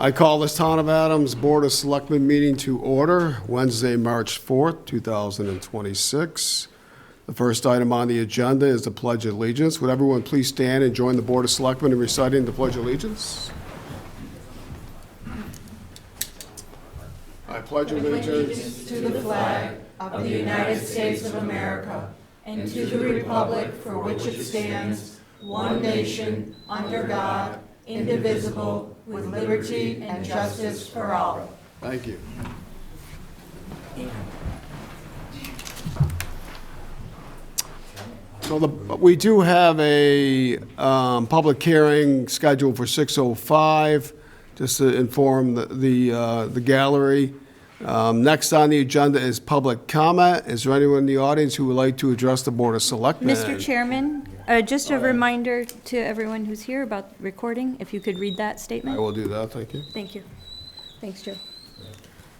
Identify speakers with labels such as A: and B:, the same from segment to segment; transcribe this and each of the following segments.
A: I call this Town of Adams Board of Selectmen meeting to order, Wednesday, March 4th, 2026. The first item on the agenda is the Pledge of Allegiance. Would everyone please stand and join the Board of Selectmen in reciting the Pledge of Allegiance? I pledge allegiance
B: to the flag of the United States of America and to the republic for which it stands, one nation, under God, indivisible, with liberty and justice for all.
A: Thank you. So we do have a public hearing scheduled for 6:05, just to inform the gallery. Next on the agenda is public comment. Is there anyone in the audience who would like to address the Board of Selectmen?
C: Mr. Chairman, just a reminder to everyone who's here about recording, if you could read that
A: I
C: statement.
A: will do that, thank you.
C: Thank you. Thanks, Joe.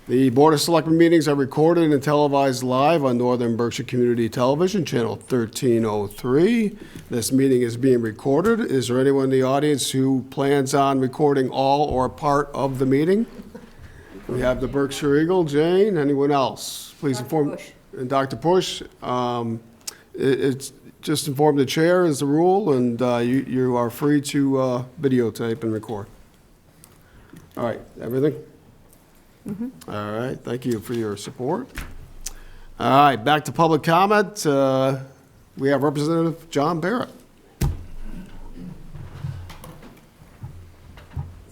A: The Board of Selectmen meetings are recorded and televised live on Northern Berkshire Community Television, Channel 1303. This meeting is being recorded. Is there anyone in the audience who plans on recording all or part of the meeting? We have the Berkshire Eagle, Jane. Anyone else? Please inform.
C: Bush.
A: And Dr. Bush. It's just inform the chair is the rule, and you are free to videotape and record. All right, everything? Mm-hmm. All right, thank you for your support. All right, back to public comment. We have Representative John Barrett.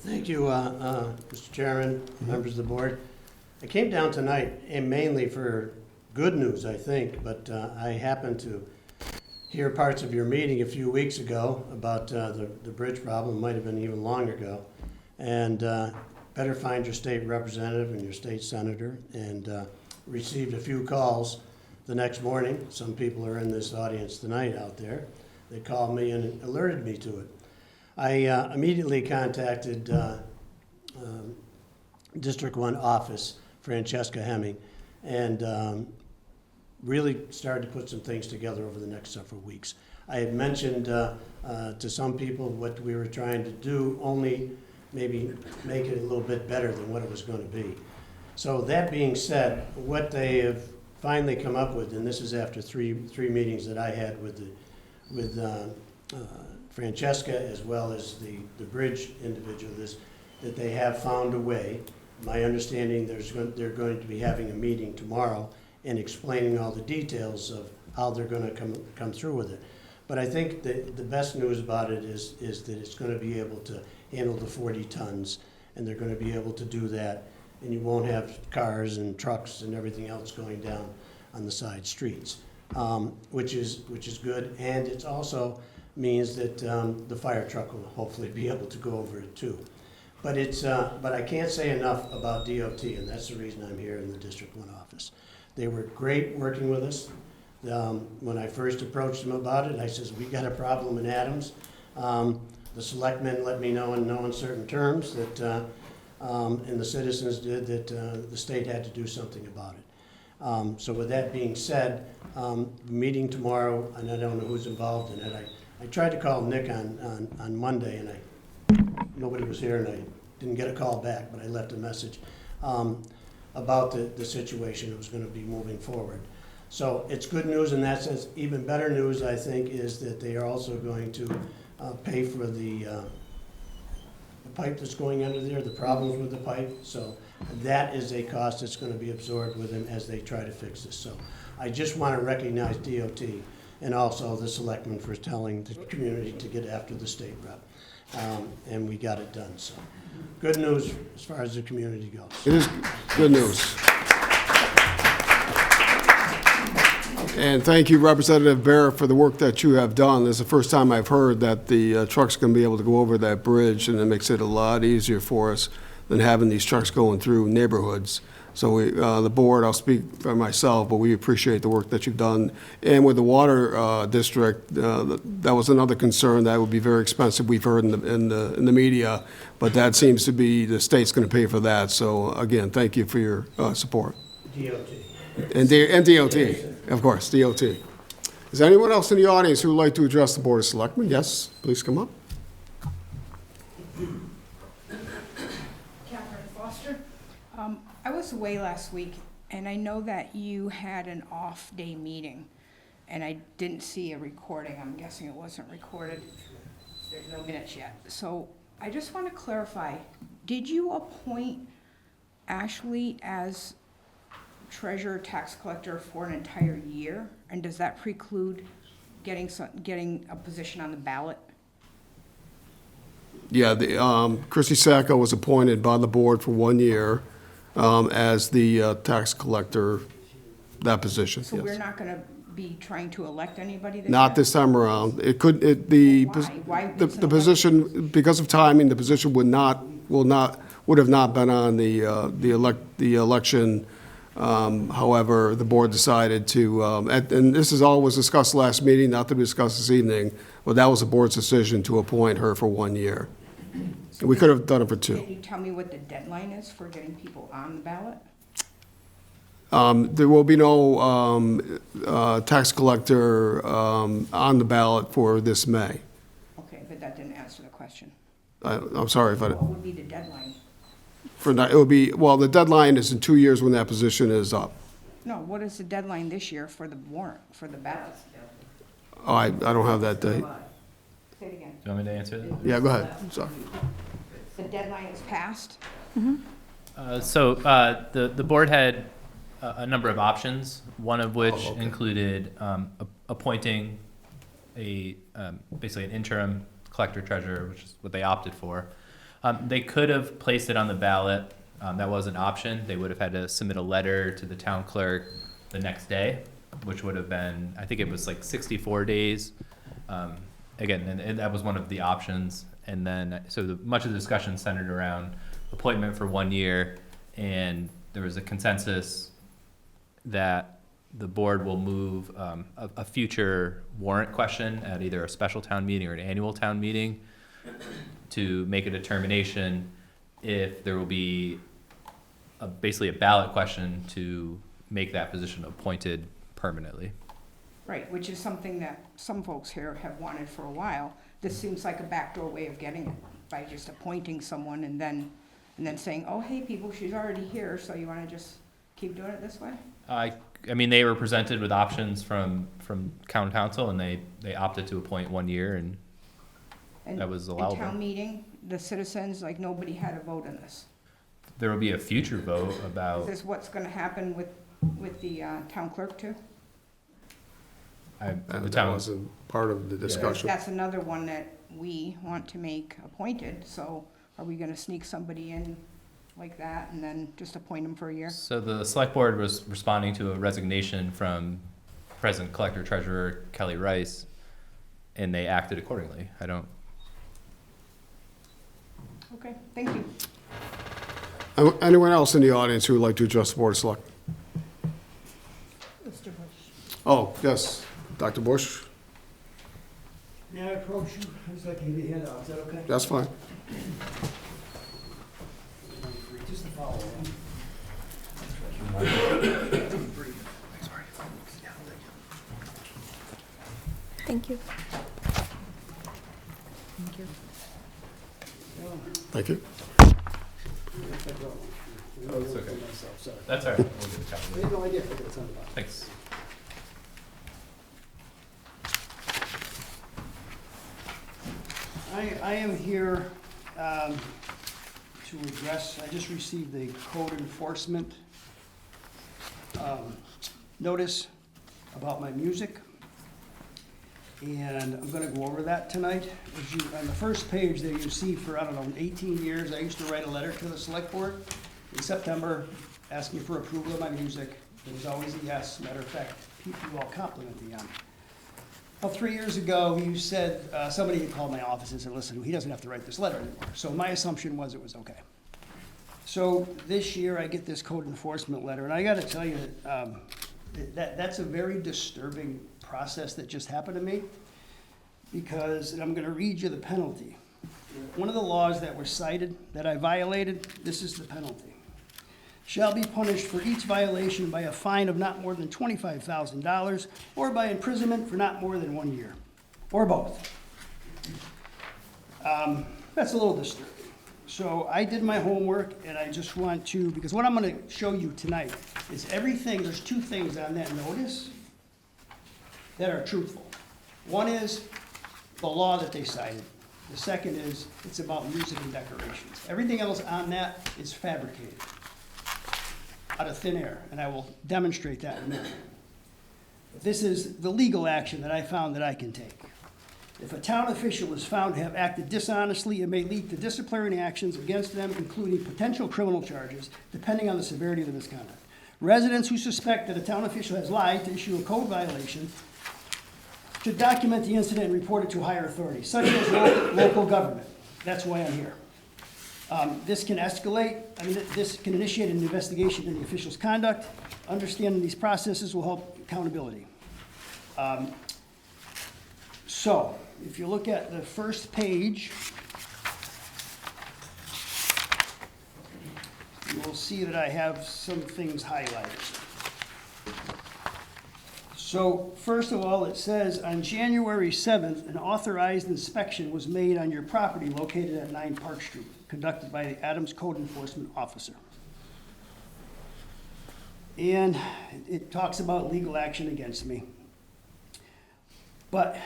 D: Thank you, Mr. Chairman, members of the board. I came down tonight mainly for good news, I think, but I happened to hear parts of your meeting a few weeks ago about the bridge problem, might have been even longer ago, and better find your state representative and your state senator, and received a few calls the next morning. Some people are in this audience tonight out there. They called me and alerted me to it. I immediately contacted District 1 office, Francesca Hemming, and really started to put some things together over the next several weeks. I had mentioned to some people what we were trying to do, only maybe make it a little bit better than what it was going to be. So that being said, what they have finally come up with, and this is after three meetings that I had with Francesca as well as the bridge individual, that they have found a way. My understanding, they're going to be having a meeting tomorrow and explaining all the details of how they're going to come through with it. But I think that the best news about it is that it's going to be able to handle the 40 tons, and they're going to be able to do that, and you won't have cars and trucks and everything else going down on the side streets, which is good, and it also means that the fire truck will hopefully be able to go over it too. But I can't say enough about DOT, and that's the reason I'm here in the District 1 office. They were great working with us. When I first approached them about it, I says, we got a problem in Adams. The selectmen let me know in no uncertain terms that, and the citizens did, that the state had to do something about it. So with that being said, meeting tomorrow, and I don't know who's involved in it. I tried to call Nick on Monday, and nobody was here, and I didn't get a call back, but I left a message about the situation that was going to be moving forward. So it's good news in that sense. Even better news, I think, is that they are also going to pay for the pipe that's going under there, the problems with the pipe. So that is a cost that's going to be absorbed with them as they try to fix this. So I just want to recognize DOT and also the selectmen for telling the community to get after the state rep. And we got it done. So good news as far as the community goes.
A: It is good news. And thank you, Representative Barrett, for the work that you have done. This is the first time I've heard that the trucks can be able to go over that bridge, and it makes it a lot easier for us than having these trucks going through neighborhoods. So the board, I'll speak for myself, but we appreciate the work that you've done. And with the water district, that was another concern that would be very expensive. We've heard in the media, but that seems to be the state's going to pay for that. So again, thank you for your support.
D: DOT.
A: And DOT, of course, DOT. Is there anyone else in the audience who would like to address the Board of Selectmen? Yes, please come up.
E: I was away last week, and I know that you had an off-day meeting, and I didn't see a recording. I'm guessing it wasn't recorded. There's no minutes yet. So I just want to clarify, did you appoint Ashley as treasurer tax collector for an entire year? And does that preclude getting a position on the ballot?
A: Yeah, Chrissy Sacco was appointed by the board for 1 year as the tax collector, that position,
E: So
A: yes.
E: we're not going to be trying to elect anybody this
A: Not
E: year?
A: this time around. It could, the,
E: Why? Why
A: the
E: wasn't
A: the
E: it
A: position, because of timing, the position would have not been on the election. However, the board decided to, and this is all was discussed last meeting, not to be discussed this evening, but that was the board's decision to appoint her for 1 year. We could have done it for 2.
E: Can you tell me what the deadline is for getting people on the ballot?
A: There will be no tax collector on the ballot for this May.
E: Okay, but that didn't answer the question.
A: I'm sorry if I,
E: What would be the deadline?
A: it would be, well, the deadline is in 2 years when that position is up.
E: No, what is the deadline this year for the warrant, for the ballot?
A: Oh, I don't have that date.
E: Say it again.
F: Do you want me to answer that?
A: Yeah, go ahead, sorry.
E: The deadline is passed?
F: The board had a number of options, one of which
A: okay.
F: included appointing basically an interim collector treasurer, which is what they opted for. They could have placed it on the ballot. That was an option. They would have had to submit a letter to the town clerk the next day, which would have been, I think it was like 64 days. Again, and that was one of the options. And then, so much of the discussion centered around appointment for 1 year, and there was a consensus that the board will move a future warrant question at either a special town meeting or an annual town meeting to make a determination if there will be basically a ballot question to make that position appointed permanently.
E: Right, which is something that some folks here have wanted for a while. This seems like a backdoor way of getting it, by just appointing someone and then saying, oh, hey, people, she's already here, so you want to just keep doing it this way?
F: I mean, they were presented with options from town council, and they opted to appoint 1 year, and
E: And
F: that was
E: in
F: allowable.
E: town meeting, the citizens, like, nobody had a vote on this.
F: There will be a future vote
E: Is
F: about,
E: this what's going to happen with the town clerk too?
F: the
A: That
F: town,
A: wasn't part of the discussion.
E: That's another one that we want to make appointed, so are we gonna sneak somebody in like that and then just appoint them for a year?
F: so the select board was responding to a resignation from President Collector Treasurer Kelly Rice, and they acted accordingly.
E: Okay, thank you.
A: Anyone else in the audience who would like to address the board of select?
B: Mr. Bush.
A: Oh, yes, Dr. Bush,
G: May I approach you? I'd just like to give you a handout, is that okay?
A: that's fine.
G: Just to follow along.
C: Thank you.
A: Thank you.
F: Oh, it's okay.
G: Sorry.
F: That's all right. We'll get a copy.
G: I had no idea. I got time about it.
F: Thanks.
G: I am here to address, I just received the code enforcement notice about my music. And I'm gonna go over that tonight. As you, on the first page there, you see for, I don't know, 18 years, I used to write a letter to the select board in September asking for approval of my music. It was always a yes. Matter of fact, people all compliment me on it. Well, 3 years ago, you said, somebody had called my office and said, listen, he doesn't have to write this letter anymore. So my assumption was it was okay. So this year, I get this code enforcement letter, and I gotta tell you, that's a very disturbing process that just happened to me, because, and I'm gonna read you the penalty. One of the laws that were cited that I violated, this is the penalty. Shall be punished for each violation by a fine of not more than $25,000 or by imprisonment for not more than 1 year, or both. That's a little disturbing. So I did my homework, and I just want to, because what I'm gonna show you tonight is everything, there's two things on that notice that are truthful. One is the law that they cited. The second is, it's about music and decorations. Everything else on that is fabricated out of thin air, and I will demonstrate that in a minute. This is the legal action that I found that I can take. If a town official is found to have acted dishonestly, it may lead to disciplinary actions against them, including potential criminal charges, depending on the severity of the misconduct. Residents who suspect that a town official has lied to issue a code violation should document the incident and report it to higher authorities, such as local government. That's why I'm here. This can escalate, this can initiate an investigation into the official's conduct. Understanding these processes will help accountability. So, if you look at the first page, you will see that I have some things highlighted. So, first of all, it says, on January 7th, an authorized inspection was made on your property located at 9 Park Street, conducted by the Adams Code Enforcement Officer. And it talks about legal action against me. But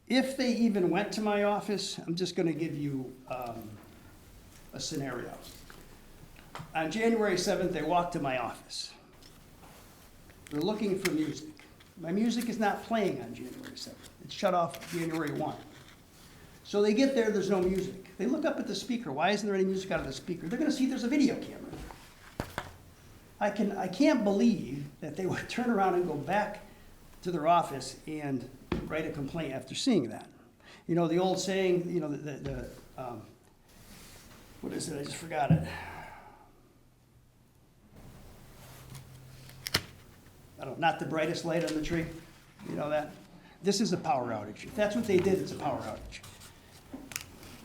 G: if they even went to my office, I'm just gonna give you a scenario. On January 7th, they walked to my office. They're looking for music. My music is not playing on January 7th. It's shut off January 1. So they get there, there's no music. They look up at the speaker. Why isn't there any music out of the speaker? They're gonna see there's a video camera. I can't believe that they would turn around and go back to their office and write a complaint after seeing that. You know, the old saying, you know, what is it? I just forgot it. I don't know, not the brightest light on the tree. You know that? This is a power outage. If that's what they did, it's a power outage.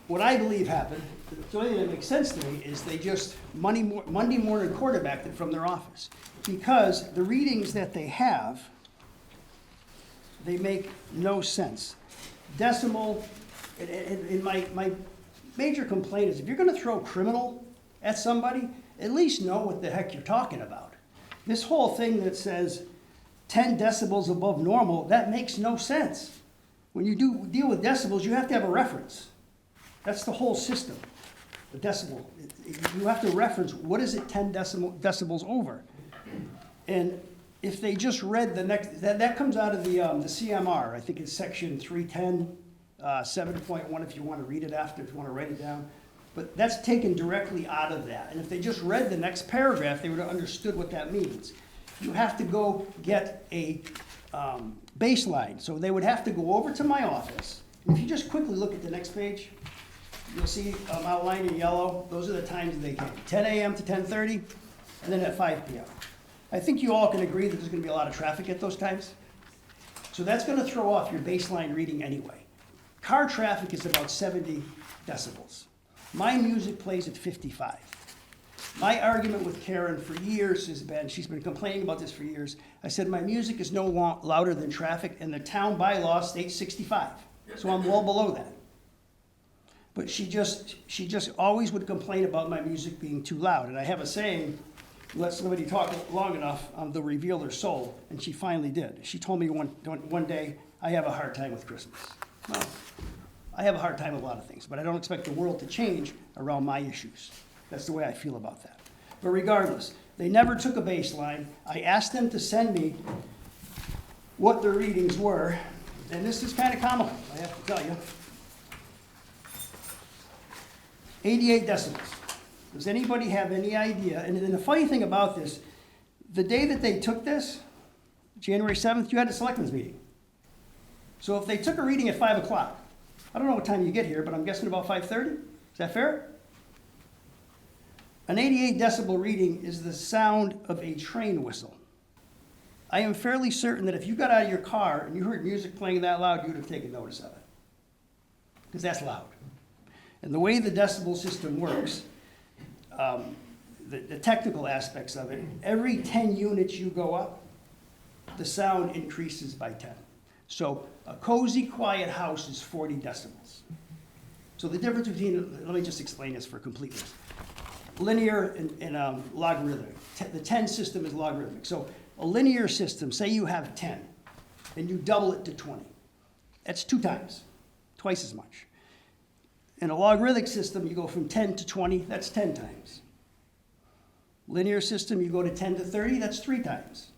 G: What I believe happened, the only thing that makes sense to me, is they just Monday morning quarterbacked it from their office. Because the readings that they have, they make no sense. Decimal, and my major complaint is if you're gonna throw criminal at somebody, at least know what the heck you're talking about. This whole thing that says 10 decibels above normal, that makes no sense. When you deal with decibels, you have to have a reference. That's the whole system, the decibel. You have to reference, what is it 10 decibels over? And if they just read the next, that comes out of the CMR, I think it's section 310, 7.1, if you want to read it after, if you want to write it down. But that's taken directly out of that. And if they just read the next paragraph, they would have understood what that means. You have to go get a baseline. So they would have to go over to my office. And if you just quickly look at the next page, you'll see outlined in yellow, those are the times they came. 10 a.m. to 10:30, and then at 5 p.m. I think you all can agree that there's gonna be a lot of traffic at those times. So that's gonna throw off your baseline reading anyway. Car traffic is about 70 decibels. My music plays at 55. My argument with Karen for years has been, she's been complaining about this for years. I said, my music is no louder than traffic, and the town bylaw states 65. So I'm well below that. But she just always would complain about my music being too loud. And I have a saying, let somebody talk long enough, they'll reveal their soul. And she finally did. She told me one day, I have a hard time with Christmas. Well, I have a hard time with a lot of things, but I don't expect the world to change around my issues. That's the way I feel about that. But regardless, they never took a baseline. I asked them to send me what their readings were, and this is kind of comical, I have to tell you. 88 decibels. Does anybody have any idea? And the funny thing about this, the day that they took this, January 7th, you had a selectmen's meeting. So if they took a reading at 5 o'clock, I don't know what time you get here, but I'm guessing about 5:30? Is that fair? An 88 decibel reading is the sound of a train whistle. I am fairly certain that if you got out of your car and you heard music playing that loud, you would have taken notice of it. Because that's loud. And the way the decibel system works, the technical aspects of it, every 10 units you go up, the sound increases by 10. So a cozy, quiet house is 40 decibels. So the difference between, let me just explain this for completeness. Linear and logarithmic. The 10 system is logarithmic. So a linear system, say you have 10, and you double it to 20. That's 2 times, twice as much. In a logarithmic system, you go from 10 to 20, that's 10 times. Linear system, you go to 10 to 30, that's 3 times.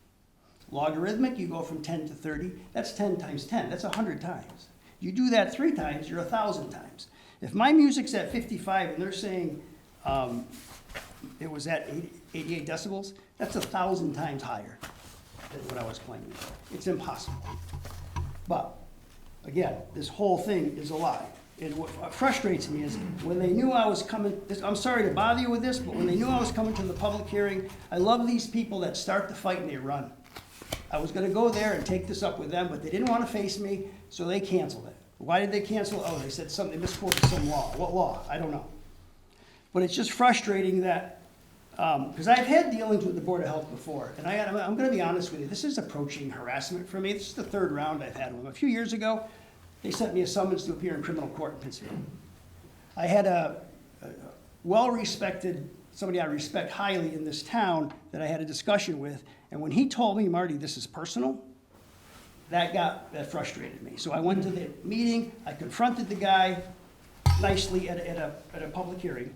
G: Logarithmic, you go from 10 to 30, that's 10 times 10, that's 100 times. You do that 3 times, you're 1,000 times. If my music's at 55 and they're saying it was at 88 decibels, that's 1,000 times higher than what I was playing before. It's impossible. But, again, this whole thing is a lie. And what frustrates me is when they knew I was coming, I'm sorry to bother you with this, but when they knew I was coming to the public hearing, I love these people that start the fight and they run. I was gonna go there and take this up with them, but they didn't wanna face me, so they canceled it. Why did they cancel? Oh, they said something, they misquoted some law. What law? I don't know. But it's just frustrating that, because I've had dealings with the Board of Health before, and I'm gonna be honest with you, this is approaching harassment for me. This is the 3rd round I've had with them. A few years ago, they sent me a summons to appear in criminal court in Pittsfield. I had a well-respected, somebody I respect highly in this town that I had a discussion with, and when he told me, Marty, this is personal, that frustrated me. So I went to the meeting, I confronted the guy nicely at a public hearing,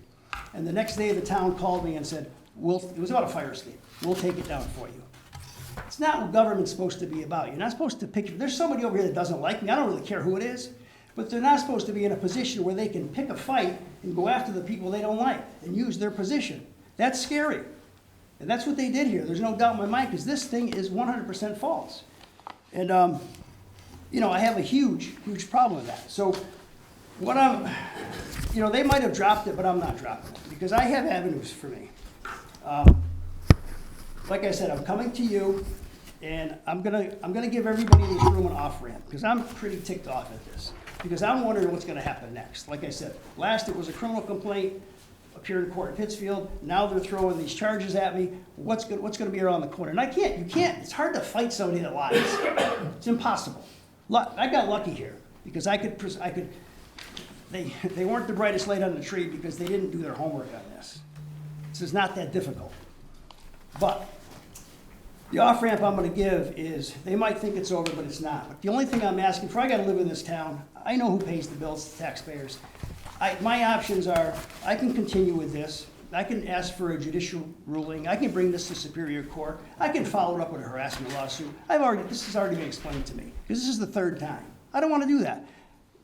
G: and the next day the town called me and said, it was about a fire escape, we'll take it down for you. It's not what government's supposed to be about. You're not supposed to pick, there's somebody over here that doesn't like me, I don't really care who it is, but they're not supposed to be in a position where they can pick a fight and go after the people they don't like and use their position. That's scary. And that's what they did here. There's no doubt in my mind, because this thing is 100% false. And, I have a huge, huge problem with that. So what they might have dropped it, but I'm not dropping it, because I have avenues for me. Like I said, I'm coming to you, and I'm gonna give everybody in this room an off-ramp, because I'm pretty ticked off at this, because I'm wondering what's gonna happen next. Like I said, last it was a criminal complaint, appeared in court in Pittsfield, now they're throwing these charges at me. What's gonna be around the corner? And you can't, it's hard to fight somebody that lies. It's impossible. I got lucky here, because they weren't the brightest light on the tree because they didn't do their homework on this. This is not that difficult. But the off-ramp I'm gonna give is, they might think it's over, but it's not. But the only thing I'm asking for, I gotta live in this town, I know who pays the bills, the taxpayers. My options are, I can continue with this, I can ask for a judicial ruling, I can bring this to Superior Court, I can follow it up with a harassment lawsuit. This has already been explained to me, because this is the 3rd time. I don't wanna do that.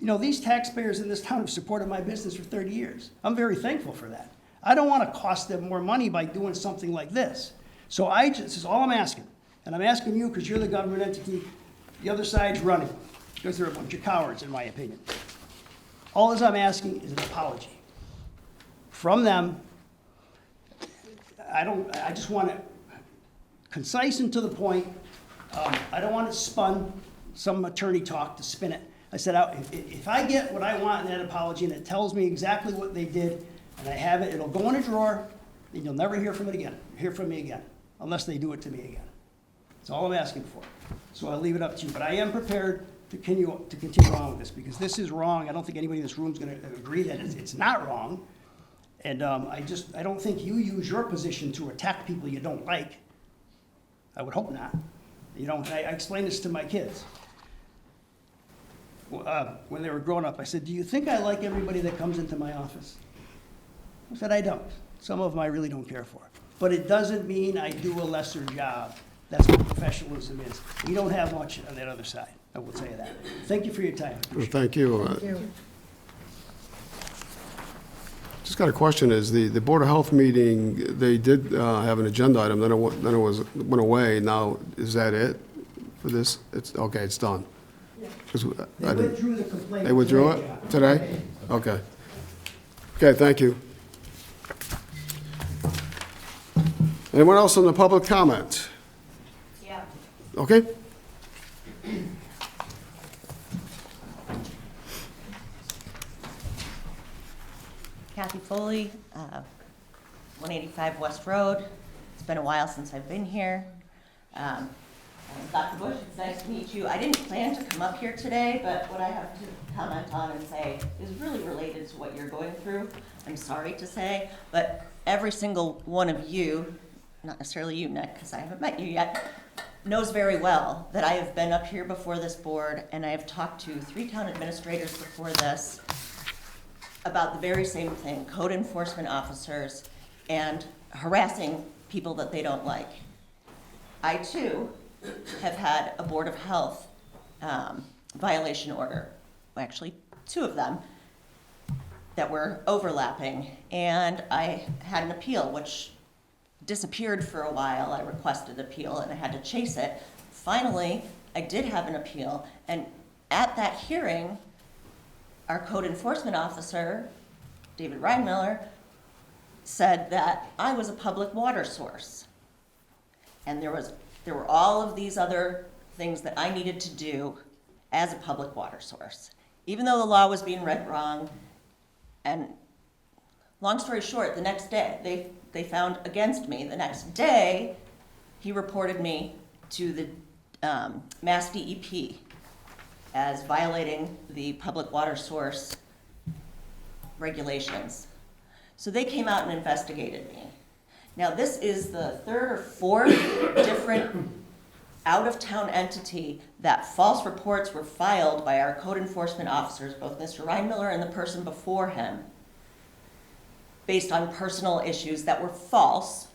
G: These taxpayers in this town have supported my business for 30 years. I'm very thankful for that. I don't wanna cost them more money by doing something like this. So this is all I'm asking. And I'm asking you because you're the government entity, the other side's running, because they're a bunch of cowards, in my opinion. All I'm asking is an apology from them. I just want it concise and to the point. I don't want it spun, some attorney talk to spin it. I said, if I get what I want in that apology and it tells me exactly what they did, and I have it, it'll go in a drawer, and you'll never hear from me again, unless they do it to me again. That's all I'm asking for. So I'll leave it up to you. But I am prepared to continue on with this, because this is wrong. I don't think anybody in this room is going to agree that it's not wrong. And I don't think you use your position to attack people you don't like. I would hope not. I explained this to my kids. When they were growing up, I said, do you think I like everybody that comes into my office? I said, I don't. Some of them I really don't care for. But it doesn't mean I do a lesser job. That's what professionalism is. We don't have much on that other side. I will tell you that. Thank you for your time.
A: Well, thank you. Just got a question, is the Board of Health meeting, they did have an agenda item, then it went away. Now, is that it for this? It's done.
G: They withdrew the complaint.
A: They withdrew it today? Okay. Okay, thank you. Anyone else in the public comment?
B: Yeah.
A: Okay.
H: Kathy Foley, 185 West Road. It's been a while since I've been here. Dr. Bush, it's nice to meet you. I didn't plan to come up here today, but what I have to comment on and say is really related to what you're going through. I'm sorry to say, but every single one of you, not necessarily you, Nick, because I haven't met you yet, knows very well that I have been up here before this board and I have talked to 3 town administrators before this about the very same thing, code enforcement officers and harassing people that they don't like. I too have had a Board of Health violation order, actually 2 of them that were overlapping, and I had an appeal which disappeared for a while. I requested appeal and I had to chase it. Finally, I did have an appeal, and at that hearing, our code enforcement officer, David Reinmiller, said that I was a public water source. And there were all of these other things that I needed to do as a public water source, even though the law was being read wrong. And long story short, the next day, they found against me. The next day, he reported me to the Mass DEP as violating the public water source regulations. So they came out and investigated me. Now, this is the 3rd or 4th different out-of-town entity that false reports were filed by our code enforcement officers, both Mr. Reinmiller and the person before him, based on personal issues that were false.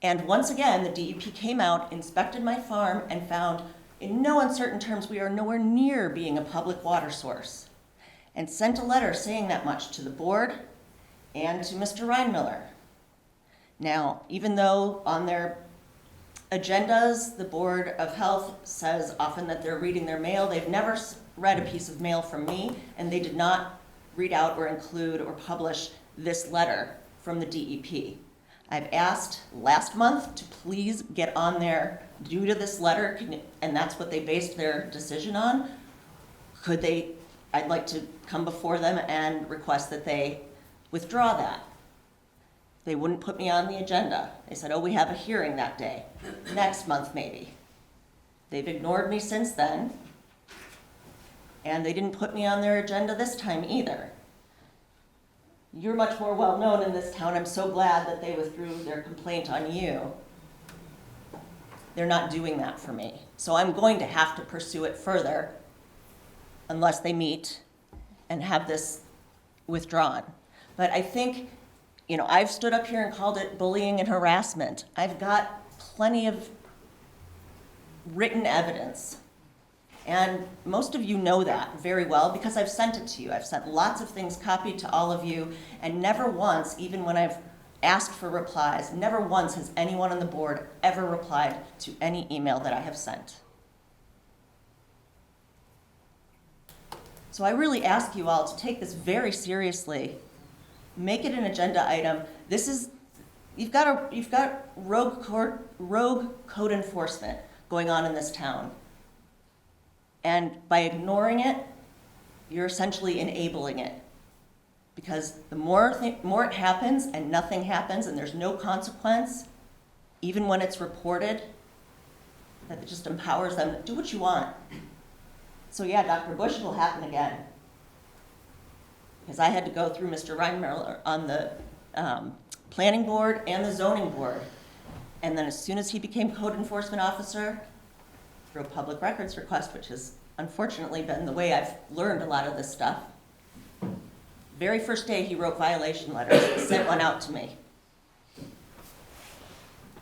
H: And once again, the DEP came out, inspected my farm, and found in no uncertain terms we are nowhere near being a public water source, and sent a letter saying that much to the board and to Mr. Reinmiller. Now, even though on their agendas, the Board of Health says often that they're reading their mail, they've never read a piece of mail from me, and they did not read out or include or publish this letter from the DEP. I've asked last month to please get on there due to this letter, and that's what they based their decision on. I'd like to come before them and request that they withdraw that. They wouldn't put me on the agenda. They said, oh, we have a hearing that day, next month maybe. They've ignored me since then, and they didn't put me on their agenda this time either. You're much more well-known in this town. I'm so glad that they withdrew their complaint on you. They're not doing that for me. So I'm going to have to pursue it further unless they meet and have this withdrawn. But I think, I've stood up here and called it bullying and harassment. I've got plenty of written evidence. And most of you know that very well because I've sent it to you. I've sent lots of things copied to all of you, and never once, even when I've asked for replies, never once has anyone on the board ever replied to any email that I have sent. So I really ask you all to take this very seriously. Make it an agenda item. You've got rogue code enforcement going on in this town. And by ignoring it, you're essentially enabling it. Because the more it happens and nothing happens and there's no consequence, even when it's reported, that it just empowers them to do what you want. So yeah, Dr. Bush, it'll happen again. Because I had to go through Mr. Reinmiller on the planning board and the zoning board. And then as soon as he became code enforcement officer, through a public records request, which has unfortunately been the way I've learned a lot of this stuff. Very first day he wrote violation letters, sent one out to me.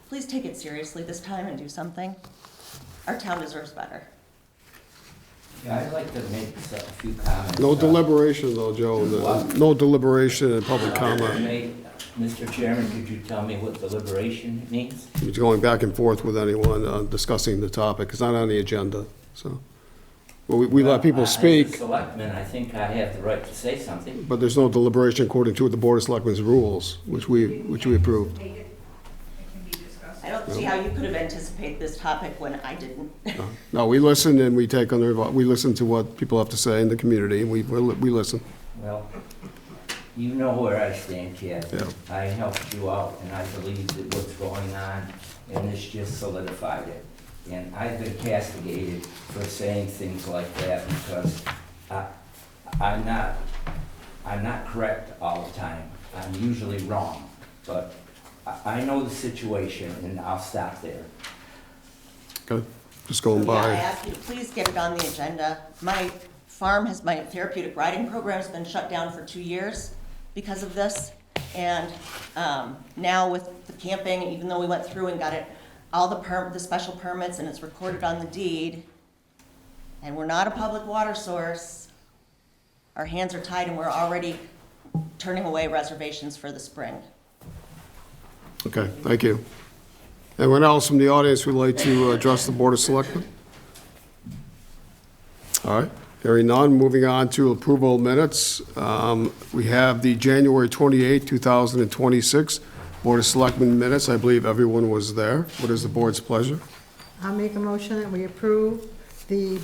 H: Please take it seriously this time and do something. Our town deserves better.
I: Yeah, I'd like to make a few comments.
A: No deliberation though, Joe.
I: What?
A: No deliberation in public comment.
I: Mr. Chairman, could you tell me what deliberation means?
A: He's going back and forth with anyone discussing the topic. It's not on the agenda, so. Well, we let people
I: As a
A: speak,
I: selectman, I think I have the right to say something.
A: but there's no deliberation according to the Board of Selectmen's rules, which we approved.
H: I don't see how you could have anticipated this topic when I didn't.
A: No, we listen and we take we listen to what people have to say in the community, and we listen.
I: Well, you know where I stand, Kathy.
A: Yeah.
I: I helped you out, and I believe that what's going on, and this just solidified it. And I've been castigated for saying things like that because I'm not correct all the time. I'm usually wrong, but I know the situation, and I'll stop there.
A: Okay, just going
H: So, yeah, I
A: by.
H: ask you to please get it on the agenda. My therapeutic riding program has been shut down for 2 years because of this. And now with the camping, even though we went through and got it, all the special permits, and it's recorded on the deed, and we're not a public water source, our hands are tied, and we're already turning away reservations for the spring.
A: Okay, thank you. Anyone else from the audience would like to address the Board of Selectmen? All right, hearing none, moving on to approval of minutes. We have the January 28, 2026 Board of Selectmen minutes. I believe everyone was there. What is the board's pleasure?
B: I'll make a motion that we approve the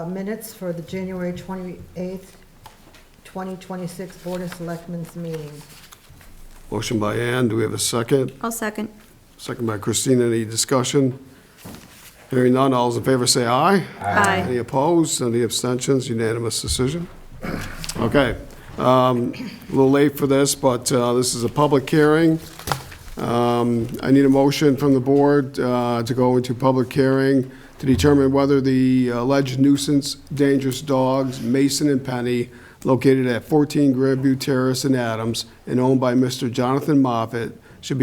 B: minutes for the January 28th, 2026 Board of Selectmen's meeting.
A: Motion by Ann, do we have a second?
C: I'll second.
A: Second by Christina, any discussion? Hearing none, all those in favor say aye.
C: Aye.
A: Any opposed, any abstentions, unanimous decision? Okay, a little late for this, but this is a public hearing. I need a motion from the board to go into public hearing to determine whether the alleged nuisance dangerous dogs, Mason and Penny, located at 14 Grandview Terrace in Adams and owned by Mr. Jonathan Moffett, should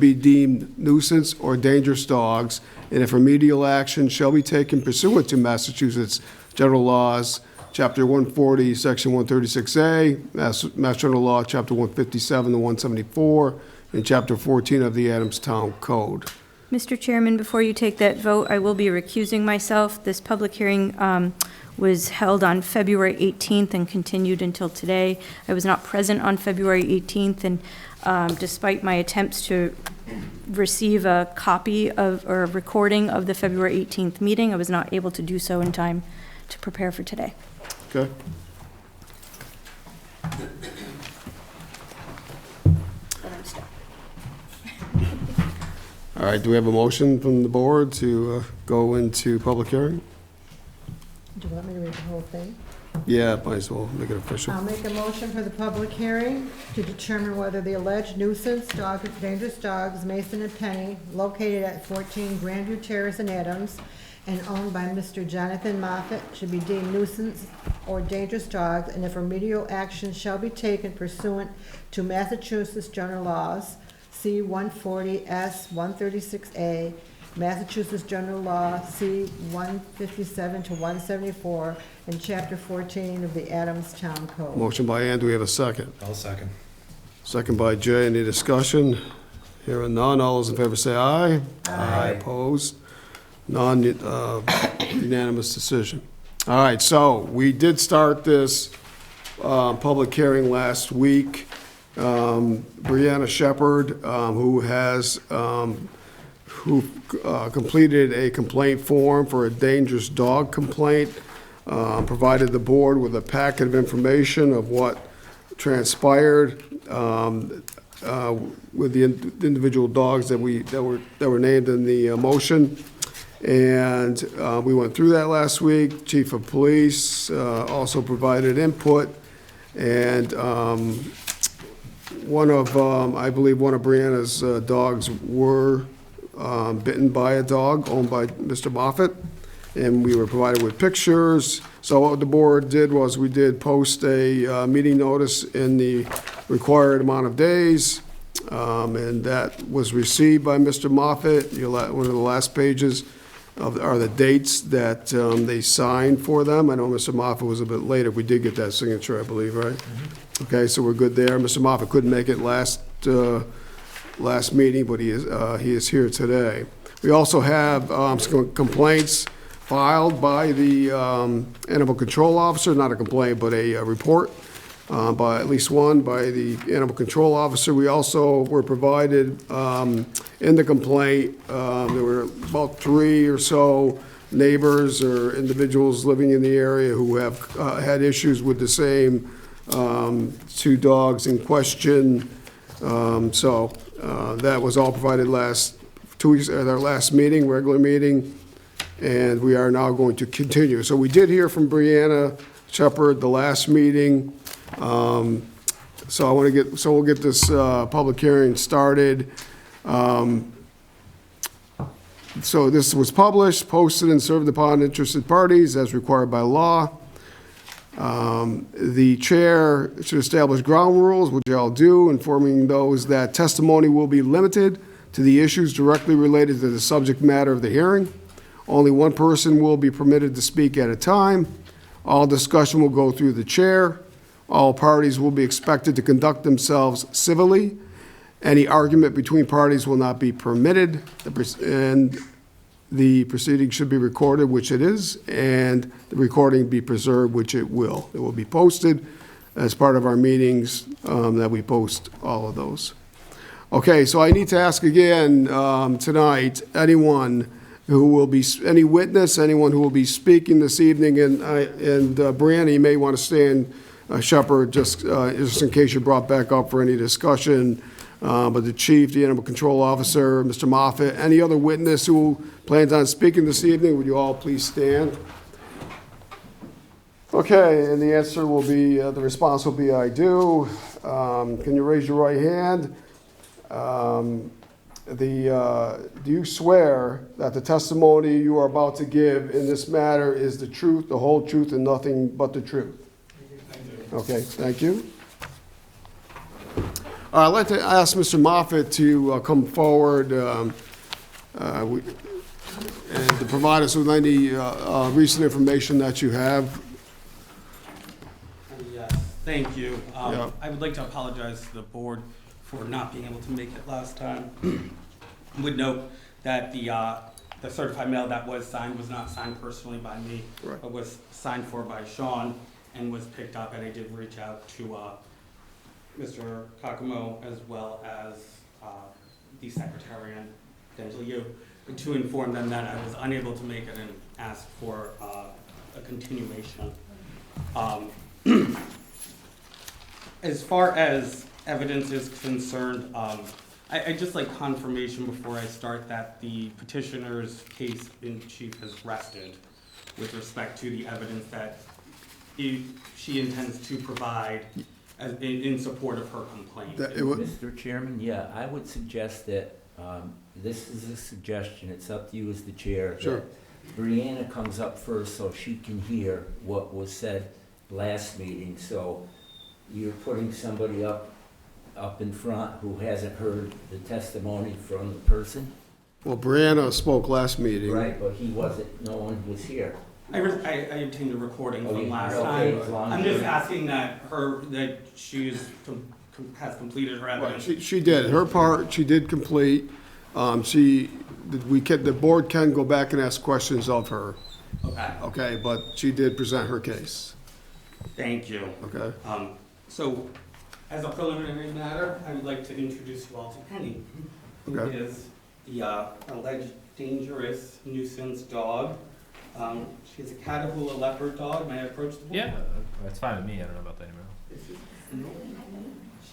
A: be deemed nuisance or dangerous dogs, and if remedial action shall be taken pursuant to Massachusetts General Laws, Chapter 140, Section 136A, Mass General Law, Chapter 157 to 174, and Chapter 14 of the Adams Town Code.
C: Mr. Chairman, before you take that vote, I will be recusing myself. This public hearing was held on February 18th and continued until today. I was not present on February 18th, and despite my attempts to receive a copy of, or a recording of the February 18th meeting, I was not able to do so in time to prepare for today.
A: Okay? All right, do we have a motion from the board to go into public hearing?
B: Do you want me to read the whole thing?
A: Yeah, might as well make it official.
B: I'll make a motion for the public hearing to determine whether the alleged nuisance dangerous dogs, Mason and Penny, located at 14 Grandview Terrace in Adams and owned by Mr. Jonathan Moffett, should be deemed nuisance or dangerous dogs, and if remedial action shall be taken pursuant to Massachusetts General Laws, C 140S 136A, Massachusetts General Law, C 157 to 174, and Chapter 14 of the Adams Town Code.
A: Motion by Ann, do we have a second?
J: I'll second.
A: Second by Jay, any discussion? Hearing none, all those in favor say aye.
J: Aye.
A: Opposed? None, unanimous decision. All right, so we did start this public hearing last week. Brianna Shepherd, who completed a complaint form for a dangerous dog complaint, provided the board with a packet of information of what transpired with the individual dogs that were named in the motion. And we went through that last week. Chief of Police also provided input. And I believe one of Brianna's dogs were bitten by a dog owned by Mr. Moffett, and we were provided with pictures. So what the board did was we did post a meeting notice in the required amount of days, and that was received by Mr. Moffett. One of the last pages are the dates that they signed for them. I know Mr. Moffett was a bit later. We did get that signature, I believe, right? Okay, so we're good there. Mr. Moffett couldn't make it last meeting, but he is here today. We also have some complaints filed by the animal control officer, not a complaint, but a report by at least one by the animal control officer. We also were provided in the complaint, there were about 3 or so neighbors or individuals living in the area who have had issues with the same 2 dogs in question. So that was all provided last 2 weeks at our last meeting, regular meeting. and we are now going to continue. So we did hear from Brianna Shepherd the last meeting. So we'll get this public hearing started. So this was published, posted, and served upon interested parties as required by law. The chair should establish ground rules, which I'll do, informing those that testimony will be limited to the issues directly related to the subject matter of the hearing. Only one person will be permitted to speak at a time. All discussion will go through the chair. All parties will be expected to conduct themselves civilly. Any argument between parties will not be permitted, and the proceeding should be recorded, which it is, and the recording be preserved, which it will. It will be posted as part of our meetings, that we post all of those. Okay, so I need to ask again tonight, anyone who will be, any witness, anyone who will be speaking this evening, and Brianna, you may want to stand, Shepherd, just in case you're brought back up for any discussion. But the chief, the animal control officer, Mr. Moffett, any other witness who plans on speaking this evening, would you all please stand? Okay, and the answer will be, the response will be, I do. Can you raise your right hand? Do you swear that the testimony you are about to give in this matter is the truth, the whole truth, and nothing but the truth? Okay, thank you. I'd like to ask Mr. Moffett to come forward and to provide us with any recent information that you have.
J: Yes, thank you.
A: Yeah.
J: I would like to apologize to the board for not being able to make it last time. Would note that the certified mail that was signed was not signed personally by me,
A: Right.
J: but was signed for by Sean and was picked up, and I did reach out to Mr. Kakamo as well as the secretarian, Dangeliu, to inform them that I was unable to make it and ask for a continuation. As far as evidence is concerned, I'd just like confirmation before I start that the petitioner's case in chief has rested with respect to the evidence that she intends to provide in support of her complaint.
I: Mr. Chairman, yeah, I would suggest that, this is a suggestion, it's up to you as the chair.
A: Sure.
I: that Brianna comes up first so she can hear what was said last meeting. So you're putting somebody up in front who hasn't heard the testimony from the person?
A: Well, Brianna spoke last meeting.
I: Right, but he wasn't, no one was here.
J: I obtained a recording from
I: Okay,
J: last
I: okay,
J: time.
I: as long as
J: I'm just
I: you're-
J: asking that she has completed her
A: Right,
J: evidence.
A: she did. Her part, she did complete. The board can go back and ask questions of her,
J: Okay,
A: okay? But she did present her case,
J: thank you.
A: okay?
J: So, as a preliminary matter, I would like to introduce you all to Penny, who
A: Okay.
J: is the alleged dangerous nuisance dog. She's a Catahoula leopard dog. May I approach the board?
F: Yeah, that's fine with me. I don't know about that anymore.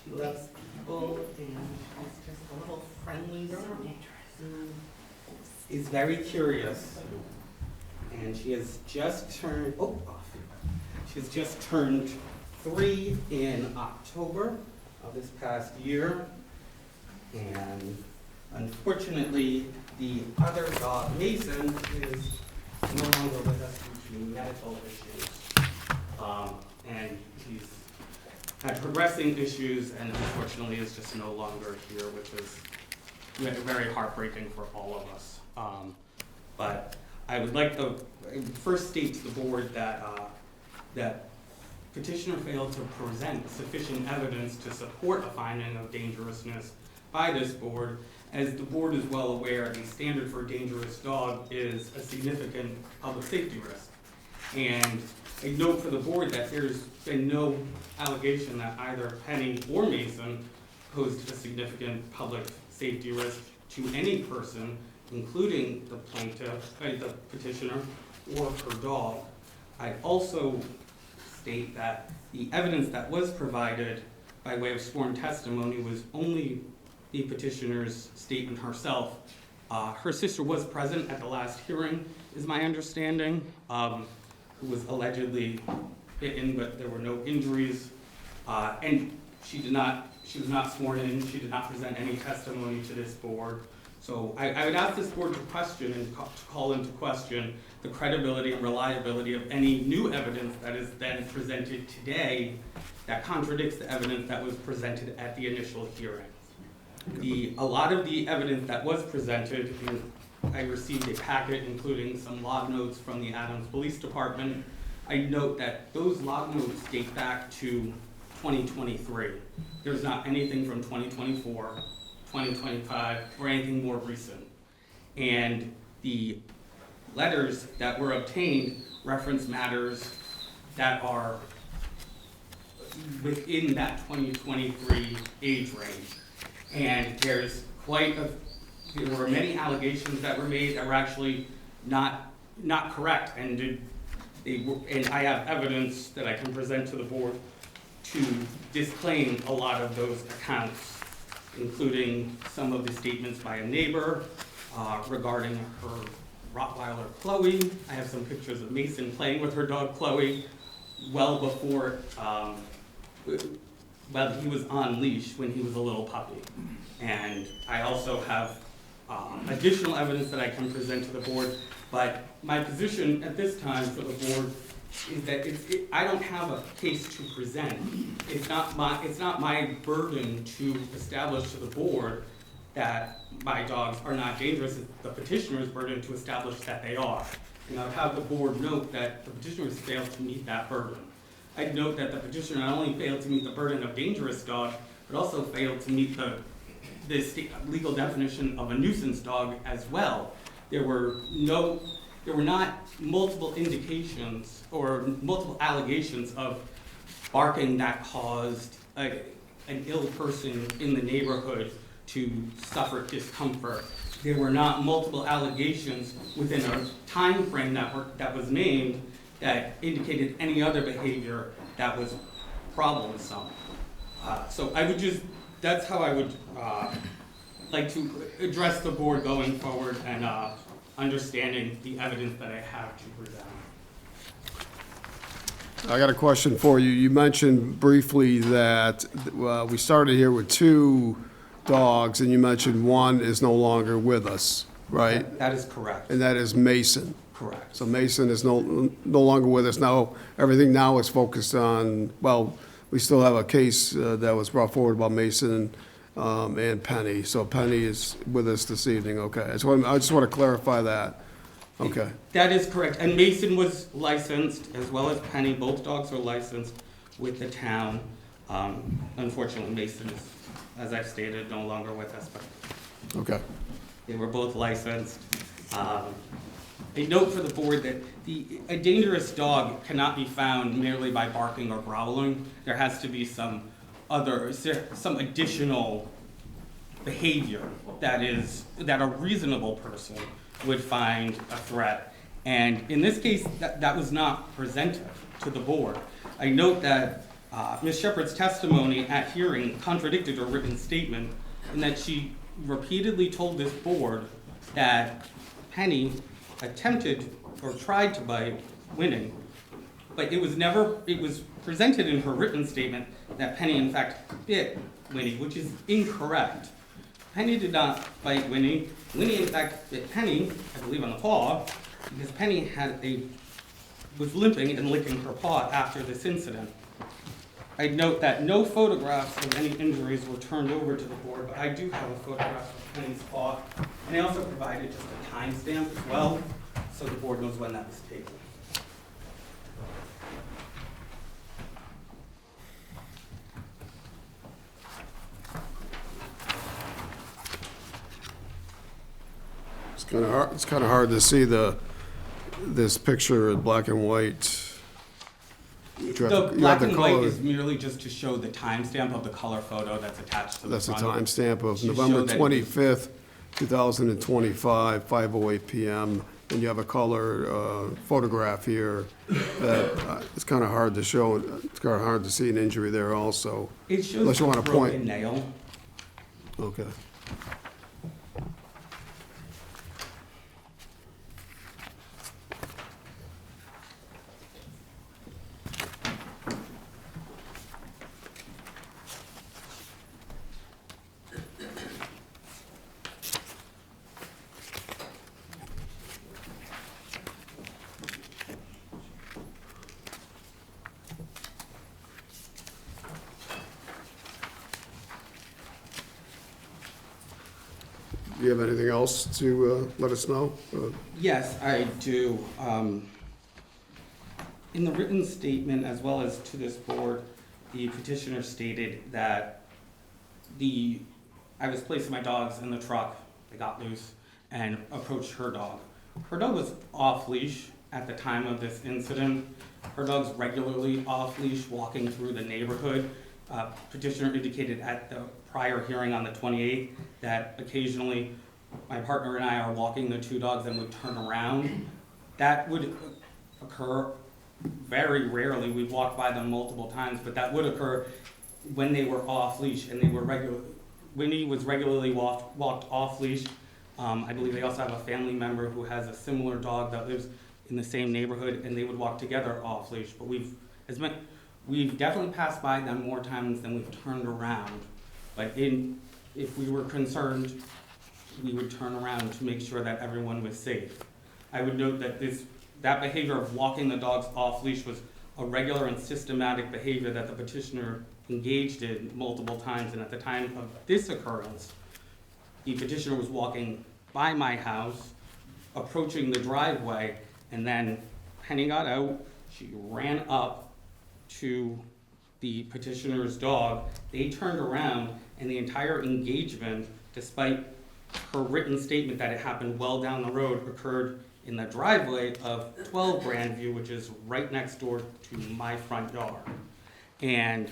J: She loves people and she's just a little friendly dog. Is very curious. And she has just turned, she's just turned 3 in October of this past year. And unfortunately, the other dog, Mason, is no longer with us due to medical issues. And he's had progressing issues and unfortunately is just no longer here, which is very heartbreaking for all of us. But I would like to first state to the board that petitioner failed to present sufficient evidence to support a finding of dangerousness by this board. As the board is well aware, the standard for a dangerous dog is a significant public safety risk. And I note for the board that there's been no allegation that either Penny or Mason posed a significant public safety risk to any person, including the plaintiff, the petitioner, or her dog. I also state that the evidence that was provided by way of sworn testimony was only the petitioner's statement herself Her sister was present at the last hearing, is my understanding, who was allegedly bitten, but there were no injuries. And she was not sworn in, she did not present any testimony to this board. So I would ask this board to question and to call into question the credibility and reliability of any new evidence that is then presented today that contradicts the evidence that was presented at the initial hearing. A lot of the evidence that was presented, I received a packet including some log notes from the Adams Police Department. I note that those log notes date back to 2023. There's not anything from 2024, 2025, or anything more recent. And the letters that were obtained reference matters that are within that 2023 age range. And there were many allegations that were made that were actually not correct, and I have evidence that I can present to the board to disclaim a lot of those accounts, including some of the statements by a neighbor regarding her Rottweiler Chloe. I have some pictures of Mason playing with her dog Chloe well before he was on leash when he was a little puppy. And I also have additional evidence that I can present to the board, but my position at this time for the board is that I don't have a case to present. It's not my burden to establish to the board that my dogs are not dangerous. It's the petitioner's burden to establish that they are. And I would have the board note that the petitioners failed to meet that burden. I'd note that the petitioner not only failed to meet the burden of dangerous dog, but also failed to meet the legal definition of a nuisance dog as well. There were not multiple indications or multiple allegations of barking that caused an ill person in the neighborhood to suffer discomfort. There were not multiple allegations within a time frame that was named that indicated any other behavior that was problemsome. So that's how I would like to address the board going forward and understanding the evidence that I have to present.
A: I got a question for you. You mentioned briefly that we started here with 2 dogs, and you mentioned one is no longer with us, right?
J: That is correct.
A: And that is Mason.
J: Correct.
A: So Mason is no longer with us now. Everything now is focused on, well, we still have a case that was brought forward about Mason and Penny. So Penny is with us this evening, okay. I just want to clarify that. Okay.
J: That is correct. And Mason was licensed, as well as Penny. Both dogs were licensed with the town. Unfortunately, Mason is, as I've stated, no longer with us, but
A: Okay.
J: they were both licensed. A note for the board that a dangerous dog cannot be found merely by barking or growling. There has to be some additional behavior that a reasonable person would find a threat. And in this case, that was not presented to the board. I note that Ms. Shepherd's testimony at hearing contradicted her written statement, in that she repeatedly told this board that Penny attempted or tried to bite Winnie, but it was presented in her written statement that Penny in fact bit Winnie, which is incorrect. Penny did not bite Winnie. Winnie in fact bit Penny, I believe on the paw, because Penny was limping and licking her paw after this incident. I'd note that no photographs of any injuries were turned over to the board, but I do have a photograph of Penny's paw, and I also provided just a timestamp as well, so the board knows when that was taken.
A: It's kind of hard to see this picture in black and white.
J: The black and white is merely just to show the timestamp of the color photo that's attached to the
A: That's a
J: front.
A: timestamp of
J: To
A: November
J: show that
A: 25th, 2025, 5:08 PM. And you have a color photograph here that it's kind of hard to show. It's kind of hard to see an injury there also.
J: It shows
A: Unless you want
J: a
A: to point.
J: broken nail.
A: Okay. Do you have anything else to let us know?
J: Yes, I do. In the written statement, as well as to this board, the petitioner stated that I was placing my dogs in the truck, they got loose, and approached her dog. Her dog was off leash at the time of this incident. Her dog's regularly off leash walking through the neighborhood. Petitioner indicated at the prior hearing on the 28th that occasionally my partner and I are walking the two dogs and would turn around. That would occur very rarely. We've walked by them multiple times, but that would occur when they were off leash and they were Winnie was regularly walked off leash. I believe they also have a family member who has a similar dog that lives in the same neighborhood, and they would walk together off leash. But we've definitely passed by them more times than we've turned around. But if we were concerned, we would turn around to make sure that everyone was safe. I would note that that behavior of walking the dogs off leash was a regular and systematic behavior that the petitioner engaged in multiple times, and at the time of this occurrence, the petitioner was walking by my house, approaching the driveway, and then Penny got out, she ran up to the petitioner's dog, they turned around, and the entire engagement, despite her written statement that it happened well down the road, occurred in the driveway of 12 Grandview, which is right next door to my front yard. And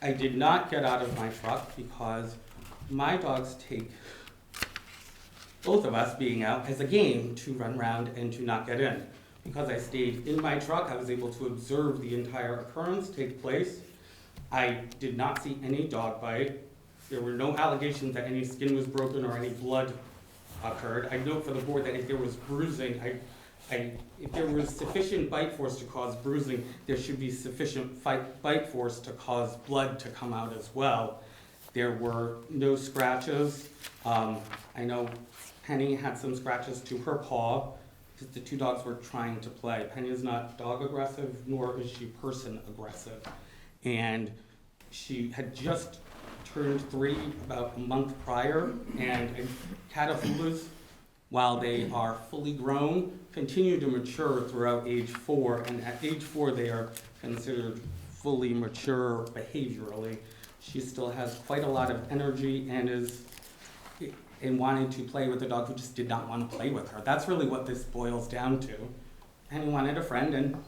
J: I did not get out of my truck because my dogs take both of us being out as a game to run around and to not get in. Because I stayed in my truck, I was able to observe the entire occurrence take place. I did not see any dog bite. There were no allegations that any skin was broken or any blood occurred. I note for the board that if there was bruising, if there was sufficient bite force to cause bruising, there should be sufficient bite force to cause blood to come out as well. There were no scratches. I know Penny had some scratches to her paw because the two dogs were trying to play. Penny is not dog aggressive, nor is she person aggressive. And she had just turned 3 about a month prior, and Catafoulas, while they are fully grown, continue to mature throughout age 4, and at age 4 they are considered fully mature behaviorally. She still has quite a lot of energy and is wanting to play with the dog who just did not want to play with her. That's really what this boils down to. Penny wanted a friend, and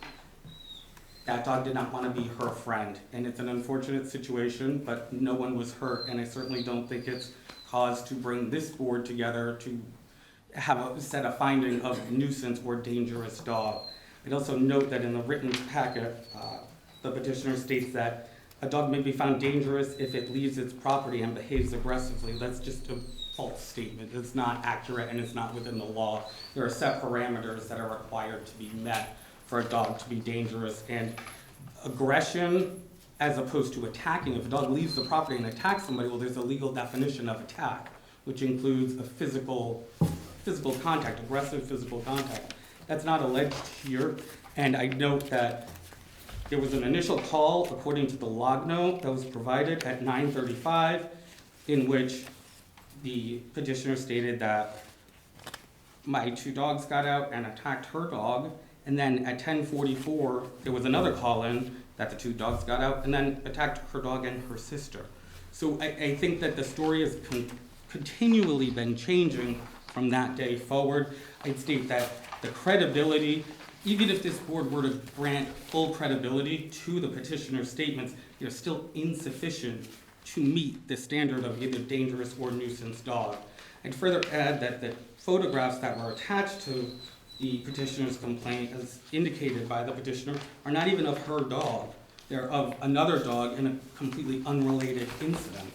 J: that dog did not want to be her friend. And it's an unfortunate situation, but no one was hurt, and I certainly don't think it's cause to bring this board together to set a finding of nuisance or dangerous dog. I'd also note that in the written packet, the petitioner states that a dog may be found dangerous if it leaves its property and behaves aggressively. That's just a false statement. It's not accurate and it's not within the law. There are set parameters that are required to be met for a dog to be dangerous, and aggression as opposed to attacking. If a dog leaves the property and attacks somebody, well, there's a legal definition of attack, which includes a physical contact, aggressive physical contact. That's not alleged here, and I note that there was an initial call, according to the log note that was provided at 9:35, in which the petitioner stated that my two dogs got out and attacked her dog, and then at 10:44, there was another call in that the two dogs got out and then attacked her dog and her sister. So I think that the story has continually been changing from that day forward. I'd state that the credibility, even if this board were to grant full credibility to the petitioner's statements, they're still insufficient to meet the standard of either dangerous or nuisance dog. I'd further add that the photographs that were attached to the petitioner's complaint, as indicated by the petitioner, are not even of her dog. They're of another dog in a completely unrelated incident.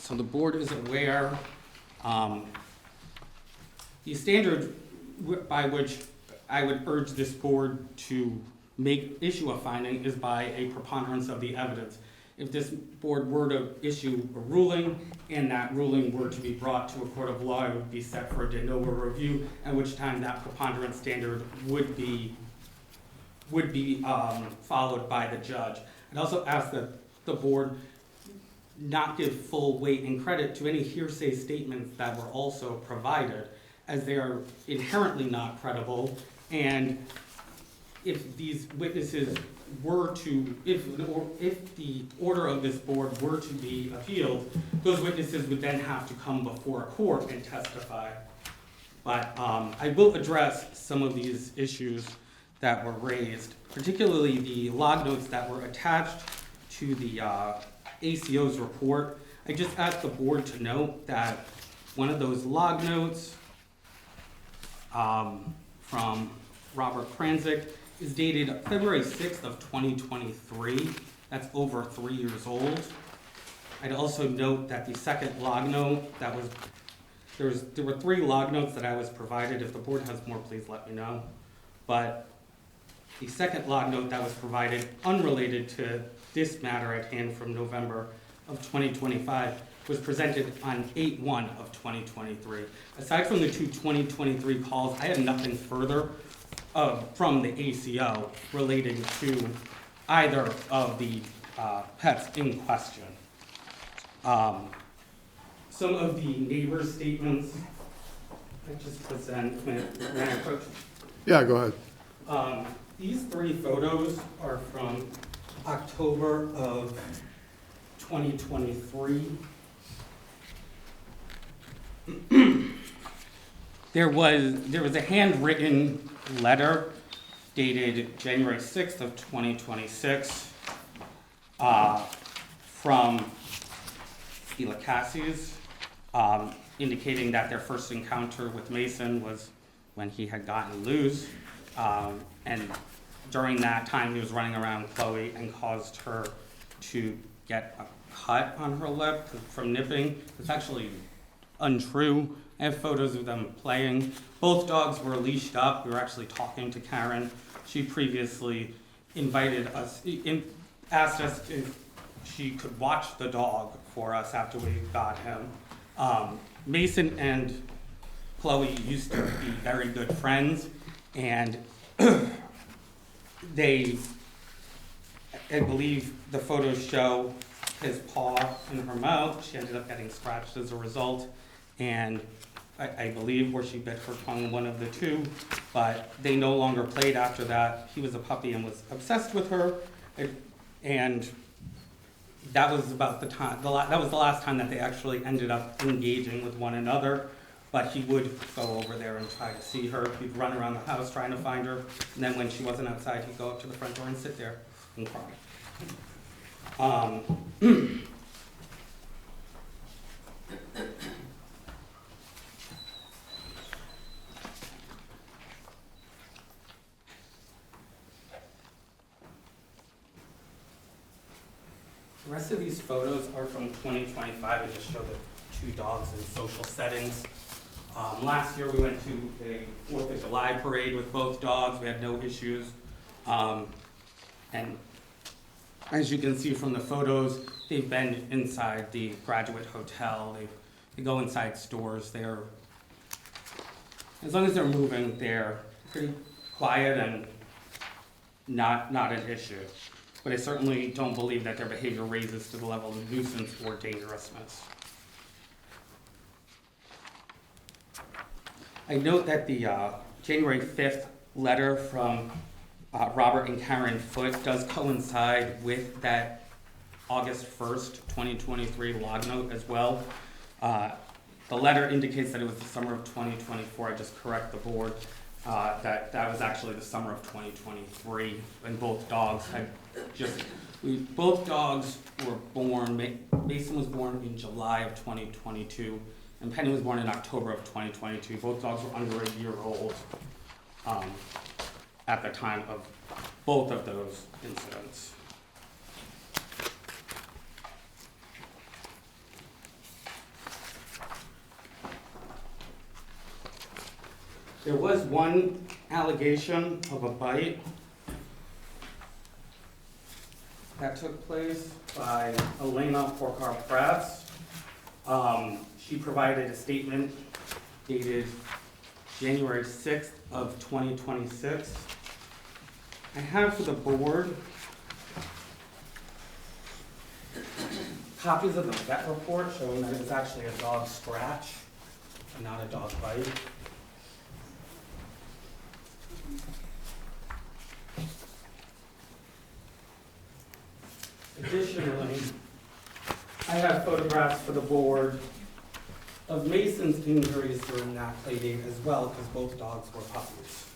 J: So the board is aware. The standard by which I would urge this board to issue a finding is by a preponderance of the evidence. If this board were to issue a ruling and that ruling were to be brought to a court of law, it would be set for a de novo review, at which time that preponderance standard would be followed by the judge. I'd also ask that the board not give full weight and credit to any hearsay statements that were also provided, as they are inherently not credible. And if these witnesses were to, if the order of this board were to be appealed, those witnesses would then have to come before a court and testify. But I will address some of these issues that were raised, particularly the log notes that were attached to the ACO's report. I just asked the board to note that one of those log notes from Robert Kranzik is dated February 6th of 2023. That's over 3 years old. I'd also note that the second log note that was, there were 3 log notes that I was provided. If the board has more, please let me know. But the second log note that was provided, unrelated to this matter at hand from November of 2025, was presented on 8/1 of 2023. Aside from the 2 2023 calls, I had nothing further from the ACO relating to either of the pets in question. Some of the neighbor statements I just present when I approach.
A: Yeah, go ahead.
J: These 3 photos are from October of 2023. There was a handwritten letter dated January 6th of 2026 from the Lacassies, indicating that their first encounter with Mason was when he had gotten loose, and during that time he was running around Chloe and caused her to get a cut on her lip from nipping. It's actually untrue. I have photos of them playing. Both dogs were leashed up. We were actually talking to Karen. She previously asked us if she could watch the dog for us after we got him. Mason and Chloe used to be very good friends, and I believe the photos show his paw in her mouth. She ended up getting scratched as a result, and I believe where she bit her tongue, one of the 2, but they no longer played after that. He was a puppy and was obsessed with her, and that was about the time, that was the last time that they actually ended up engaging with one another. But he would go over there and try to see her. He'd run around the house trying to find her, and then when she wasn't outside, he'd go up to the front door and sit there and cry. The rest of these photos are from 2025 and just show the 2 dogs in social settings. Last year we went to a 4th of July parade with both dogs. We had no issues. And as you can see from the photos, they've been inside the Graduate Hotel. They go inside stores. As long as they're moving, they're pretty quiet and not an issue. But I certainly don't believe that their behavior raises to the level of nuisance or dangerousness. I note that the January 5th letter from Robert and Karen Foote does coincide with that August 1st, 2023 log note as well. The letter indicates that it was the summer of 2024. I just correct the board. That was actually the summer of 2023, and both dogs were born. Mason was born in July of 2022, and Penny was born in October of 2022. Both dogs were under a year old at the time of both of those incidents. There was one allegation of a bite that took place by Elena Porcar-Prats. She provided a statement dated January 6th of 2026. I have for the board copies of the vet report showing that it was actually a dog scratch and not a dog bite. Additionally, I have photographs for the board of Mason's injuries during that play date as well, because both dogs were puppies.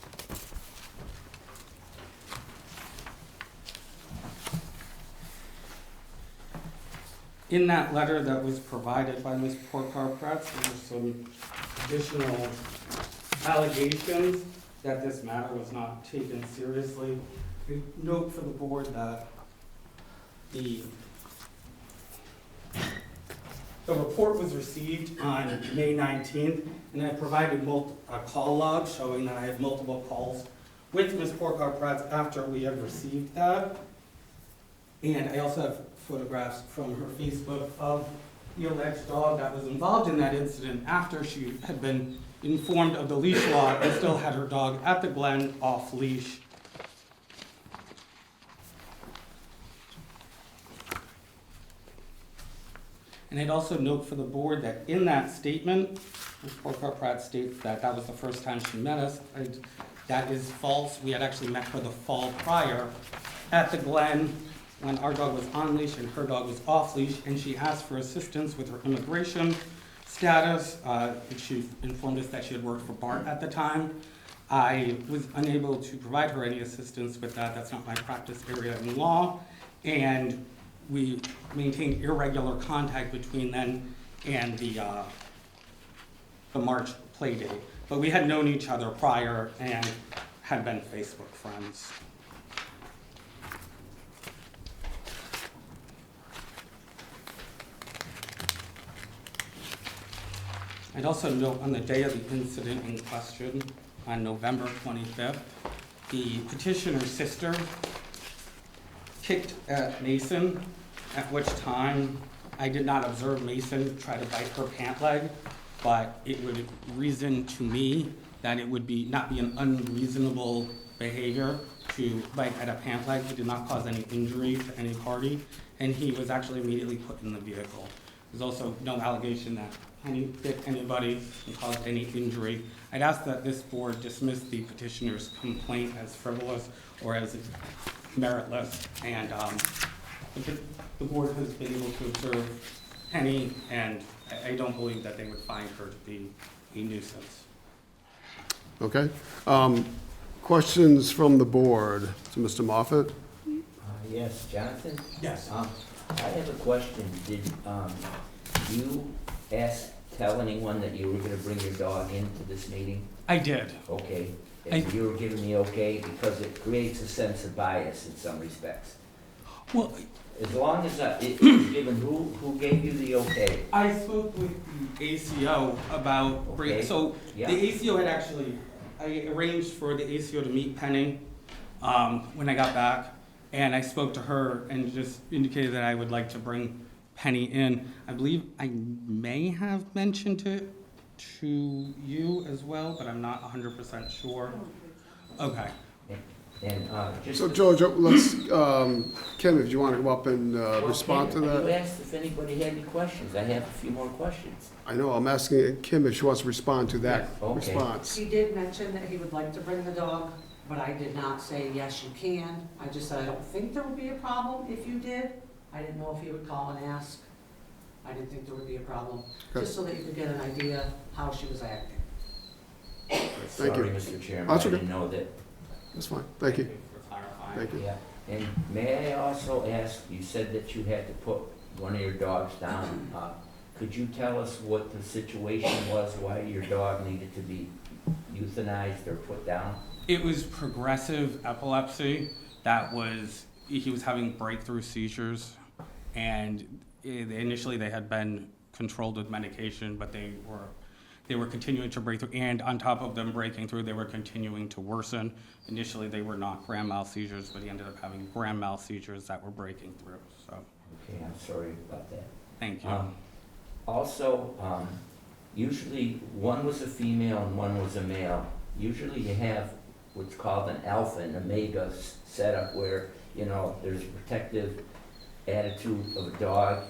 J: In that letter that was provided by Ms. Porcar-Pretz, there were some additional allegations that this matter was not taken seriously. I note for the board that the report was received on May 19th, and I provided a call log showing that I had multiple calls with Ms. Porcar-Pretz after we had received that. And I also have photographs from her Facebook of the alleged dog that was involved in that incident after she had been informed of the leash law and still had her dog at the Glen off leash. And I'd also note for the board that in that statement, Ms. Porcar-Pretz states that that was the first time she met us. That is false. We had actually met her the fall prior at the Glen when our dog was on leash and her dog was off leash, and she asked for assistance with her immigration status. She informed us that she had worked for BART at the time. I was unable to provide her any assistance with that. That's not my practice area in law. And we maintained irregular contact between then and the March play date. But we had known each other prior and had been Facebook friends. I'd also note on the day of the incident in question, on November 25th, the petitioner's sister kicked at Mason, at which time I did not observe Mason try to bite her pant leg, but it would reason to me that it would not be an unreasonable behavior to bite at a pant leg. He did not cause any injury to any party, and he was actually immediately put in the vehicle. There's also no allegation that Penny bit anybody and caused any injury. I'd ask that this board dismiss the petitioner's complaint as frivolous or as meritless, and the board has been able to observe Penny, and I don't believe that they would find her to be a nuisance.
A: Okay. Questions from the board to Mr. Moffett?
I: Yes, Jonathan?
J: Yes.
I: I have a question. Did you tell anyone that you were gonna bring your dog into this meeting?
J: I did.
I: Okay. And you were giving me okay, because it creates a sense of bias in some respects.
J: Well,
I: As long as it was given, who gave you the okay?
J: I spoke with the ACO about,
I: Okay.
J: so
I: Yeah.
J: the ACO had actually, I arranged for the ACO to meet Penny when I got back, and I spoke to her and just indicated that I would like to bring Penny in. I believe I may have mentioned it to you as well, but I'm not 100% sure. Okay.
I: And just.
A: So, George, let's, Kim, if you want to come up and respond to
I: You
A: that.
I: asked if anybody had any questions. I have a few more questions.
A: I know, I'm asking Kim if she wants to respond to that
I: Okay.
A: response.
B: He did mention that he would like to bring the dog, but I did not say, yes, you can. I just said, I don't think there would be a problem if you did. I didn't know if he would call and ask. I didn't think there would be a problem,
A: Okay.
B: just so that you could get an idea how she was acting.
A: Thank
I: Sorry,
A: you.
I: Mr. Chairman,
A: That's
I: I
A: okay.
I: didn't know that.
A: That's fine, thank you,
J: For clarifying.
A: thank you.
I: Yeah. And may I also ask, you said that you had to put one of your dogs down. Could you tell us what the situation was, why your dog needed to be euthanized or put down?
J: It was progressive epilepsy. He was having breakthrough seizures, and initially they had been controlled with medication, but they were continuing to break through, and on top of them breaking through, they were continuing to worsen. Initially, they were not grand mal seizures, but he ended up having grand mal seizures that were breaking through, so,
I: Okay, I'm sorry about that.
J: thank you.
I: Also, usually one was a female and one was a male. Usually you have what's called an alpha and omega setup where, there's a protective attitude of a dog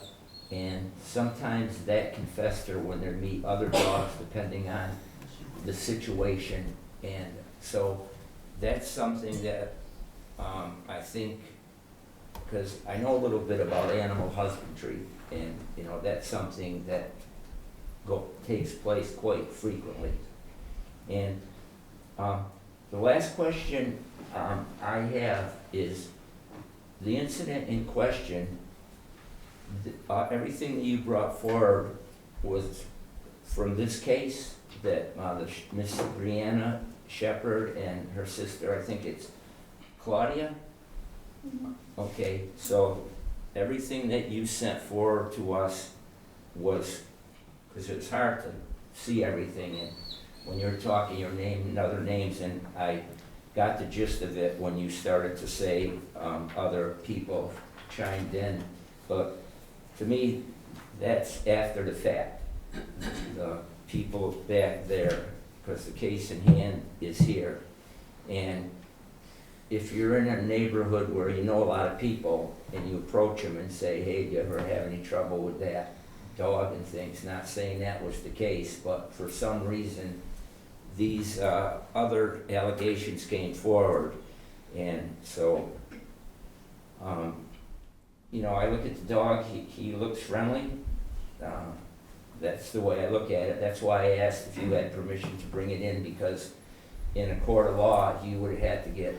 I: And sometimes that can fester when they meet other dogs, depending on the situation. And so that's something that I think, because I know a little bit about animal husbandry, and that's something that takes place quite frequently. And the last question I have is, the incident in question, everything that you brought forward was from this case, that Miss Brianna Shepherd and her sister, I think it's Claudia? Okay, so everything that you sent forward to us was, because it's hard to see everything, and when you're talking your name and other names, and I got the gist of it when you started to say other people chimed in, but to me, that's after the fact. The people back there, because the case in hand is here. And if you're in a neighborhood where you know a lot of people and you approach them and say, hey, do you ever have any trouble with that dog and things, not saying that was the case, but for some reason, these other allegations came forward. And so, I look at the dog, he looks friendly. That's the way I look at it. That's why I asked if you had permission to bring it in, because in a court of law, you would have had to get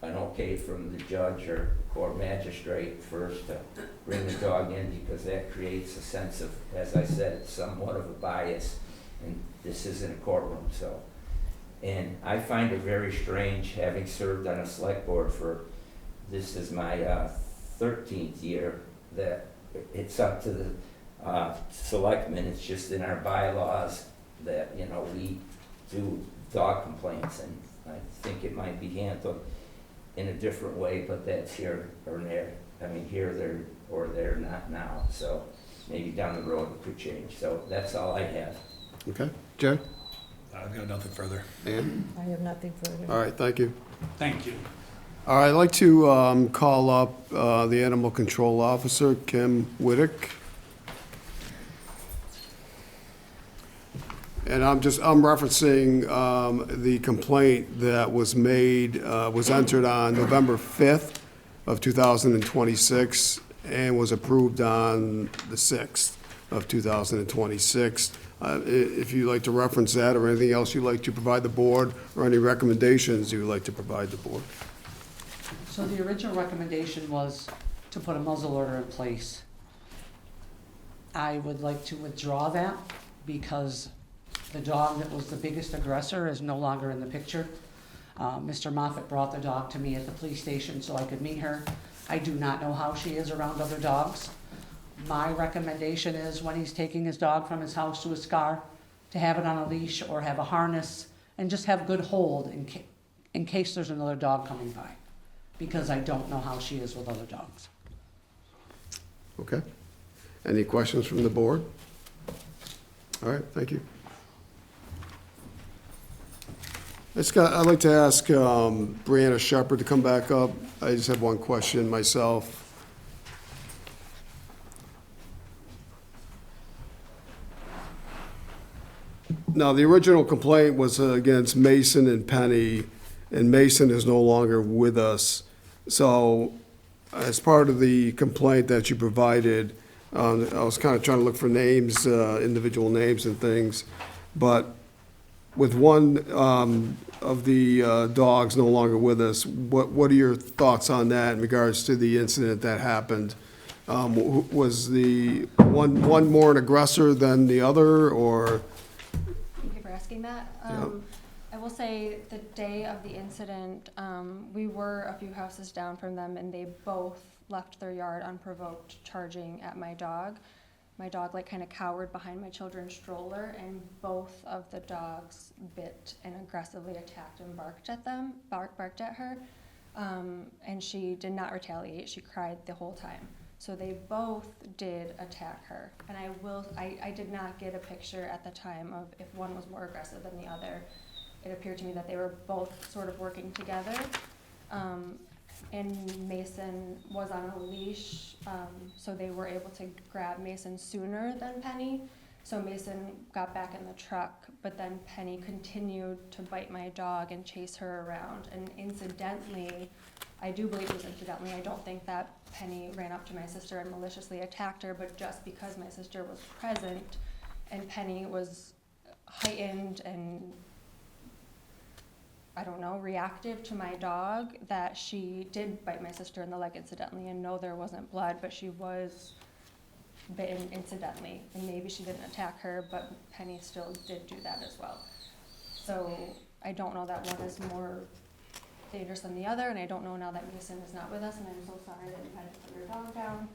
I: an okay from the judge or court magistrate first to bring the dog in, because that creates a sense of, as I said, somewhat of a bias, and this isn't a courtroom, so. And I find it very strange, having served on a select board for, this is my 13th year, that it's up to the selectmen. It's just in our bylaws that, we do dog complaints, and I think it might be handled in a different way, but that's here or there. I mean, here, there, or there, not now. So maybe down the road it could change. So that's all I have.
A: Okay, Jay?
K: I've got nothing further.
A: Ann?
B: I have nothing further.
A: All right, thank you.
K: Thank you.
A: All right, I'd like to call up the Animal Control Officer, Kim Whittick. And I'm referencing the complaint that was made, was entered on November 5th of 2026 and was approved on the 6th of 2026. If you'd like to reference that or anything else you'd like to provide the board, or any recommendations you would like to provide the board.
L: So the original recommendation was to put a muzzle order in place. I would like to withdraw that because the dog that was the biggest aggressor is no longer in the picture. Mr. Moffett brought the dog to me at the police station so I could meet her. I do not know how she is around other dogs. My recommendation is, when he's taking his dog from his house to his car, to have it on a leash or have a harness and just have good hold in case there's another dog coming by, because I don't know how she is with other dogs.
A: Okay. Any questions from the board? All right, thank you. I'd like to ask Brianna Shepherd to come back up. I just have one question myself. Now, the original complaint was against Mason and Penny, and Mason is no longer with us. So, as part of the complaint that you provided, I was kind of trying to look for names, individual names and things, but with one of the dogs no longer with us, what are your thoughts on that in regards to the incident that happened? Was the one more an aggressor than the other, or?
M: Thank you for asking that.
A: Yeah.
M: I will say the day of the incident, we were a few houses down from them, and they both left their yard unprovoked, charging at my dog. My dog kind of cowered behind my children's stroller, and both of the dogs bit and aggressively attacked and barked at her, and she did not retaliate. She cried the whole time. So they both did attack her, and I did not get a picture at the time of if one was more aggressive than the other. It appeared to me that they were both sort of working together. and Mason was on a leash, so they were able to grab Mason sooner than Penny. So Mason got back in the truck, but then Penny continued to bite my dog and chase her around. And incidentally, I do believe it was incidentally, I don't think that Penny ran up to my sister and maliciously attacked her, but just because my sister was present and Penny was heightened and, I don't know, reactive to my dog, that she did bite my sister in the leg incidentally. And no, there wasn't blood, but she was bitten incidentally. And maybe she didn't attack her, but Penny still did do that as well. So I don't know that one is more dangerous than the other, and I don't know now that Mason is not with us, and I'm so sorry that you had to put your dog down.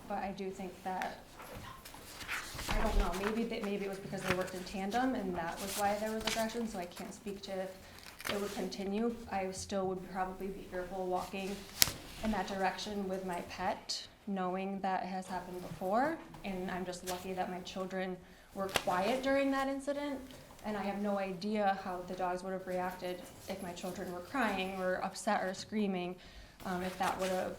M: But I do think that, I don't know, maybe it was because they worked in tandem and that was why there was aggression, so I can't speak to if it would continue. I still would probably be fearful walking in that direction with my pet, knowing that it has happened before, and I'm just lucky that my children were quiet during that incident, and I have no idea how the dogs would have reacted if my children were crying or upset or screaming, if that would have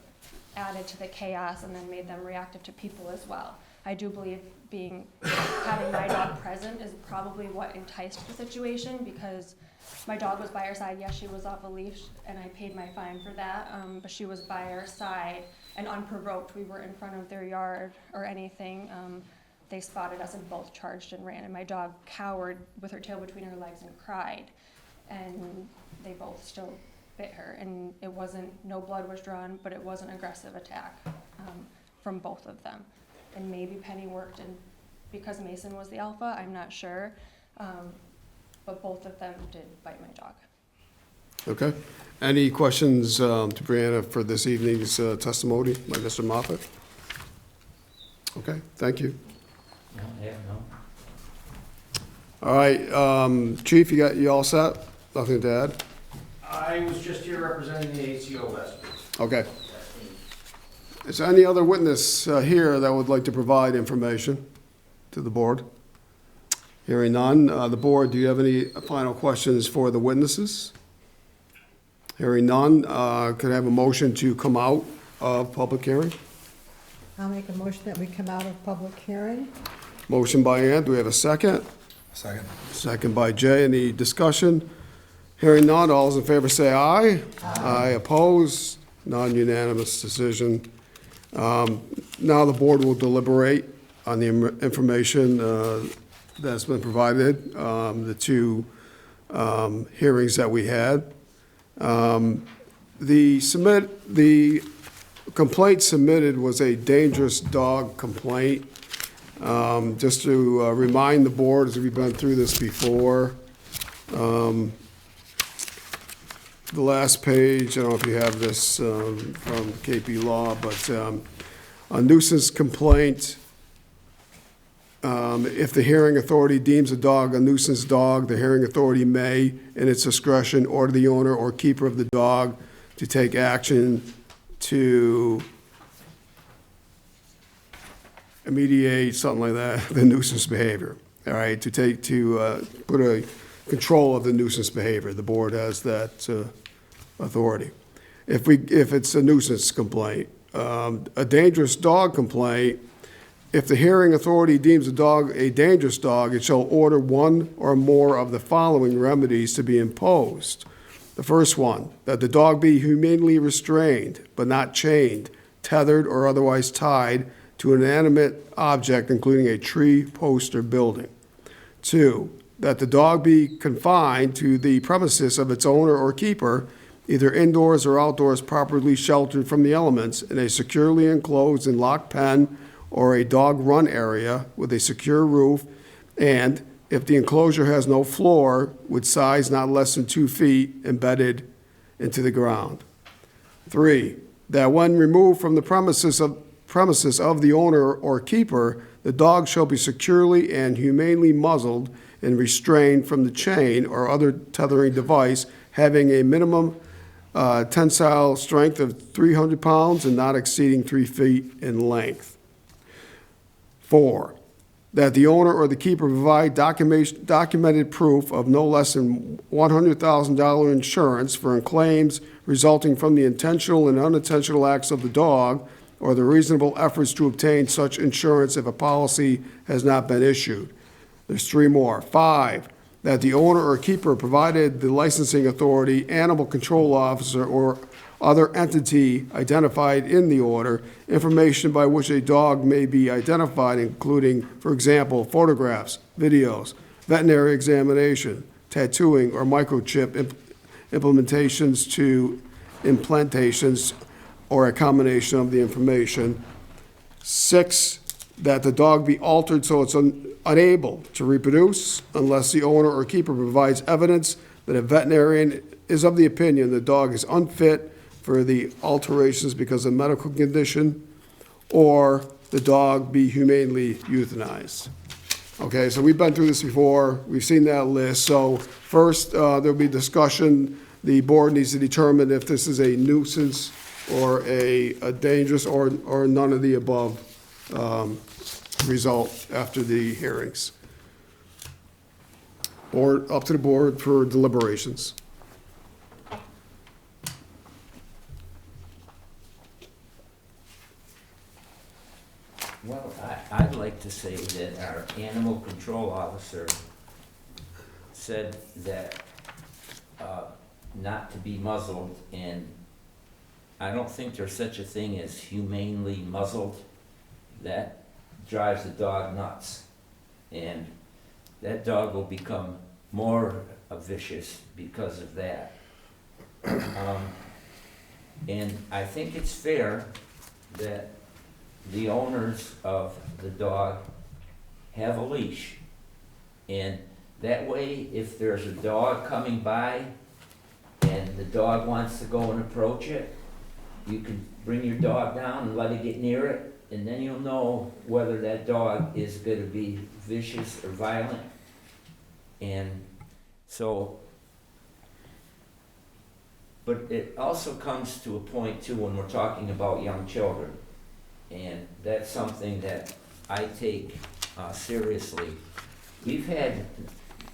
M: added to the chaos and then made them reactive to people as well. I do believe having my dog present is probably what enticed the situation, because my dog was by our side. Yes, she was off a leash, and I paid my fine for that, but she was by our side, and unprovoked, we were in front of their yard or anything. They spotted us and both charged and ran, and my dog cowered with her tail between her legs and cried, and they both still bit her, and it wasn't, no blood was drawn, but it was an aggressive attack from both of them. And maybe Penny worked in, because Mason was the alpha, I'm not sure, but both of them did bite my dog.
A: Okay. Any questions to Brianna for this evening's testimony by Mr. Moffett? Okay, thank you.
I: No, yeah, no.
A: All right, Chief, you all set? Nothing to add?
N: I was just here representing the ACO last week.
A: Okay. Is there any other witness here that would like to provide information to the board? Hearing none, the board, do you have any final questions for the witnesses? Hearing none, could I have a motion to come out of public hearing?
B: I'll make a motion that we come out of public hearing.
A: Motion by Ann, do we have a second?
K: Second.
A: Second by Jay, any discussion? Hearing none, all those in favor say aye. Aye. Opposed, non-unanimous decision. Now the board will deliberate on the information that's been provided, the two hearings that we had. The complaint submitted was a dangerous dog complaint. Just to remind the board, as we've been through this before, the last page, I don't know if you have this from KP Law, but a nuisance complaint, if the hearing authority deems a dog a nuisance dog, the hearing authority may, in its discretion, order the owner or keeper of the dog to take action to mediate, something like that, the nuisance behavior, all right, to put a control of the nuisance behavior. The board has that authority. If it's a nuisance complaint, a dangerous dog complaint, if the hearing authority deems a dog a dangerous dog, it shall order one or more of the following remedies to be imposed. The first one, that the dog be humanely restrained, but not chained, tethered, or otherwise tied to an inanimate object, including a tree, post, or building. Two, that the dog be confined to the premises of its owner or keeper, either indoors or outdoors, properly sheltered from the elements, in a securely enclosed and locked pen or a dog run area with a secure roof, and if the enclosure has no floor, with size not less than 2 feet embedded into the ground. Three, that when removed from the premises of the owner or keeper, the dog shall be securely and humanely muzzled and restrained from the chain or other tethering device having a minimum tensile strength of 300 pounds and not exceeding 3 feet in length. Four, that the owner or the keeper provide documented proof of no less than $100,000 insurance for claims resulting from the intentional and unintentional acts of the dog or the reasonable efforts to obtain such insurance if a policy has not been issued. There's 3 more. 5, that the owner or keeper provided the licensing authority, animal control officer, or other entity identified in the order, information by which a dog may be identified, including, for example, photographs, videos, veterinary examination, tattooing, or microchip implementations to implantations, or a combination of the information. 6, that the dog be altered so it's unable to reproduce unless the owner or keeper provides evidence that a veterinarian is of the opinion the dog is unfit for the alterations because of medical condition, or the dog be humanely euthanized. Okay, so we've been through this before. We've seen that list. So first, there'll be discussion. The board needs to determine if this is a nuisance or a dangerous or none of the above result after the hearings. Board, up to the board for deliberations.
I: Well, I'd like to say that our animal control officer said that not to be muzzled, and I don't think there's such a thing as humanely muzzled. That drives the dog nuts, and that dog will become more vicious because of that. And I think it's fair that the owners of the dog have a leash. And that way, if there's a dog coming by and the dog wants to go and approach it, you can bring your dog down and let it get near it, and then you'll know whether that dog is going to be vicious or violent. And so, but it also comes to a point too when we're talking about young children. And that's something that I take seriously. We've had,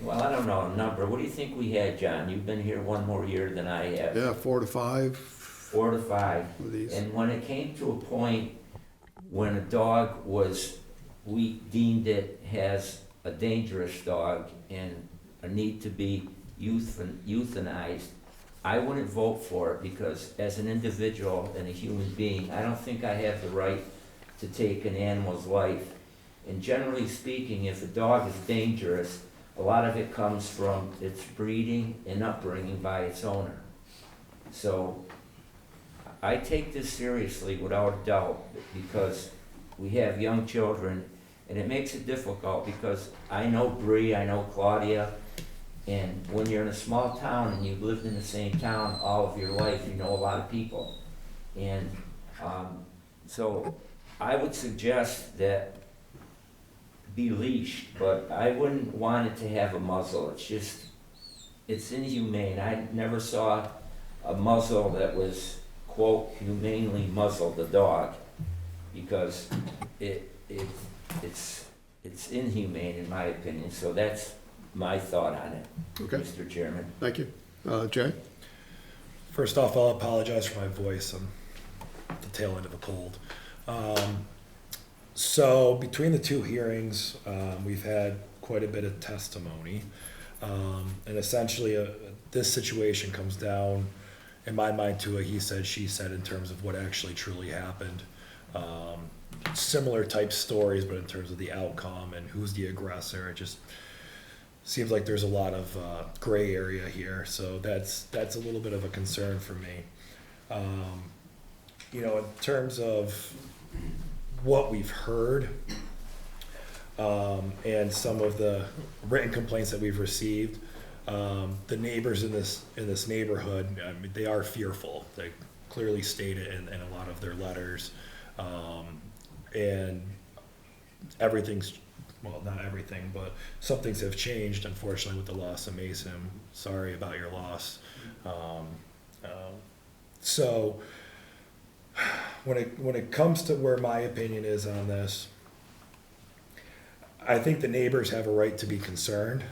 I: well, I don't know a number. What do you think we had, John? You've been here one more year than I have.
A: Yeah, 4 to 5.
I: 4 to 5.
A: Of these.
I: And when it came to a point when a dog was, we deemed it as a dangerous dog and a need to be euthanized, I wouldn't vote for it, because as an individual and a human being, I don't think I have the right to take an animal's life. And generally speaking, if a dog is dangerous, a lot of it comes from its breeding and upbringing by its owner. So I take this seriously without a doubt, because we have young children, and it makes it difficult because I know Bree, I know Claudia, and when you're in a small town and you've lived in the same town all of your life, you know a lot of people. And so I would suggest that be leashed, but I wouldn't want it to have a muzzle. It's just, it's inhumane. I never saw a muzzle that was, quote, humanely muzzled the dog, because it's inhumane in my opinion. So that's my thought on it,
A: Okay.
I: Mr. Chairman.
A: Thank you. Jay?
K: First off, I'll apologize for my voice. I'm at the tail end of a cold. So between the 2 hearings, we've had quite a bit of testimony. And essentially, this situation comes down, in my mind, to a he said, she said in terms of what actually truly happened. Similar type stories, but in terms of the outcome and who's the aggressor, it just seems like there's a lot of gray area here. So that's a little bit of a concern for me. You know, in terms of what we've heard and some of the written complaints that we've received, the neighbors in this neighborhood, I mean, they are fearful. They clearly state it in a lot of their letters. And everything's, well, not everything, but some things have changed, unfortunately, with the loss of Mason. Sorry about your loss. So when it comes to where my opinion is on this, I think the neighbors have a right to be concerned.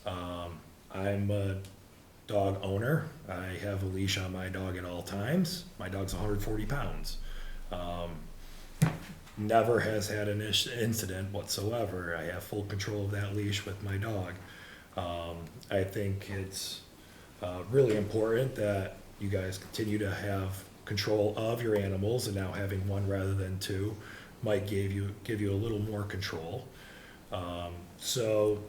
K: I'm a dog owner. I have a leash on my dog at all times. My dog's 140 pounds. Never has had an incident whatsoever. I have full control of that leash with my dog. I think it's really important that you guys continue to have control of your animals, and now having one rather than two might give you a little more control. So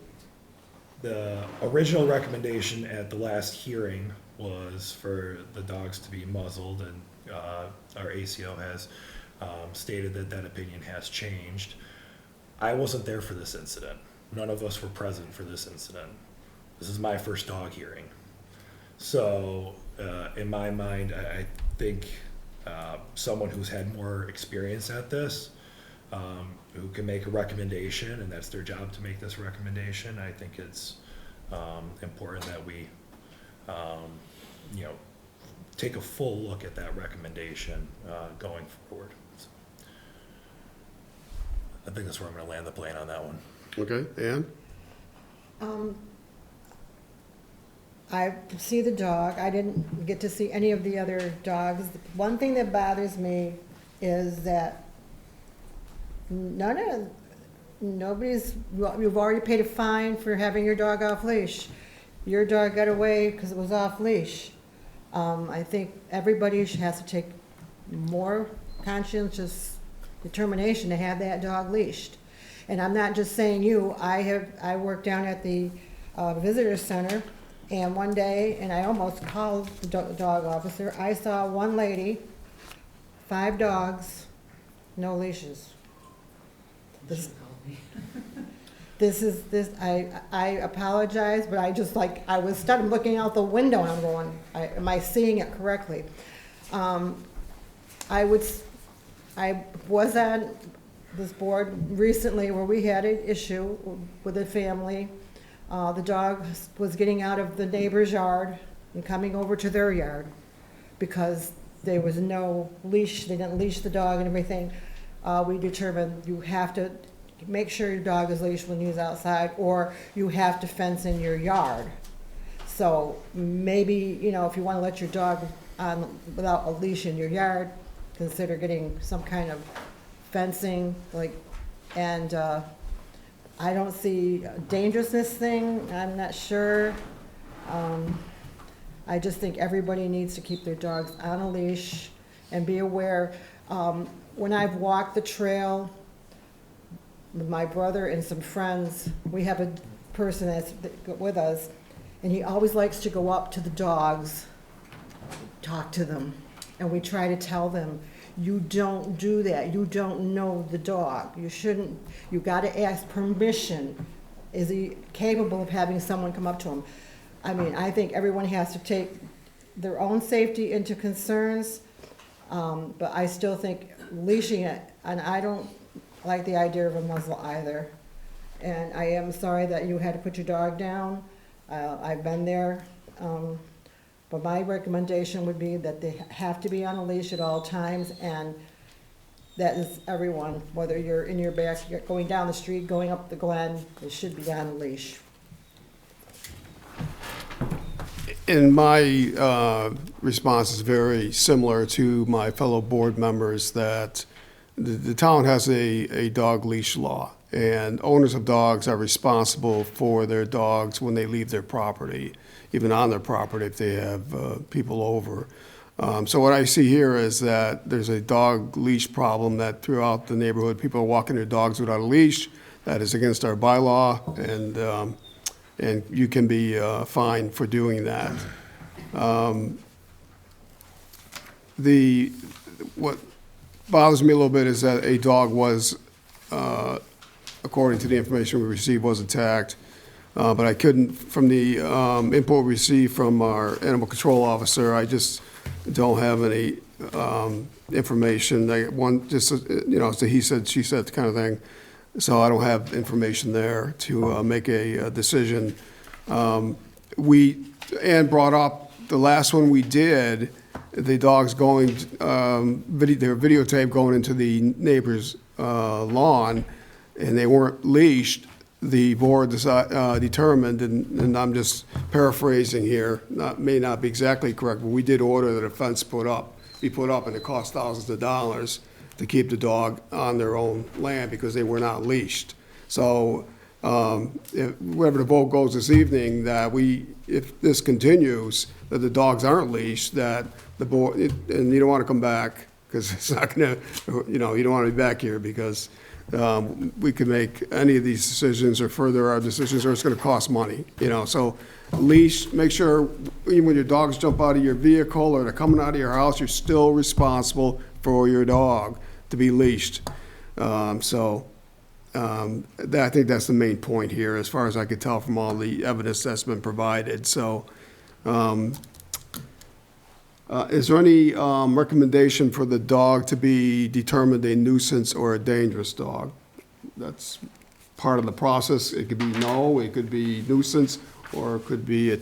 K: the original recommendation at the last hearing was for the dogs to be muzzled, and our ACO has stated that that opinion has changed. I wasn't there for this incident. None of us were present for this incident. This is my first dog hearing. So in my mind, I think someone who's had more experience at this, who can make a recommendation, and that's their job to make this recommendation, I think it's important that we take a full look at that recommendation going forward. So, I think that's where I'm going to land the plane on that one.
A: Okay, Ann?
B: I see the dog. I didn't get to see any of the other dogs. One thing that bothers me is that nobody's, you've already paid a fine for having your dog off leash. Your dog got away because it was off leash. I think everybody has to take more conscientious determination to have that dog leashed. And I'm not just saying you. I work down at the visitor center, and one day, and I almost called the dog officer, I saw one lady, 5 dogs, no leashes. I apologize, but I just I was stunned looking out the window and I'm going, am I seeing it correctly? I was on this board recently where we had an issue with a family. The dog was getting out of the neighbor's yard and coming over to their yard because there was no leash. They didn't leash the dog and everything. We determined you have to make sure your dog is leashed when he's outside, or you have to fence in your yard. So maybe, if you want to let your dog on without a leash in your yard, consider getting some kind of fencing, and I don't see a dangerousness thing. I'm not sure. I just think everybody needs to keep their dogs on a leash and be aware. When I've walked the trail with my brother and some friends, we have a person that's with us, and he always likes to go up to the dogs, talk to them, and we try to tell them, you don't do that. You don't know the dog. You shouldn't. You got to ask permission. Is he capable of having someone come up to him? I mean, I think everyone has to take their own safety into concerns, but I still think leashing it, and I don't like the idea of a muzzle either. And I am sorry that you had to put your dog down. I've been there. But my recommendation would be that they have to be on a leash at all times, and that is everyone, whether you're in your back, you're going down the street, going up the glen, they should be on a leash.
A: And my response is very similar to my fellow board members, that the town has a dog leash law, and owners of dogs are responsible for their dogs when they leave their property, even on their property if they have people over. So what I see here is that there's a dog leash problem, that throughout the neighborhood, people are walking their dogs without a leash. That is against our bylaw, and you can be fined for doing that. What bothers me a little bit is that a dog was, according to the information we received, was attacked. But I couldn't, from the input we received from our animal control officer, I just don't have any information. It's a he said, she said kind of thing. So I don't have information there to make a decision. Ann brought up the last one we did, the dogs going, their videotape going into the neighbor's lawn. and they weren't leashed, the board determined, and I'm just paraphrasing here, may not be exactly correct, but we did order that a fence be put up, and it cost thousands of dollars to keep the dog on their own land because they were not leashed. So wherever the vote goes this evening, that if this continues, that the dogs aren't leashed, that the board, and you don't want to come back, because it's not going to, you don't want to be back here, because we could make any of these decisions or further our decisions, or it's going to cost money, So leash, make sure, even when your dogs jump out of your vehicle or they're coming out of your house, you're still responsible for your dog to be leashed. I think that's the main point here, as far as I could tell from all the evidence that's been provided. So, is there any recommendation for the dog to be determined a nuisance or a dangerous dog? That's part of the process. It could be no, it could be nuisance, or it could be a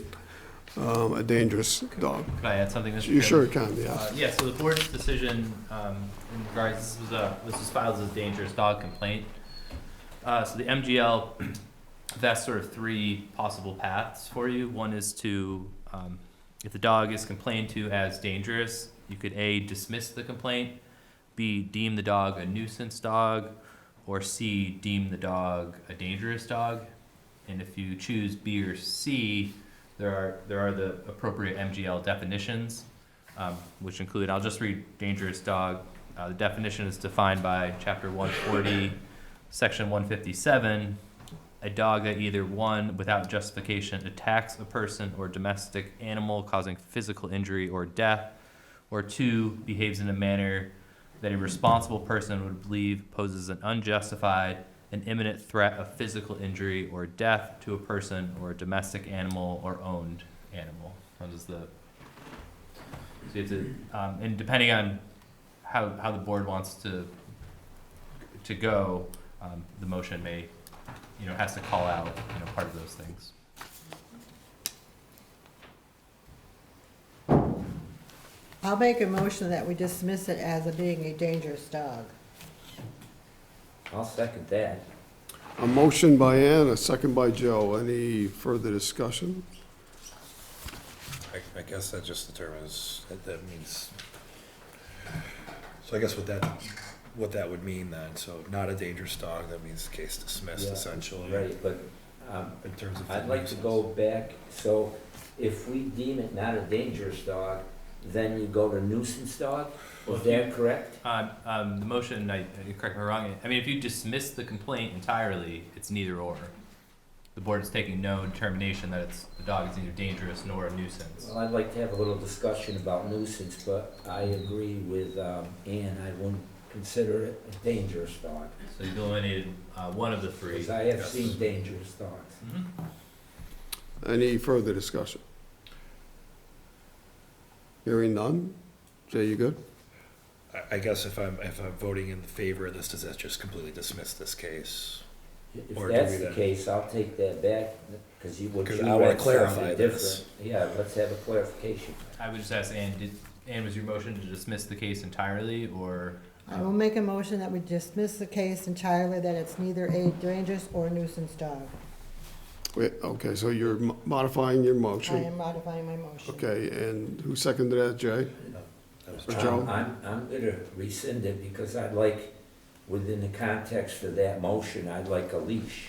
A: dangerous dog.
F: Could I add something, Mr.
A: You
F: Chairman?
A: sure can, yes.
F: Yeah, so the board's decision in regards, this was filed as a dangerous dog complaint. So the MGL, that's sort of three possible paths for you. One is to, if the dog is complained to as dangerous, you could A, dismiss the complaint, B, deem the dog a nuisance dog, or C, deem the dog a dangerous dog. And if you choose B or C, there are the appropriate MGL definitions, which include, I'll just read dangerous dog. The definition is defined by Chapter 140, Section 157. A dog that either, one, without justification, attacks a person or domestic animal causing physical injury or death, or two, behaves in a manner that a responsible person would believe poses an unjustified and imminent threat of physical injury or death to a person or a domestic animal or owned animal. That is the, so you have to, and depending on how the board wants to go, the motion may, has to call out, part of those things.
B: I'll make a motion that we dismiss it as being a dangerous dog.
I: I'll second that.
A: A motion by Ann, a second by Joe. Any further discussion?
K: I guess that just determines, that means, so I guess what that would mean then, so not a dangerous dog, that means case dismissed
I: Yeah,
K: essentially.
I: Right, but
K: In terms of.
I: I'd like to go back, so if we deem it not a dangerous dog, then you go to nuisance dog? Is that correct?
F: The motion, correct me if I'm wrong, if you dismiss the complaint entirely, it's neither or. The board is taking no determination that the dog is neither dangerous nor a nuisance.
I: Well, I'd like to have a little discussion about nuisance, but I agree with Ann, I wouldn't consider it a dangerous dog.
F: So you've eliminated one of the three.
I: Because I have seen dangerous dogs.
F: Mm-hmm.
A: Any further discussion? Hearing none? Jay, you good?
K: I guess if I'm voting in favor of this, does that just completely dismiss this case?
I: If
K: Or do
I: that's
K: we
I: the
K: then-
I: case, I'll take that back, because you would.
K: 'Cause I wanna clarify this.
I: Yeah, let's have a clarification.
F: I would just ask Ann, Ann, was your motion to dismiss the case entirely, or?
B: I will make a motion that we dismiss the case entirely, that it's neither a dangerous or nuisance dog.
A: Wait, okay, so you're modifying your
B: I
A: motion?
B: am modifying my motion.
A: Okay, and who seconded that, Jay?
K: That was
A: Or
K: Joe.
A: Joe?
I: I'm gonna rescind it, because I'd like, within the context of that motion, I'd like a leash.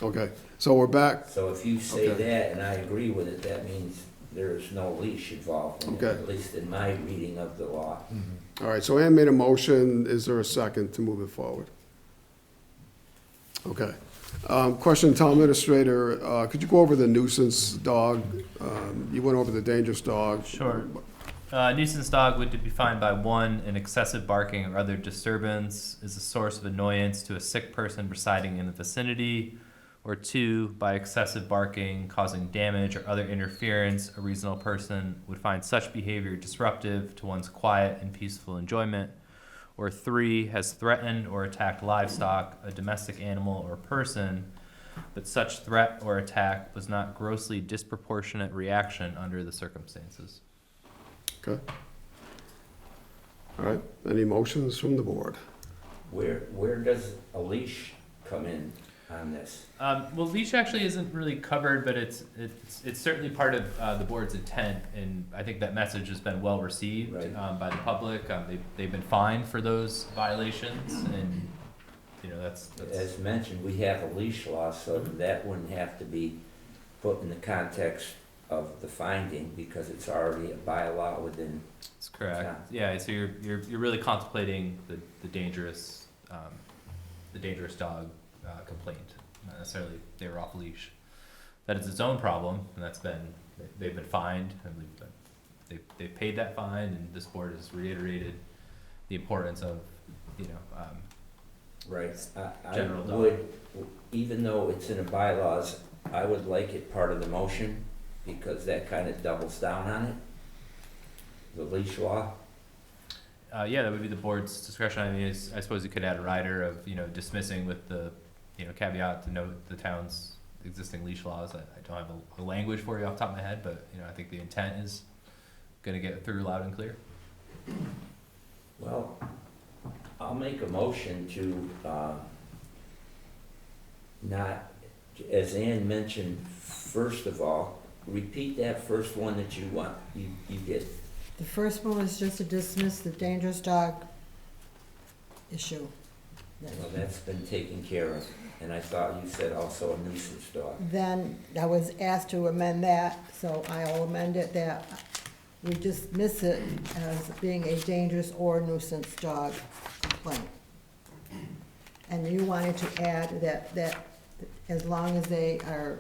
A: Okay, so we're back,
I: So if you say
A: Okay.
I: that and I agree with it, that means there's no leash involved in it,
A: Okay.
I: at least in my reading of the law.
K: Mhm.
A: all right, so Ann made a motion, is there a second to move it forward? Okay. Question, Town Administrator, could you go over the nuisance dog? You went over the dangerous dog.
F: Sure. Nuisance dog would be defined by one, an excessive barking or other disturbance is a source of annoyance to a sick person residing in the vicinity, or two, by excessive barking causing damage or other interference, a reasonable person would find such behavior disruptive to one's quiet and peaceful enjoyment, or three, has threatened or attacked livestock, a domestic animal or person, but such threat or attack was not grossly disproportionate reaction under the circumstances.
A: Okay. All right, any motions from the board?
I: Where does a leash come in on this?
F: Well, leash actually isn't really covered, but it's certainly part of the board's intent, and I think that message has been well received
I: Right.
F: by the public. They've been fined for those violations, and that's
I: As mentioned, we have a leash law, so that wouldn't have to be put in the context of the finding because it's already a bylaw within.
F: That's correct. Yeah, so you're really contemplating the dangerous dog complaint, not necessarily they were off leash. That is its own problem, and they've been fined, and they've paid that fine, and this board has reiterated the importance of
I: Right.
F: General
I: I
F: dog.
I: would, even though it's in the bylaws, I would like it part of the motion because that kind of doubles down on it. The leash law.
F: Yeah, that would be the board's discretion. I mean, I suppose you could add a rider of dismissing with the caveat to note the town's existing leash laws. I don't have a language for you off the top of my head, but I think the intent is going to get through loud and clear.
I: Well, I'll make a motion to not, as Ann mentioned, first of all, repeat that first one that you did.
B: The first one was just to dismiss the dangerous dog issue.
I: Well, that's been taken care of, and I thought you said also a nuisance dog.
B: Then I was asked to amend that, so I'll amend it that we dismiss it as being a dangerous or nuisance dog complaint. And you wanted to add that as long as they are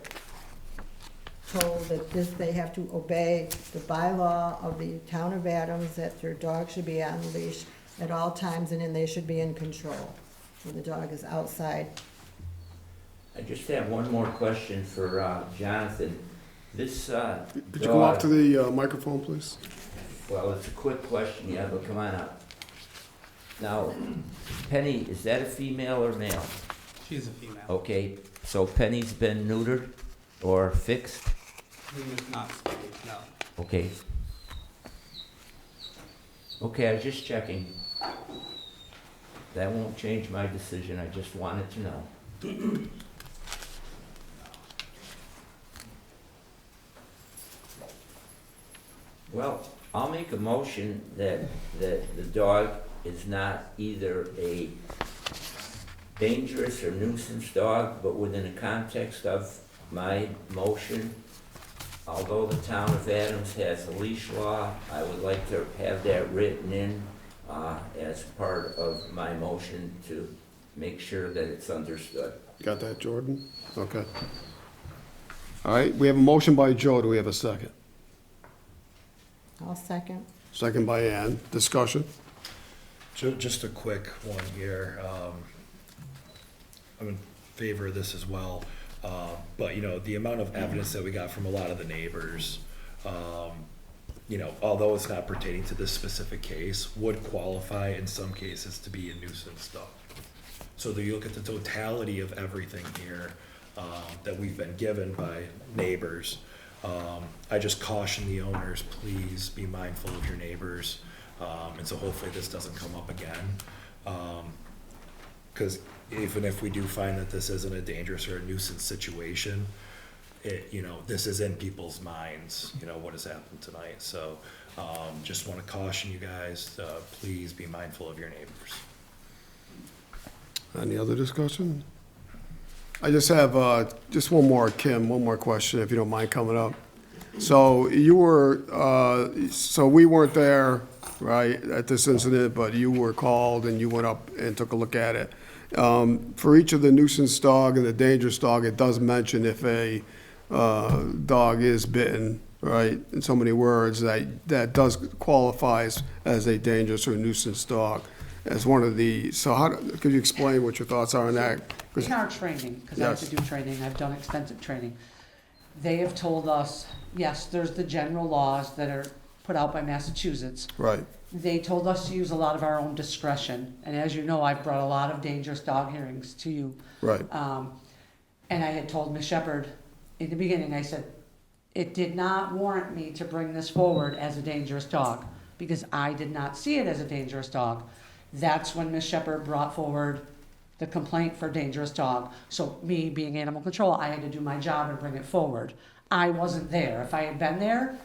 B: told that they have to obey the bylaw of the town of Adams, that their dog should be on leash at all times and then they should be in control. So the dog is outside.
I: I just have one more question for Jonathan. This
A: Could you come up to the microphone, please?
I: Well, it's a quick question, yeah, but come on up. Now, Penny, is that a female or male?
J: She's a female.
I: Okay, so Penny's been neutered or fixed?
J: It's not spayed, no.
I: Okay. Okay, I was just checking. That won't change my decision, I just wanted to know. Well, I'll make a motion that the dog is not either a dangerous or nuisance dog, but within the context of my motion, although the town of Adams has a leash law, I would like to have that written in as part of my motion to make sure that it's understood.
A: Got that, Jordan? Okay. All right, we have a motion by Joe. Do we have a second?
B: I'll second.
A: Second by Ann. Discussion?
K: Just a quick one here. I'm in favor of this as well. But, the amount of evidence that we got from a lot of the neighbors, although it's not pertaining to this specific case, would qualify in some cases to be a nuisance dog. So that you look at the totality of everything here that we've been given by neighbors. I just caution the owners, please be mindful of your neighbors. And so hopefully this doesn't come up again. Because even if we do find that this isn't a dangerous or a nuisance situation, this is in people's minds, what has happened tonight. So just want to caution you guys, please be mindful of your neighbors.
A: Any other discussion? I just have just one more, Kim, one more question, if you don't mind coming up. So you were, so we weren't there, right, at this incident, but you were called and you went up and took a look at it. For each of the nuisance dog and the dangerous dog, it does mention if a dog is bitten, right, in so many words, that does qualifies as a dangerous or nuisance dog. As one of the, so could you explain what your thoughts are on that?
L: In our training, because I have
A: Yes.
L: to do training, I've done extensive training, they have told us, yes, there's the general laws that are put out by Massachusetts.
A: Right,
L: They told us to use a lot of our own discretion, and as you know, I've brought a lot of dangerous dog hearings to you.
A: right,
L: And I had told Ms. Shepherd in the beginning, I said, it did not warrant me to bring this forward as a dangerous dog, because I did not see it as a dangerous dog. That's when Ms. Shepherd brought forward the complaint for dangerous dog. So me being animal control, I had to do my job and bring it forward. I wasn't there. If I had been there,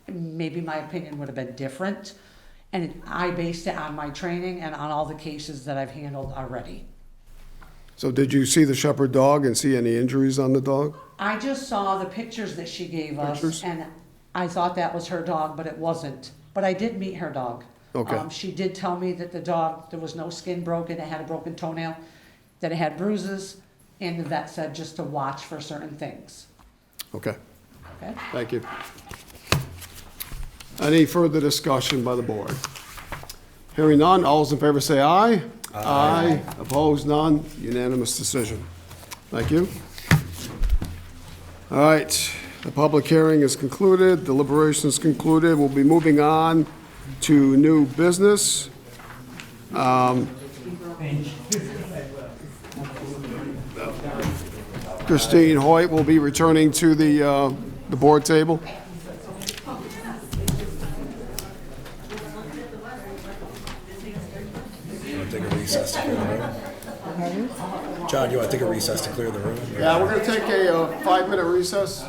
L: maybe my opinion would have been different. And I based it on my training and on all the cases that I've handled already.
A: So did you see the shepherd dog and see any injuries on the dog?
L: I just saw the pictures that she gave us,
A: Pictures?
L: and I thought that was her dog, but it wasn't. But I did meet her dog.
A: Okay.
L: She did tell me that the dog, there was no skin broken, it had a broken toenail, that it had bruises, and the vet said just to watch for certain things.
A: Okay,
L: Okay?
A: thank you. Any further discussion by the board? Hearing none, all those in favor say aye. Aye. Opposed, none, unanimous decision. Thank you. All right, the public hearing is concluded, deliberation is concluded. We'll be moving on to new business. Christine Hoyt will be returning to the board table.
K: You want to take a recess to clear the room? John, you want to take a recess to clear the room?
A: Yeah, we're going to take a 5-minute recess.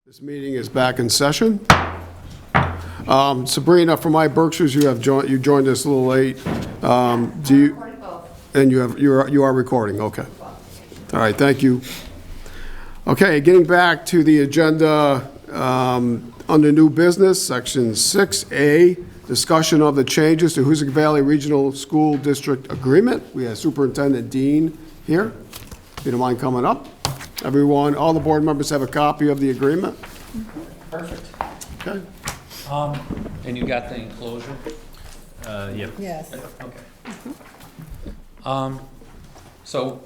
A: This meeting is back in session. Sabrina, from my Berkshires, you joined us a little late. Do you? And you are recording, okay. All right, thank you. Okay, getting back to the agenda, under new business, section 6A, discussion of the changes to Hoosick Valley Regional School District Agreement. We have Superintendent Dean here. If you don't mind coming up. Everyone, all the board members have a copy of the agreement?
O: Perfect.
A: Okay.
O: And you got the enclosure?
F: Yep.
B: Yes.
O: Okay. So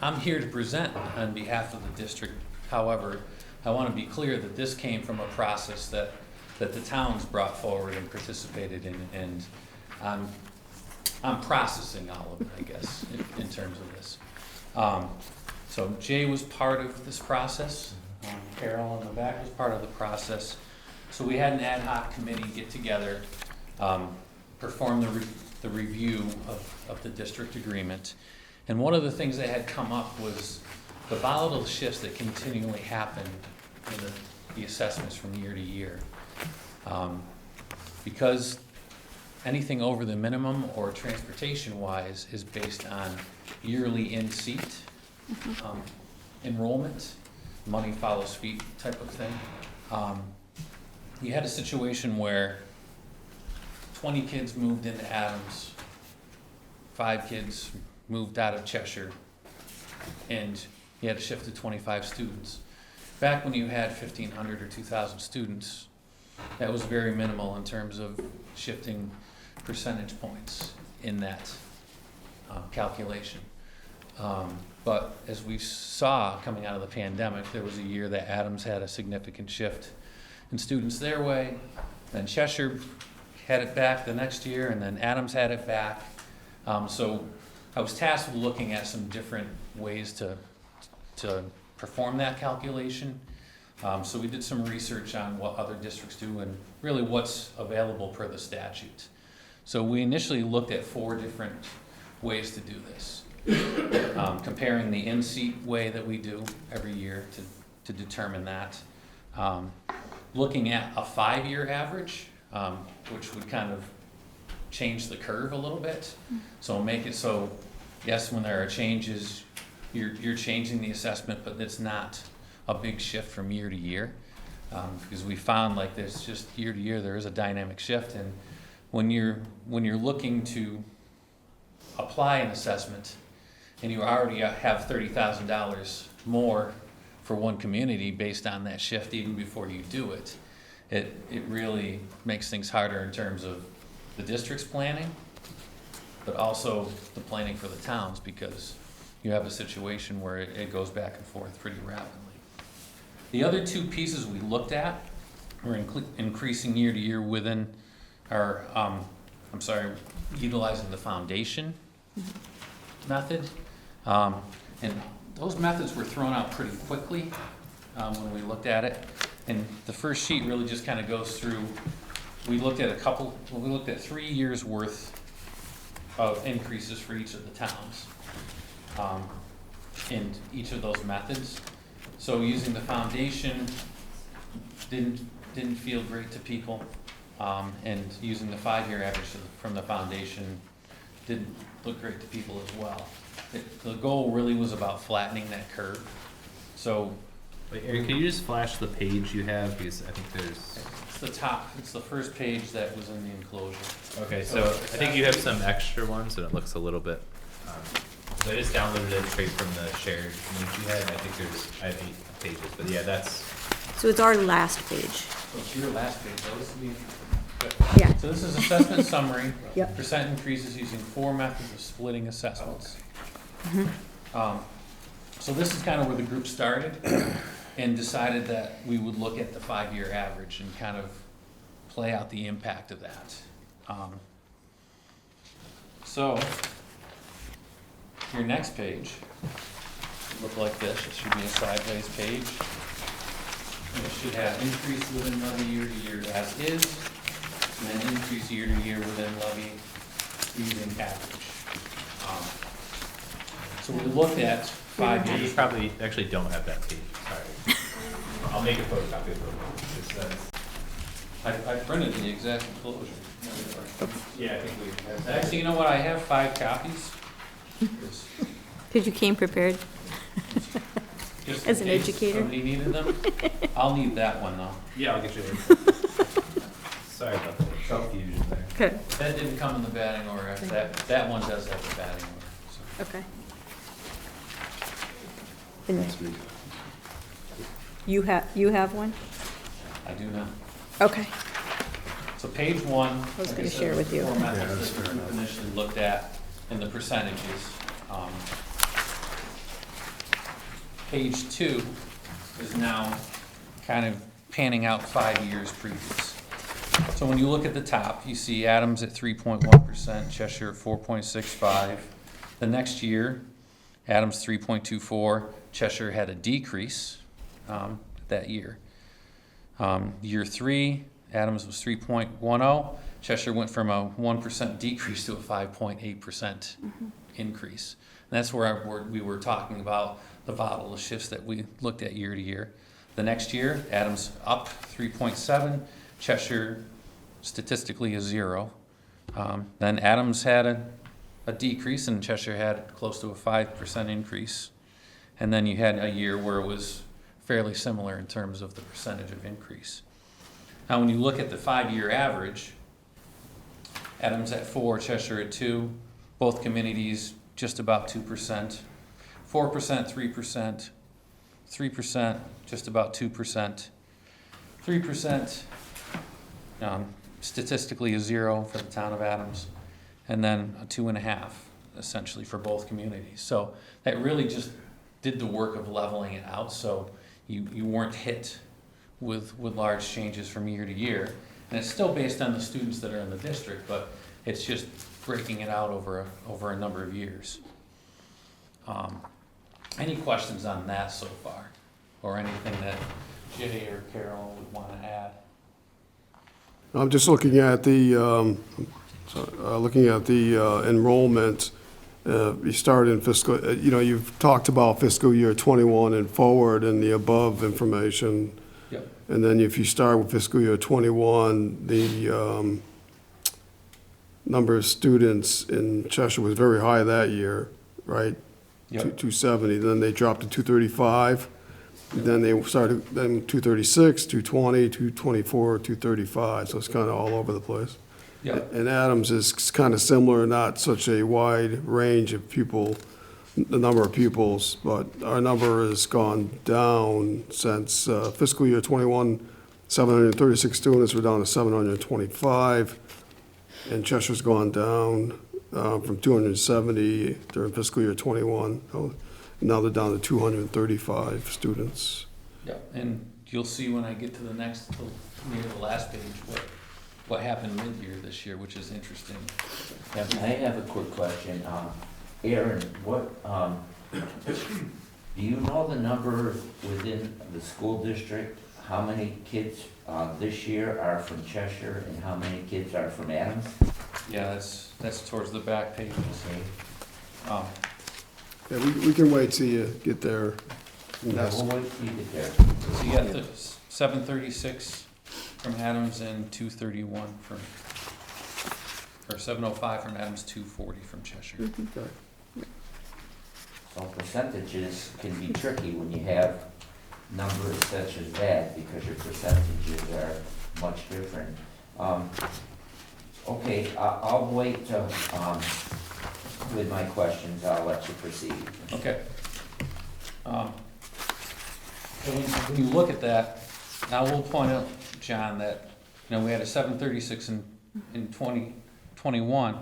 O: I'm here to present on behalf of the district. However, I want to be clear that this came from a process that the towns brought forward and participated in, and I'm processing all of it, I guess, in terms of this. So Jay was part of this process. Carol in the back was part of the process. So we had an ad hoc committee get together, perform the review of the district agreement. And one of the things that had come up was the volatile shifts that continually happened in the assessments from year to year. Because anything over the minimum or transportation-wise is based on yearly in-seat enrollment, money follows feet type of thing. You had a situation where 20 kids moved into Adams, 5 kids moved out of Cheshire, and you had a shift to 25 students. Back when you had 1,500 or 2,000 students, that was very minimal in terms of shifting percentage points in that calculation. But as we saw coming out of the pandemic, there was a year that Adams had a significant shift in students their way, then Cheshire had it back the next year, and then Adams had it back. So I was tasked with looking at some different ways to perform that calculation. So we did some research on what other districts do and really what's available per the statute. So we initially looked at 4 different ways to do this. Comparing the in-seat way that we do every year to determine that. Looking at a 5-year average, which would kind of change the curve a little bit. So make it so, yes, when there are changes, you're changing the assessment, but it's not a big shift from year to year. Because we found like there's just year to year, there is a dynamic shift. And when you're looking to apply an assessment, and you already have $30,000 more for one community based on that shift even before you do it, it really makes things harder in terms of the district's planning, but also the planning for the towns, because you have a situation where it goes back and forth pretty rapidly. The other 2 pieces we looked at were increasing year to year within our, utilizing the foundation method. And those methods were thrown out pretty quickly when we looked at it. And the first sheet really just kind of goes through, we looked at 3 years worth of increases for each of the towns in each of those methods. So using the foundation didn't feel great to people, and using the 5-year average from the foundation didn't look great to people as well. The goal really was about flattening that curve. So,
F: Wait, Eric, can you just flash the page you have, because I think there's...
O: it's the top, it's the first page that was in the enclosure.
F: Okay, so I think you have some extra ones, and it looks a little bit... I just downloaded it straight from the shared link you had. I think I have 8 pages, but yeah, that's...
C: So it's our last page.
O: So it's your last page, so this is
C: Yeah.
O: So this is assessment summary.
C: Yep.
O: Percent increases using 4 methods of splitting assessments. So this is kind of where the group started and decided that we would look at the 5-year average and kind of play out the impact of that. So your next page should look like this. It should be a sideways page. And it should have increase within levy year to year as is, and then increase year to year within levy using average. So we looked at 5
F: You
O: years.
F: probably actually don't have that page, sorry. I'll make a photocopy of it.
O: I printed the exact enclosure.
F: Yeah, I think we.
O: Actually, you know what, I have 5 copies.
C: Because you came prepared.
O: Just
C: As
O: in
C: an
O: case
C: educator.
O: Somebody needed them. I'll need that one though.
F: Yeah, I'll get you. Sorry about the confusion there.
C: Okay.
O: That didn't come in the batting order. That one does have the batting order. So.
C: Okay. And you have one?
O: I do now.
C: Okay.
O: So page 1.
C: I was
O: like
C: gonna
O: said,
C: share with you.
O: the four methods that we initially looked at and the percentages. Page 2 is now kind of panning out 5 years previous. So when you look at the top, you see Adams at 3.1%, Cheshire at 4.65. The next year, Adams 3.24, Cheshire had a decrease that year. Year 3, Adams was 3.10, Cheshire went from a 1% decrease to a 5.8% increase. And that's where we were talking about the volatile shifts that we looked at year to year. The next year, Adams up 3.7, Cheshire statistically a 0. Then Adams had a decrease and Cheshire had close to a 5% increase. And then you had a year where it was fairly similar in terms of the percentage of increase. Now when you look at the 5-year average, Adams at 4, Cheshire at 2, both communities just about 2%, 4%, 3%, 3%, just about 2%, 3%, statistically a 0 for the town of Adams, and then a 2.5 essentially for both communities. So that really just did the work of leveling it out, so you weren't hit with large changes from year to year. And it's still based on the students that are in the district, but it's just breaking it out over a number of years. Any questions on that so far? Or anything that Jay or Carol would want to add?
A: I'm just looking at the, enrollment. You start in fiscal, you've talked about fiscal year 21 and forward and the above information.
O: Yep.
A: And then if you start with fiscal year 21, the number of students in Cheshire was very high that year, right?
O: Yep.
A: 270, then they dropped to 235. Then they started, then 236, 220, 224, 235, so it's kind of all over the place.
O: Yep.
A: And Adams is kind of similar, not such a wide range of pupil, the number of pupils, but our number has gone down since fiscal year 21, 736 students, we're down to 725, and Cheshire's gone down from 270 during fiscal year 21. Now they're down to 235 students.
O: Yeah, and you'll see when I get to the next, near the last page, what happened mid-year this year, which is interesting.
I: Yeah, I have a quick question. Aaron, do you know the number within the school district? How many kids this year are from Cheshire and how many kids are from Adams?
O: Yeah, that's towards the back page.
I: Okay.
A: Yeah, we can wait till you get there.
I: Yeah, we'll wait till you get there.
O: So you got the 736 from Adams and 231 from, or 705 from Adams, 240 from Cheshire.
A: Okay.
I: So percentages can be tricky when you have numbers such as that because your percentages are much different. Okay, I'll wait with my questions. I'll let you proceed.
O: Okay. And when you look at that, now we'll point out, John, that, we had a 736 in 2021,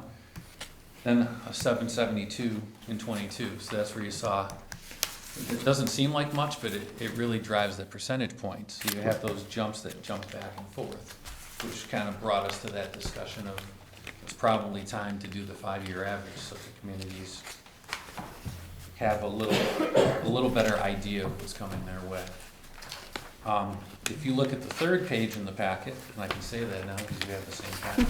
O: then a 772 in 22. So that's where you saw, it doesn't seem like much, but it really drives the percentage point. So you have those jumps that jump back and forth, which kind of brought us to that discussion of it's probably time to do the 5-year average so the communities have a little better idea of what's coming their way. If you look at the third page in the packet, and I can say that now because we have the same packet.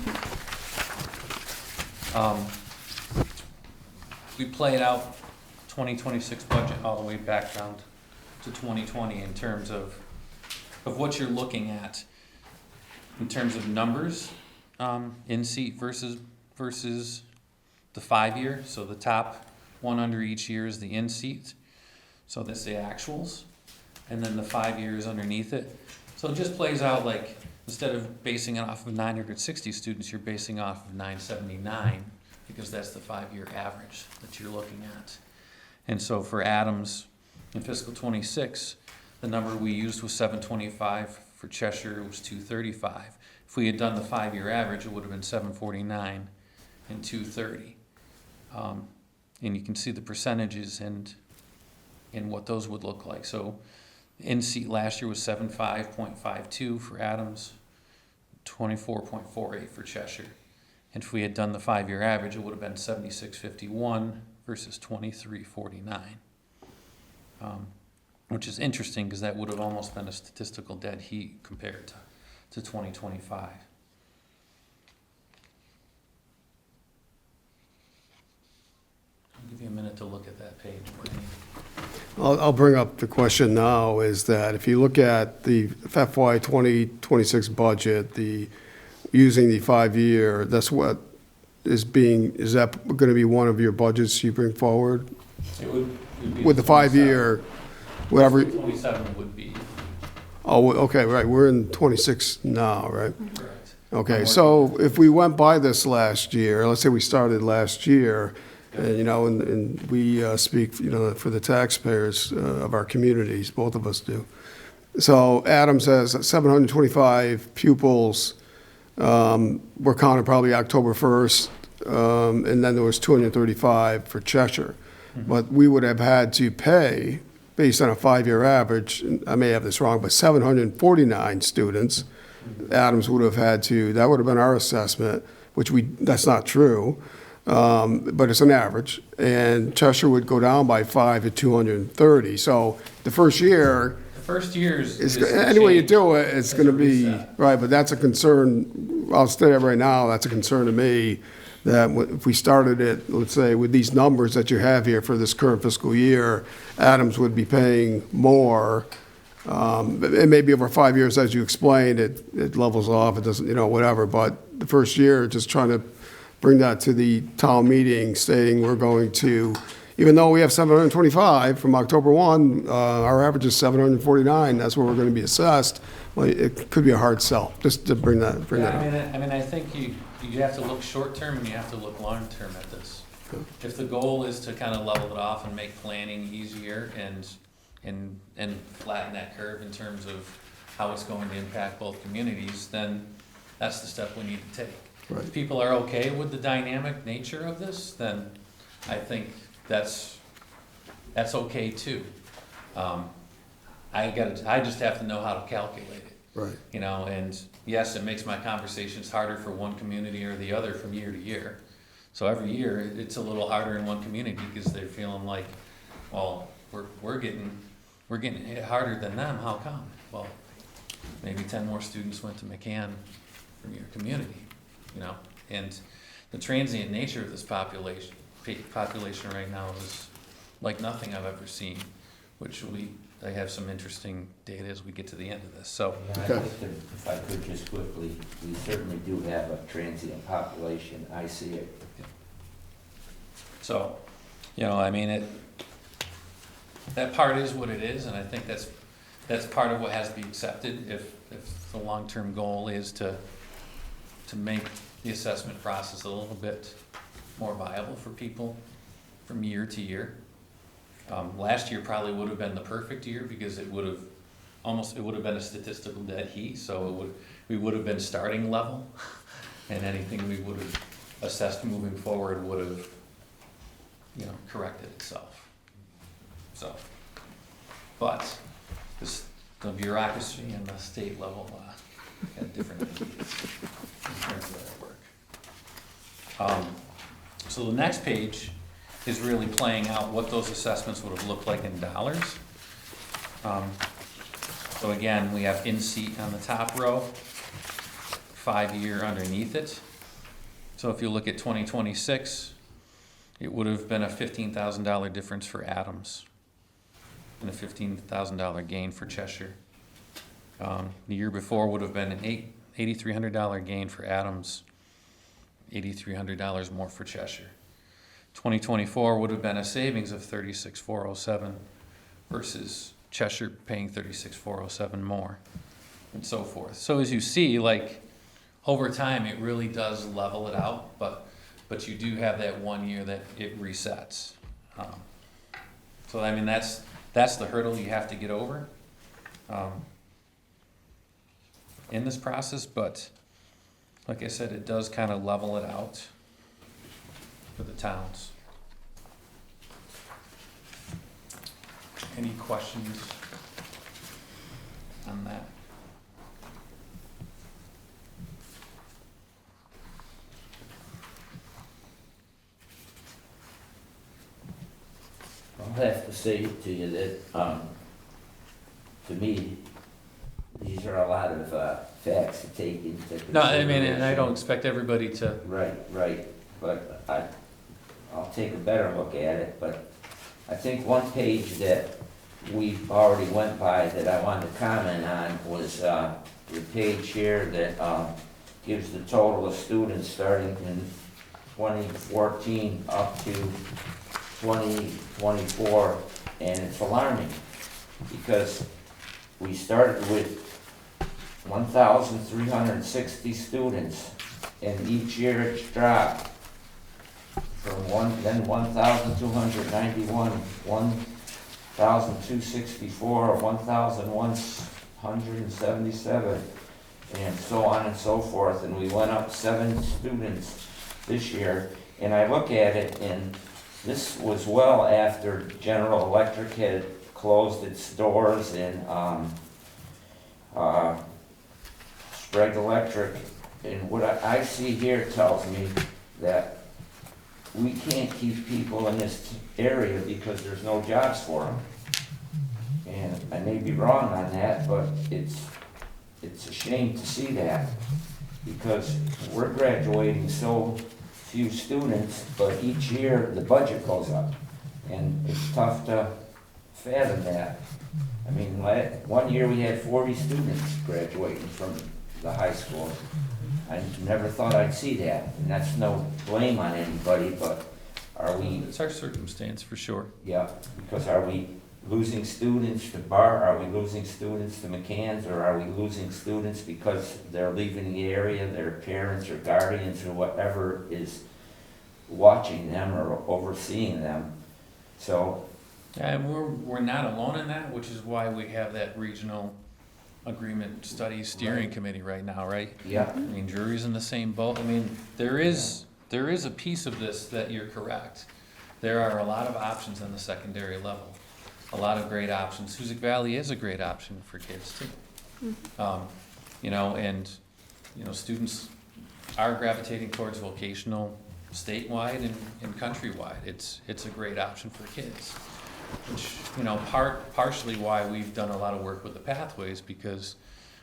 O: We played out 2026 budget all the way back down to 2020 in terms of of what you're looking at in terms of numbers, in seat versus the 5-year. So the top one under each year is the in seat. So that's the actuals, and then the 5 years underneath it. So it just plays out like, instead of basing it off of 960 students, you're basing off of 979, because that's the 5-year average that you're looking at. And so for Adams, in fiscal '26, the number we used was 725. For Cheshire, it was 235. If we had done the 5-year average, it would have been 749 and 230. And you can see the percentages and what those would look like. So in seat last year was 75.52 for Adams, 24.48 for Cheshire. And if we had done the 5-year average, it would have been 76.51 versus 23.49. Which is interesting because that would have almost been a statistical dead heat compared to 2025. I'll give you a minute to look at that page.
A: I'll bring up the question now, is that if you look at the FY 2026 budget, using the 5-year, that's what is that going to be one of your budgets you bring forward?
O: It would be
A: With the 5-year, whatever.
O: 27 would be.
A: Oh, okay, right, we're in 26 now, right?
O: Correct.
A: Okay, so if we went by this last year, let's say we started last year, and we speak, for the taxpayers of our communities, both of us do. So Adams has 725 pupils, were counted probably October 1st, and then there was 235 for Cheshire. But we would have had to pay, based on a 5-year average, I may have this wrong, but 749 students. Adams would have had to, that would have been our assessment, that's not true, but it's an average. And Cheshire would go down by 5 to 230. So the first year,
O: The first year is
A: any way you do it, it's going to be, right, but that's a concern. I'll state it right now, that's a concern to me, that if we started it, let's say, with these numbers that you have here for this current fiscal year, Adams would be paying more. It may be over 5 years, as you explained, it levels off, it doesn't, whatever, but the first year, just trying to bring that to the town meeting, stating we're going to, even though we have 725 from October 1, our average is 749, that's where we're going to be assessed. Well, it could be a hard sell, just to bring that up.
O: I mean, I think you have to look short-term and you have to look long-term at this. If the goal is to kind of level it off and make planning easier and flatten that curve in terms of how it's going to impact both communities, then that's the step we need to take.
A: Right.
O: If people are okay with the dynamic nature of this, then I think that's okay too. I just have to know how to calculate it.
A: Right.
O: And yes, it makes my conversations harder for one community or the other from year to year. So every year, it's a little harder in one community because they're feeling like, well, we're getting hit harder than them, how come? Well, maybe 10 more students went to McCann from your community, And the transient nature of this population right now is like nothing I've ever seen, which I have some interesting data as we get to the end of this, so.
I: Yeah, if I could just quickly, we certainly do have a transient population, I see it.
O: So, that part is what it is, and I think that's part of what has to be accepted if the long-term goal is to make the assessment process a little bit more viable for people from year to year. Last year probably would have been the perfect year because it would have been a statistical dead heat, so we would have been starting level, and anything we would have assessed moving forward would have, corrected itself. So, but the bureaucracy and the state level had different ideas in terms of that work. So the next page is really playing out what those assessments would have looked like in dollars. So again, we have in-seat on the top row, 5-year underneath it. So if you look at 2026, it would have been a $15,000 difference for Adams and a $15,000 gain for Cheshire. The year before would have been an $8,300 gain for Adams, $8,300 more for Cheshire. 2024 would have been a savings of $36,407 versus Cheshire paying $36,407 more, and so forth. So as you see, like, over time, it really does level it out, but you do have that 1 year that it resets. So I mean, that's the hurdle you have to get over in this process, but like I said, it does kind of level it out for the towns. Any questions on that?
I: I'll have to say to you that, to me, these are a lot of facts to take into consideration.
O: No, I mean, and I don't expect everybody to.
I: Right, but I'll take a better look at it, but I think one page that we already went by that I wanted to comment on was the page here that gives the total of students starting in 2014 up to 2024, and it's alarming because we started with 1,360 students, and each year it's dropped from then 1,291, 1,264, 1,177, and so on and so forth. And we went up 7 students this year, and I look at it, and this was well after General Electric had closed its doors, and Sprague Electric, and what I see here tells me that we can't keep people in this area because there's no jobs for them. And I may be wrong on that, but it's a shame to see that, because we're graduating so few students, but each year the budget goes up, and it's tough to fathom that. I mean, 1 year we had 40 students graduating from the high school. I never thought I'd see that, and that's no blame on anybody, but are we...
O: It's our circumstance, for sure.
I: Yeah, because are we losing students to Bar, are we losing students to McCann's, or are we losing students because they're leaving the area, their parents or guardians or whatever is watching them or overseeing them? So...
O: And we're not alone in that, which is why we have that regional agreement studies steering committee right now, right?
I: Yeah.
O: I mean, jury's in the same boat. I mean, there is a piece of this that you're correct. There are a lot of options on the secondary level, a lot of great options. Hoosick Valley is a great option for kids too. You know, and you know, students are gravitating towards vocational statewide and countrywide. It's a great option for kids. Which, you know, partially why we've done a lot of work with the pathways, because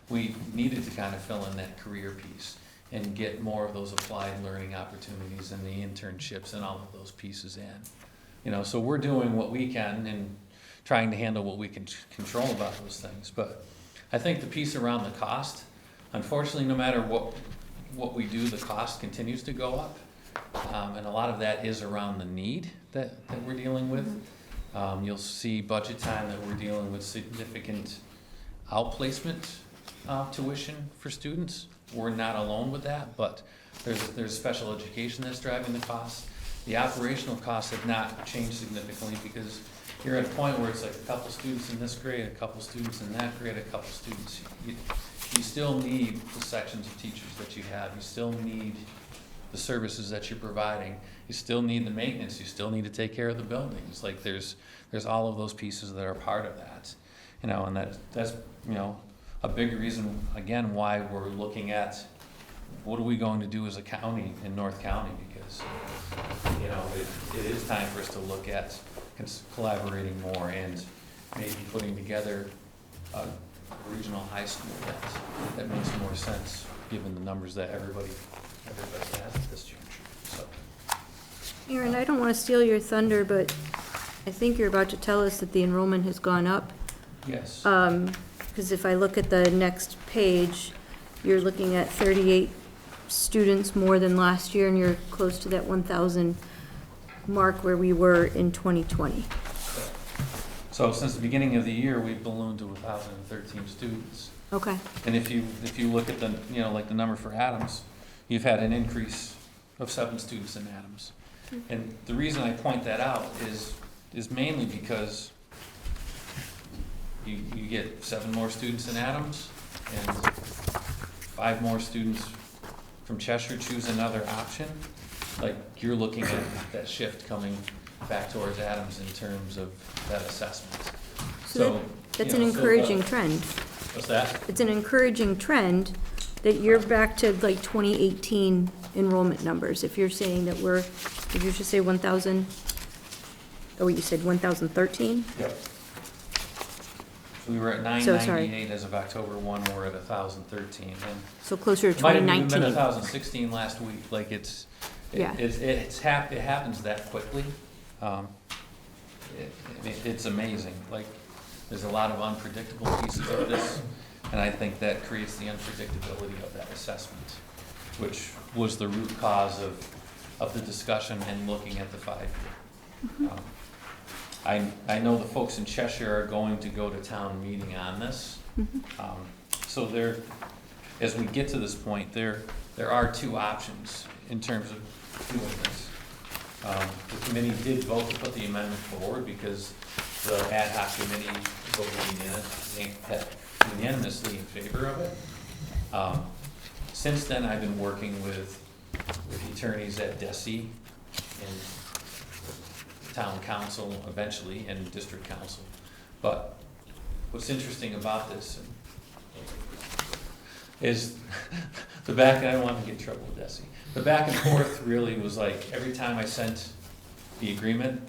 O: we needed to kind of fill in that career piece and get more of those applied learning opportunities and the internships and all of those pieces in. You know, so we're doing what we can and trying to handle what we can control about those things. But I think the piece around the cost, unfortunately, no matter what we do, the cost continues to go up. And a lot of that is around the need that we're dealing with. You'll see budget time that we're dealing with significant outplacement tuition for students. We're not alone with that, but there's special education that's driving the costs. The operational costs have not changed significantly because you're at a point where it's like a couple students in this grade, a couple students in that grade, a couple students. You still need the sections of teachers that you have. You still need the services that you're providing. You still need the maintenance. You still need to take care of the buildings. Like there's all of those pieces that are part of that, you know, and that's you know, a big reason again why we're looking at what are we going to do as a county in North County, because you know it is time for us to look at collaborating more and maybe putting together a regional high school that makes more sense given the numbers that everybody has at this juncture. So.
C: Aaron, I don't want to steal your thunder, but I think you're about to tell us that the enrollment has gone up.
O: Yes.
C: because if I look at the next page, you're looking at 38 students more than last year, and you're close to that 1,000 mark where we were in 2020.
O: So since the beginning of the year, we've ballooned to 1,013 students.
C: Okay.
O: And if you look at the, like the number for Adams, you've had an increase of 7 students in Adams. And the reason I point that out is mainly because you get 7 more students in Adams and 5 more students from Cheshire choose another option. Like, you're looking at that shift coming back towards Adams in terms of that assessment.
C: So that's an encouraging trend.
O: What's that?
C: It's an encouraging trend that you're back to like 2018 enrollment numbers. If you're saying that did you just say 1,000? Oh, you said 1,013?
O: Yep. So we were at
C: So sorry.
O: 998 as of October 1, we're at 1,013. And
C: So closer to
O: it might have even
C: 2019.
O: been 1,016 last week, like it happens that quickly. It's amazing, like, there's a lot of unpredictable pieces of this, and I think that creates the unpredictability of that assessment, which was the root cause of the discussion and looking at the 5-year. I know the folks in Cheshire are going to go to town meeting on this. So as we get to this point, there are 2 options in terms of doing this. The committee did vote to put the amendment forward because the ad hoc committee voted unanimously in favor of it. Since then, I've been working with the attorneys at DESI and town council eventually, and district council. But what's interesting about this is I don't want to get in trouble with DESI. The back and forth really was like, every time I sent the agreement,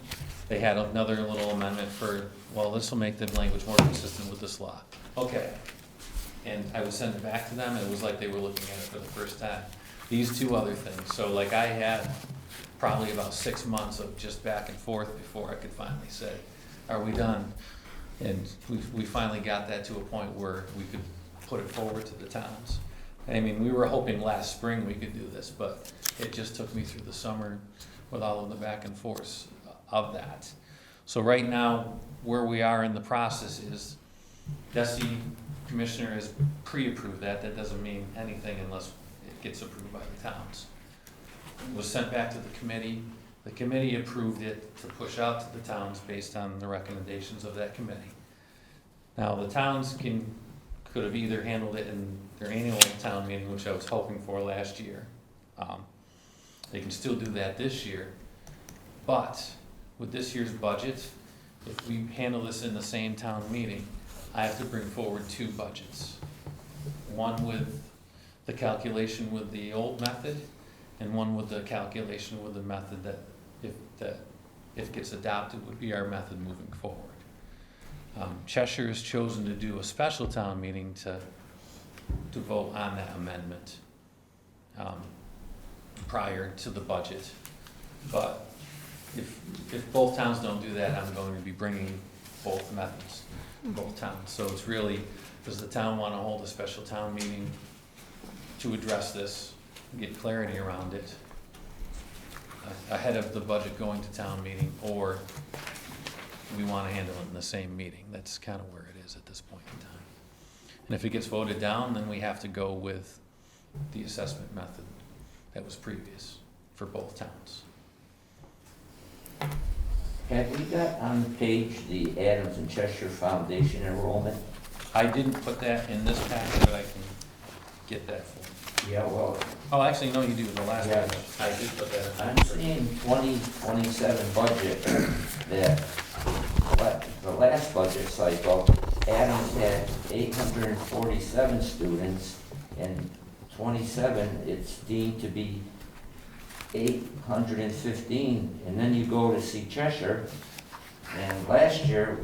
O: they had another little amendment for, well, this will make the language more consistent with this law. Okay. And I would send it back to them, and it was like they were looking at it for the first time. These 2 other things. So like I had probably about 6 months of just back and forth before I could finally say, are we done? And we finally got that to a point where we could put it forward to the towns. I mean, we were hoping last spring we could do this, but it just took me through the summer with all of the back and forth of that. So right now, where we are in the process is DESI commissioner has pre-approved that. That doesn't mean anything unless it gets approved by the towns. It was sent back to the committee. The committee approved it to push out to the towns based on the recommendations of that committee. Now, the towns could have either handled it in their annual town meeting, which I was hoping for last year. They can still do that this year, but with this year's budget, if we handle this in the same town meeting, I have to bring forward 2 budgets. One with the calculation with the old method, and one with the calculation with the method that, if gets adopted, would be our method moving forward. Cheshire has chosen to do a special town meeting to vote on that amendment prior to the budget. But if both towns don't do that, I'm going to be bringing both methods, both towns. So it's really, does the town want to hold a special town meeting to address this, get clarity around it ahead of the budget going to town meeting, or we want to handle it in the same meeting? That's kind of where it is at this point in time. And if it gets voted down, then we have to go with the assessment method that was previous for both towns.
I: Have we got on the page the Adams and Cheshire Foundation enrollment?
O: I didn't put that in this packet, but I can get that for you.
I: Yeah, well.
O: Oh, actually, no, you do, the last
I: Yeah.
O: page. I did put that in.
I: I'm seeing 2027 budget that, the last budget cycle, Adams had 847 students, and 27, it's deemed to be 815, and then you go to see Cheshire, and last year,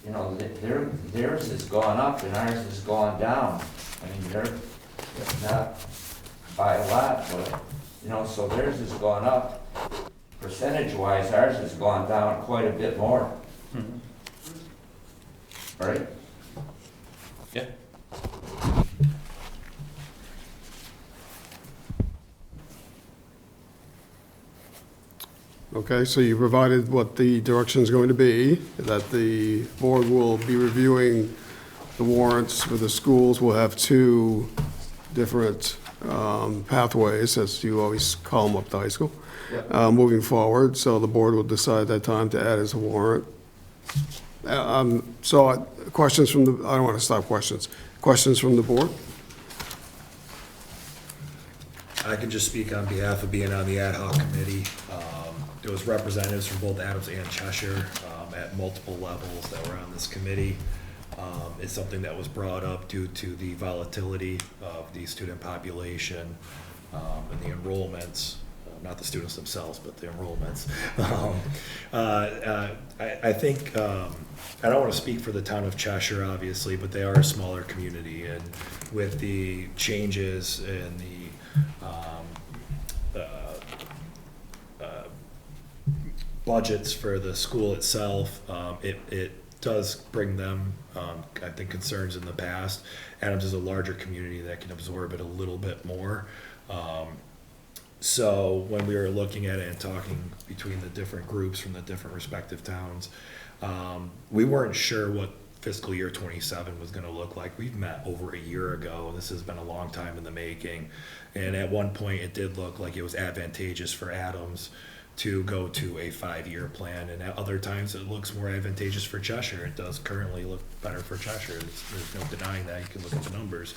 I: theirs has gone up and ours has gone down. I mean, they're not by a lot, but, so theirs has gone up. Percentage-wise, ours has gone down quite a bit more. Right?
F: Yeah.
A: Okay, so you provided what the direction is going to be, that the board will be reviewing the warrants for the schools. We'll have two different pathways, as you always call them up to high school, moving forward. So the board will decide at that time to add as a warrant. Questions from the, I don't want to stop questions. Questions from the board?
K: I can just speak on behalf of being on the ad hoc committee. There was representatives from both Adams and Cheshire at multiple levels that were on this committee. It's something that was brought up due to the volatility of the student population and the enrollments, not the students themselves, but the enrollments. I think, I don't want to speak for the town of Cheshire, obviously, but they are a smaller community, and with the changes in the budgets for the school itself, it does bring them, I think, concerns in the past. Adams is a larger community that can absorb it a little bit more. So when we were looking at it and talking between the different groups from the different respective towns, we weren't sure what fiscal year 27 was going to look like. We've met over a year ago. This has been a long time in the making. And at one point it did look like it was advantageous for Adams to go to a 5-year plan, and at other times it looks more advantageous for Cheshire. It does currently look better for Cheshire. There's no denying that. You can look at the numbers.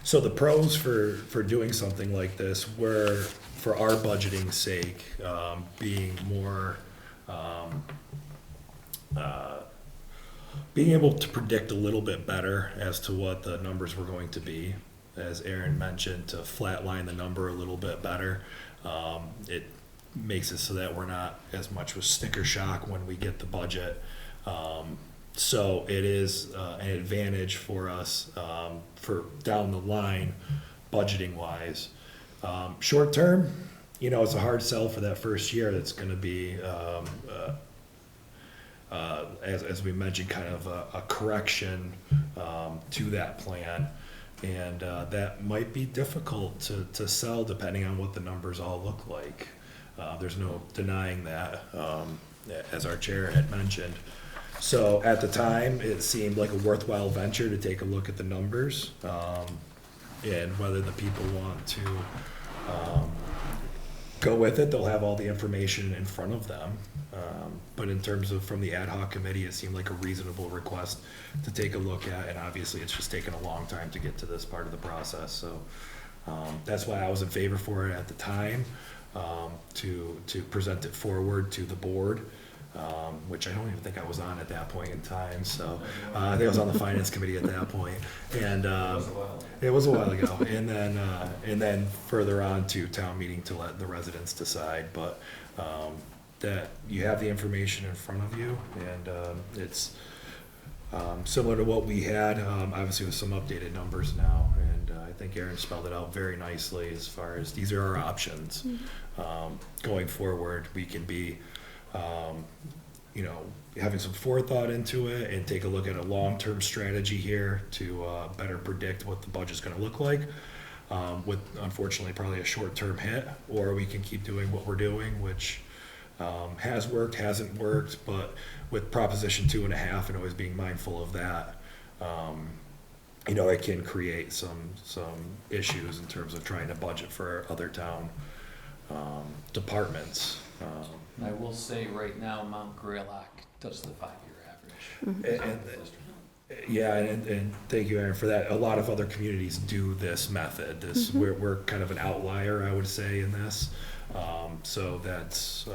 K: So the pros for doing something like this were, for our budgeting sake, being more, being able to predict a little bit better as to what the numbers were going to be. As Aaron mentioned, to flatline the number a little bit better. It makes it so that we're not as much with sticker shock when we get the budget. So it is an advantage for us for down the line, budgeting wise. Short term, it's a hard sell for that first year. That's going to be, as we mentioned, kind of a correction to that plan. And that might be difficult to sell depending on what the numbers all look like. There's no denying that, as our chair had mentioned. So at the time, it seemed like a worthwhile venture to take a look at the numbers and whether the people want to go with it. They'll have all the information in front of them. But in terms of from the ad hoc committee, it seemed like a reasonable request to take a look at, and obviously it's just taken a long time to get to this part of the process. So that's why I was in favor for it at the time, to present it forward to the board, which I don't even think I was on at that point in time. So I think I was on the finance committee at that point, and it was a while ago. And then further on to town meeting to let the residents decide. But that you have the information in front of you, and it's similar to what we had, obviously with some updated numbers now, and I think Aaron spelled it out very nicely as far as these are our options. Going forward, we can be having some forethought into it and take a look at a long-term strategy here to better predict what the budget's going to look like, with unfortunately probably a short-term hit, or we can keep doing what we're doing, which has worked, hasn't worked, but with Proposition 2.5 and always being mindful of that, it can create some issues in terms of trying to budget for other town departments.
O: I will say right now, Mount Greylock does the 5-year average.
K: And thank you, Aaron, for that. A lot of other communities do this method. We're kind of an outlier, I would say, in this. So that's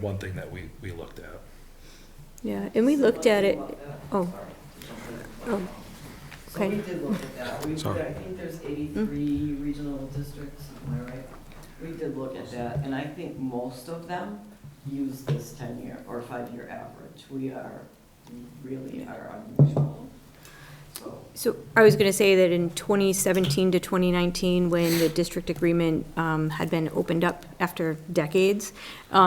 K: one thing that we looked at.
C: Yeah, and we looked at it. Oh.
P: So
C: Okay.
P: we did look at that. I think there's 83 regional districts, am I right? We did look at that, and I think most of them use this 10-year or 5-year average. We really are unusual.
C: So I was going to say that in 2017 to 2019, when the district agreement had been opened up after decades,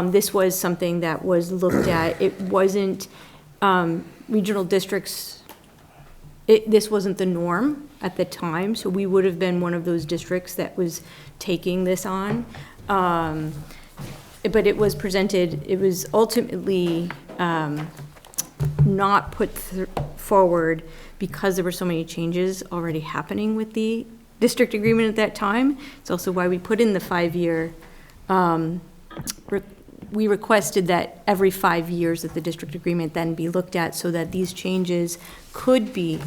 C: this was something that was looked at. It wasn't regional districts this wasn't the norm at the time, so we would have been one of those districts that was taking this on. But it was presented, it was ultimately not put forward because there were so many changes already happening with the district agreement at that time. It's also why we put in the 5-year, we requested that every 5 years that the district agreement then be looked at so that these changes could be,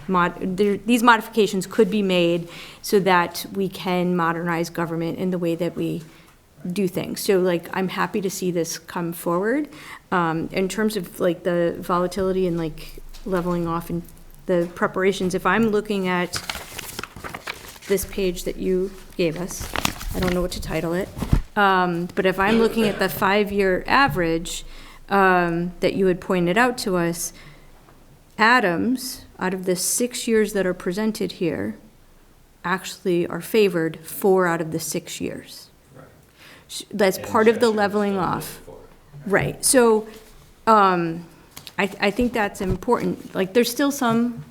C: these modifications could be made so that we can modernize government in the way that we do things. So like, I'm happy to see this come forward. In terms of like the volatility and like leveling off and the preparations, if I'm looking at this page that you gave us, I don't know what to title it, but if I'm looking at the 5-year average that you had pointed out to us, Adams, out of the 6 years that are presented here, actually are favored 4 out of the 6 years. That's part of the leveling off. Right, so, I think that's important, like, there's still some,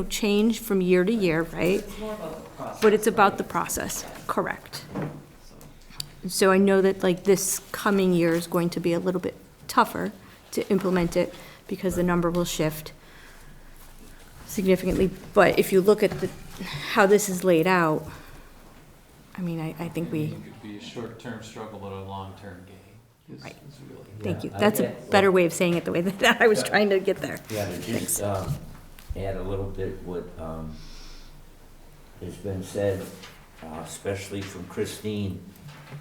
C: change from year to year, right?
P: It's more about the process.
C: But it's about the process, correct. So I know that, like, this coming year is going to be a little bit tougher to implement it, because the number will shift significantly, but if you look at how this is laid out, I mean, I think
O: It could be a short-term struggle, but a long-term gain.
C: Right.
O: Is really.
C: Thank you. That's a better way of saying it, the way that I was trying to get there.
I: Yeah, to just add a little bit what has been said, especially from Christine,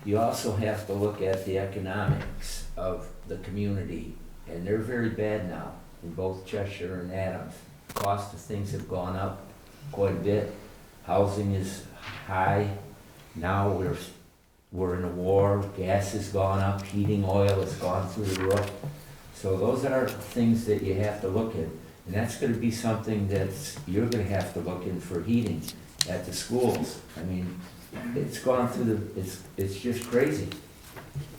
I: you also have to look at the economics of the community, and they're very bad now in both Cheshire and Adams. Cost of things have gone up quite a bit. Housing is high. Now we're in a war, gas has gone up, heating oil has gone through the roof. So those are things that you have to look at. And that's gonna be something you're gonna have to look in for heating at the schools. I mean, it's gone through it's just crazy.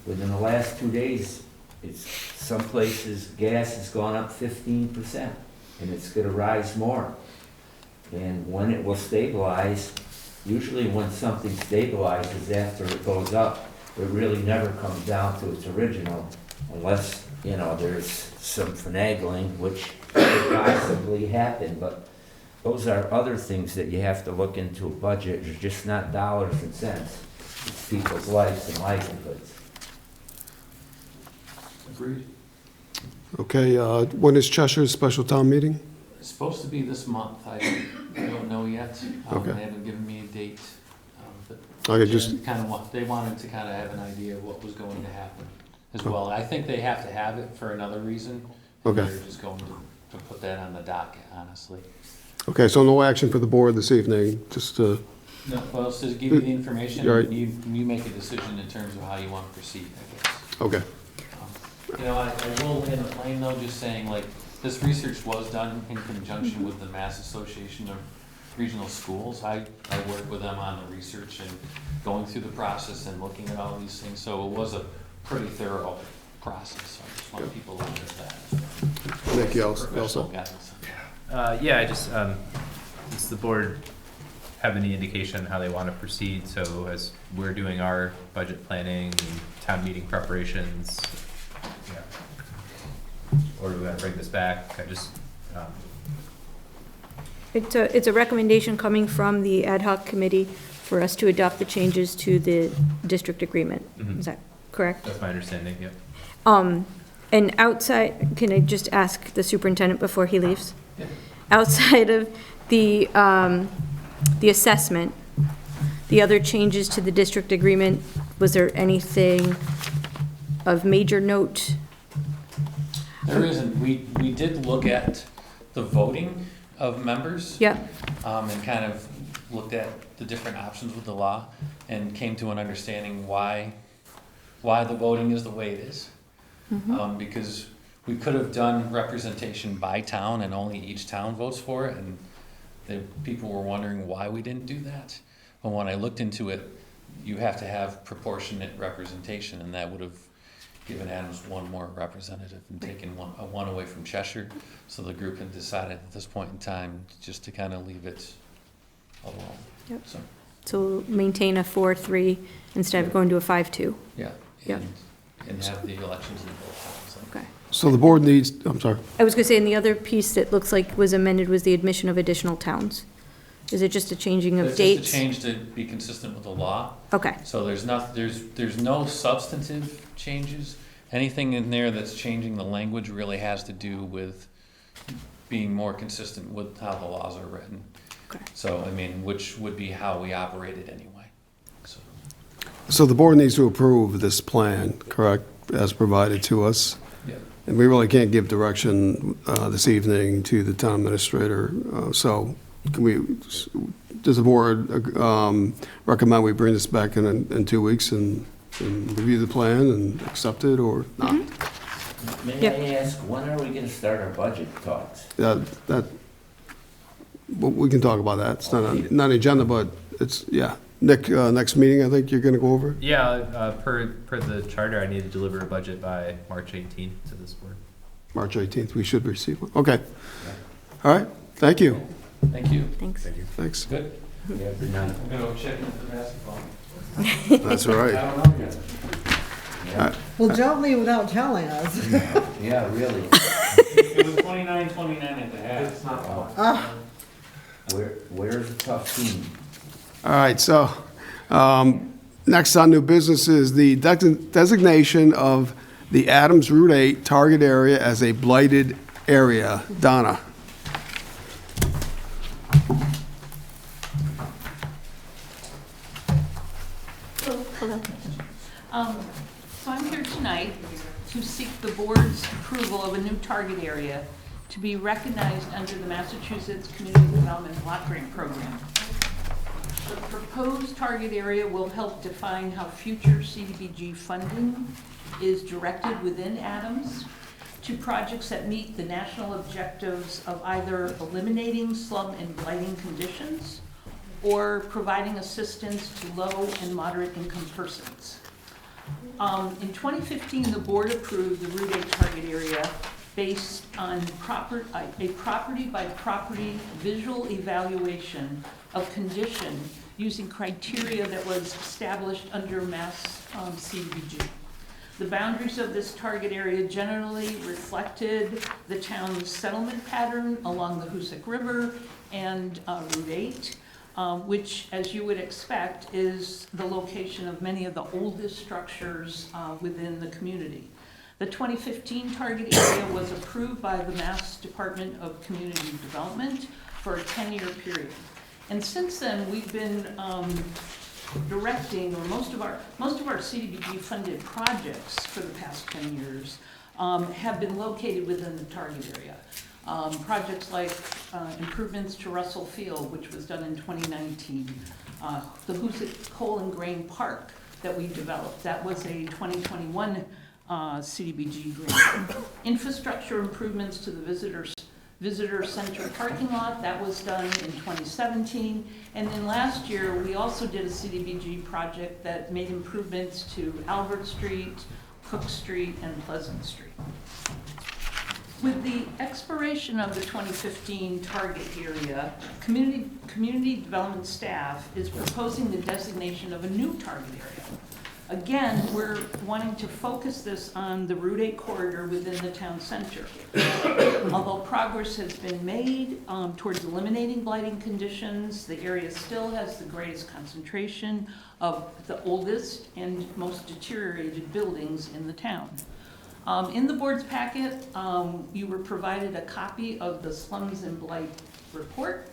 I: Within the last 2 days, some places, gas has gone up 15%, and it's gonna rise more. And when it will stabilize, usually when something stabilizes after it goes up, it really never comes down to its original, unless, there's some finagling, which could possibly happen, but those are other things that you have to look into a budget. It's just not dollars and cents. It's people's lives and livelihoods.
O: Agreed.
A: Okay, when is Cheshire's special town meeting?
O: It's supposed to be this month. I don't know yet.
A: Okay.
O: They haven't given me a date. But
A: Okay, just,
O: they wanted to kind of have an idea of what was going to happen as well. I think they have to have it for another reason. And
A: Okay.
O: they're just going to put that on the docket, honestly.
A: okay, so no action for the board this evening, just,
O: No, well, it's to give you the information,
A: Right.
O: and you make a decision in terms of how you want to proceed, I guess.
A: okay,
O: I will land a plane though, just saying, like, this research was done in conjunction with the Mass Association of Regional Schools. I worked with them on the research and going through the process and looking at all these things, so it was a pretty thorough process, so I just want people to look at that.
A: thank you,
O: Professional
A: Elsa.
O: guidance.
F: Yeah, I just, does the board have any indication how they want to proceed? So as we're doing our budget planning and town meeting preparations, or do we want to bring this back? I just,
C: It's a recommendation coming from the ad hoc committee for us to adopt the changes to the district agreement.
F: Mhm.
C: Is that correct?
F: that's my understanding, yep.
C: And outside, can I just ask the superintendent before he leaves?
O: Yeah.
C: Outside of the assessment, the other changes to the district agreement, was there anything of major note?
O: There isn't. We did look at the voting of members.
C: Yeah,
O: And kind of looked at the different options with the law and came to an understanding why the voting is the way it is. Because we could have done representation by town and only each town votes for it, and people were wondering why we didn't do that. But when I looked into it, you have to have proportionate representation, and that would have given Adams one more representative and taken one away from Cheshire. So the group had decided at this point in time just to kind of leave it alone.
C: Yep.
O: So,
C: So maintain a 4-3 instead of going to a 5-2.
O: yeah.
C: Yep.
O: And have the elections in both towns.
C: Okay.
A: So the board needs, I'm sorry.
C: I was gonna say, and the other piece that looks like was amended was the admission of additional towns. Is it just a changing of
O: It's
C: dates?
O: just a change to be consistent with the law.
C: Okay,
O: So there's no substantive changes. Anything in there that's changing the language really has to do with being more consistent with how the laws are written.
C: okay.
O: So, I mean, which would be how we operated anyway. So,
A: So the board needs to approve this plan, correct, as provided to us?
O: yeah.
A: And we really can't give direction this evening to the town administrator. So can we, does the board recommend we bring this back in 2 weeks and review the plan and accept it or not?
C: Mm-hmm.
I: May I ask, when are we gonna start our budget talks?
A: We can talk about that. It's not on the agenda, but it's, yeah. Nick, next meeting, I think you're going to go over?
F: Yeah, per the charter, I need to deliver a budget by March 18th to this board.
A: March 18th, we should receive one. Okay. All right, thank you.
O: Thank you.
C: Thanks.
A: Thanks.
O: Good.
I: Yeah, good night.
O: I'm gonna go check in for basketball.
A: That's all right.
O: I don't know yet.
I: Yeah,
B: Well, don't leave without telling us.
I: yeah, really.
N: It was 29-29 at the half. It's not
I: Wow. Where's the tough team?
A: All right, so next on new business is the designation of the Adams Route 8 target area as a blighted area. Donna.
Q: So I'm here tonight to seek the board's approval of a new target area to be recognized under the Massachusetts Community Development Block Grant Program. The proposed target area will help define how future CDBG funding is directed within Adams to projects that meet the national objectives of either eliminating slum and blighting conditions or providing assistance to low and moderate income persons. In 2015, the board approved the Route 8 target area based on a property-by-property visual evaluation of condition using criteria that was established under Mass CDBG. The boundaries of this target area generally reflected the town's settlement pattern along the Hoosick River and Route 8. Which, as you would expect, is the location of many of the oldest structures within the community. The 2015 target area was approved by the Mass Department of Community Development for a 10-year period. And since then, we've been directing, or most of our CDBG funded projects for the past 10 years have been located within the target area. Projects like improvements to Russell Field, which was done in 2019, the Hoosick Coal and Grain Park that we developed, that was a 2021 CDBG grant. Infrastructure improvements to the visitor center parking lot, that was done in 2017. And then last year, we also did a CDBG project that made improvements to Albert Street, Cook Street, and Pleasant Street. With the expiration of the 2015 target area, community development staff is proposing the designation of a new target area. Again, we're wanting to focus this on the Route 8 corridor within the town center. Although progress has been made towards eliminating blighting conditions, the area still has the greatest concentration of the oldest and most deteriorated buildings in the town. In the board's packet, you were provided a copy of the Slums and Blight report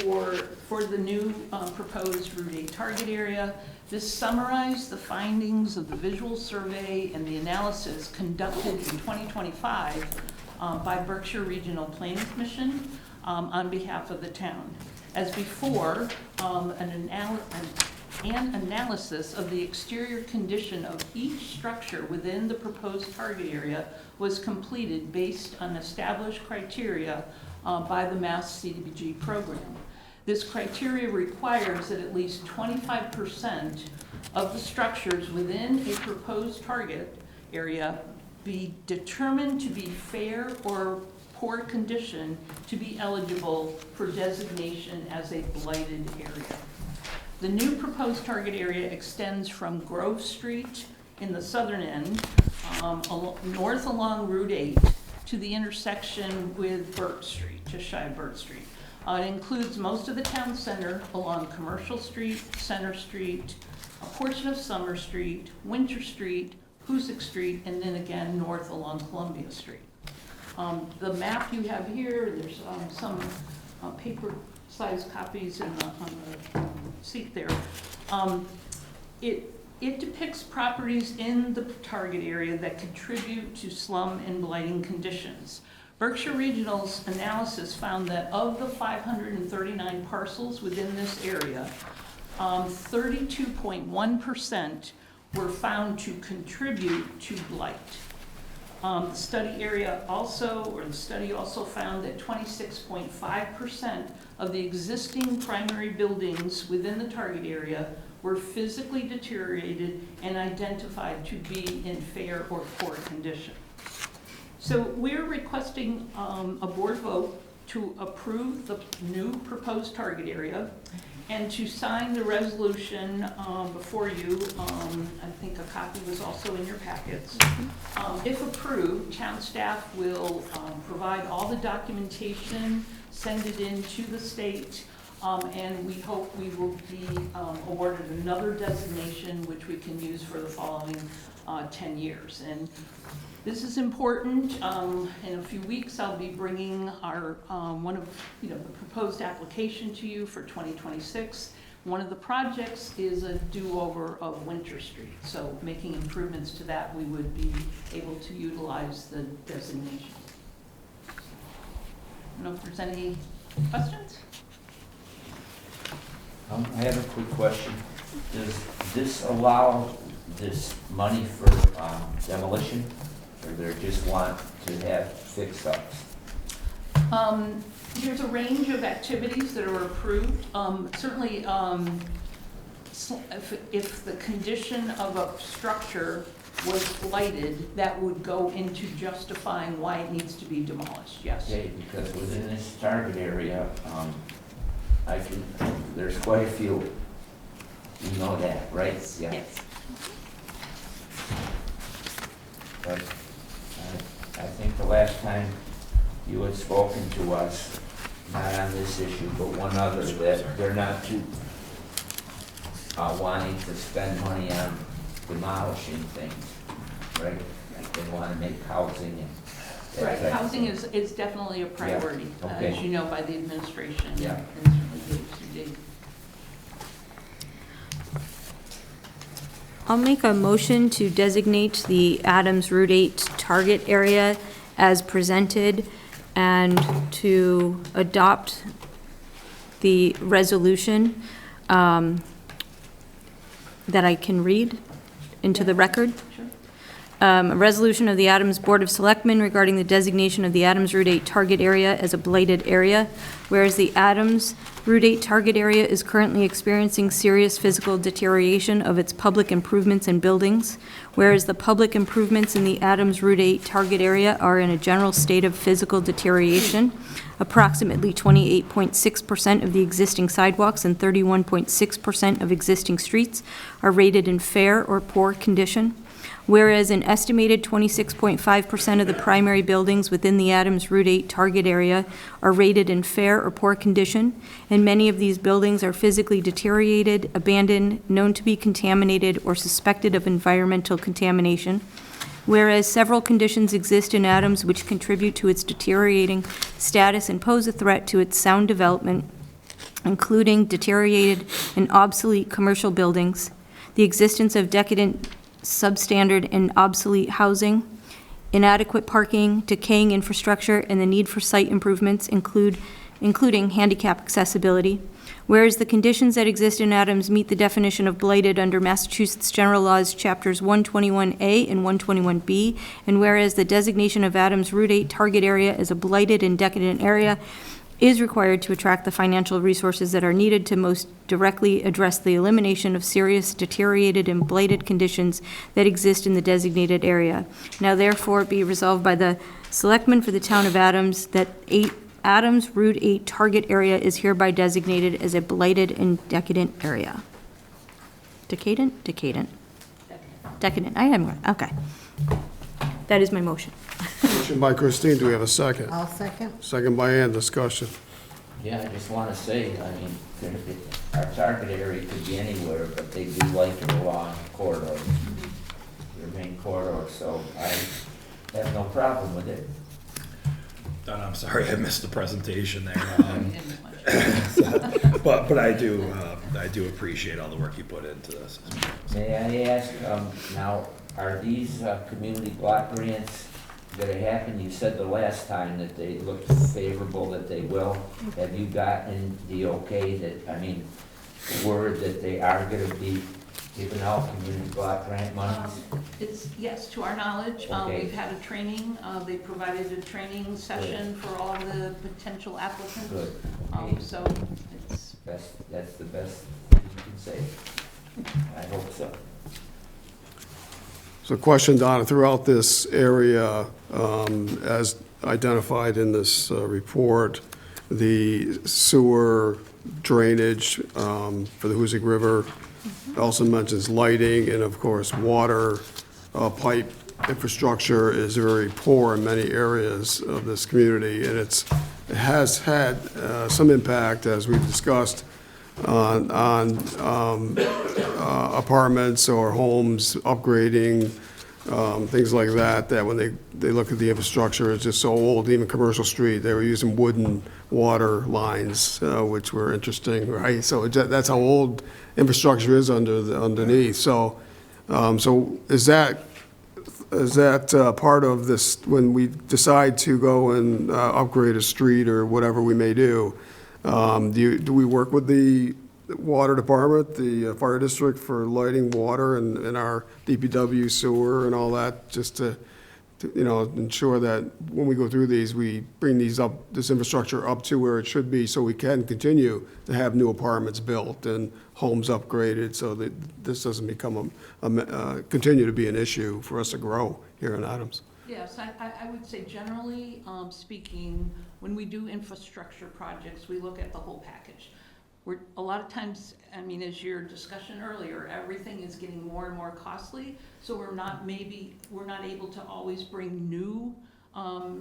Q: for the new proposed Route 8 target area. This summarized the findings of the visual survey and the analysis conducted in 2025 by Berkshire Regional Planning Commission on behalf of the town. As before, an analysis of the exterior condition of each structure within the proposed target area was completed based on established criteria by the Mass CDBG program. This criteria requires that at least 25% of the structures within a proposed target area be determined to be fair or poor condition to be eligible for designation as a blighted area. The new proposed target area extends from Grove Street in the southern end, north along Route 8 to the intersection with Burt Street, just shy of Burt Street. It includes most of the town center along Commercial Street, Center Street, a portion of Summer Street, Winter Street, Hoosick Street, and then again north along Columbia Street. The map you have here, there's some paper-sized copies on the seat there. It depicts properties in the target area that contribute to slum and blighting conditions. Berkshire Regional's analysis found that of the 539 parcels within this area, 32.1% were found to contribute to blight. The study also found that 26.5% of the existing primary buildings within the target area were physically deteriorated and identified to be in fair or poor condition. So we're requesting a board vote to approve the new proposed target area and to sign the resolution before you. I think a copy was also in your packets. If approved, town staff will provide all the documentation, send it in to the state, and we hope we will be awarded another designation which we can use for the following 10 years. And this is important. In a few weeks, I'll be bringing our the proposed application to you for 2026. One of the projects is a do-over of Winter Street. So making improvements to that, we would be able to utilize the designation. I don't know if there's any questions?
I: I have a quick question. Does this allow this money for demolition, or they just want to have fix-ups?
Q: There's a range of activities that are approved. Certainly, if the condition of a structure was blighted, that would go into justifying why it needs to be demolished, yes.
I: Okay, because within this target area, there's quite a few. You know that, right? Yeah.
Q: Yes.
I: But I think the last time you had spoken to us, not on this issue, but one other, that they're not too wanting to spend money on demolishing things, right? Like they want to make housing and that
Q: Right,
I: type of
Q: housing
I: thing.
Q: is definitely a priority,
I: Yeah. Okay.
Q: as you know, by the administration.
I: Yeah.
Q: And certainly the HCD.
C: I'll make a motion to designate the Adams Route 8 target area as presented and to adopt the resolution that I can read into the record.
Q: Sure.
C: A resolution of the Adams Board of Selectmen regarding the designation of the Adams Route 8 target area as a blighted area, whereas the Adams Route 8 target area is currently experiencing serious physical deterioration of its public improvements and buildings, whereas the public improvements in the Adams Route 8 target area are in a general state of physical deterioration. Approximately 28.6% of the existing sidewalks and 31.6% of existing streets are rated in fair or poor condition. Whereas an estimated 26.5% of the primary buildings within the Adams Route 8 target area are rated in fair or poor condition, and many of these buildings are physically deteriorated, abandoned, known to be contaminated, or suspected of environmental contamination. Whereas several conditions exist in Adams which contribute to its deteriorating status and pose a threat to its sound development, including deteriorated and obsolete commercial buildings, the existence of decadent, substandard, and obsolete housing, inadequate parking, decaying infrastructure, and the need for site improvements, including handicap accessibility. Whereas the conditions that exist in Adams meet the definition of blighted under Massachusetts General Laws, Chapters 121A and 121B, and whereas the designation of Adams Route 8 target area as a blighted and decadent area is required to attract the financial resources that are needed to most directly address the elimination of serious deteriorated and blighted conditions that exist in the designated area. Now therefore be resolved by the Selectmen for the Town of Adams that Adams Route 8 target area is hereby designated as a blighted and decadent area. Decadent? Decadent. Decadent. I am, okay. That is my motion.
A: Motion by Christine, do we have a second?
B: I'll second.
A: Second by Ann, discussion.
I: Yeah, I just wanna say, I mean, our target area could be anywhere, but they do like it along corridors, their main corridor, so I have no problem with it.
K: Don, I'm sorry I missed the presentation there. But I do appreciate all the work you put into this.
I: May I ask, now, are these community block grants gonna happen? You said the last time that they looked favorable, that they will. Have you gotten the okay that, I mean, word that they are gonna be giving out community block grant monies?
Q: It's, yes, to our knowledge,
I: Okay.
Q: we've had a training, they provided a training session for all the potential applicants.
I: Good. Okay.
Q: So it's,
I: That's the best you can say. I hope so.
A: So question, Donna, throughout this area, as identified in this report, the sewer drainage for the Hoosick River also mentions lighting, and of course, water pipe infrastructure is very poor in many areas of this community, and it has had some impact, as we've discussed, on apartments or homes upgrading, things like that, that when they look at the infrastructure, it's just so old. Even Commercial Street, they were using wooden water lines, which were interesting, right? So that's how old infrastructure is underneath. So is that part of this, when we decide to go and upgrade a street or whatever we may do, do we work with the water department, the fire district, for lighting water and our DPW sewer and all that, just to ensure that when we go through these, we bring this infrastructure up to where it should be, so we can continue to have new apartments built and homes upgraded, so that this doesn't become continue to be an issue for us to grow here in Adams.
Q: yes, I would say generally speaking, when we do infrastructure projects, we look at the whole package. A lot of times, I mean, as your discussion earlier, everything is getting more and more costly, so we're not able to always bring new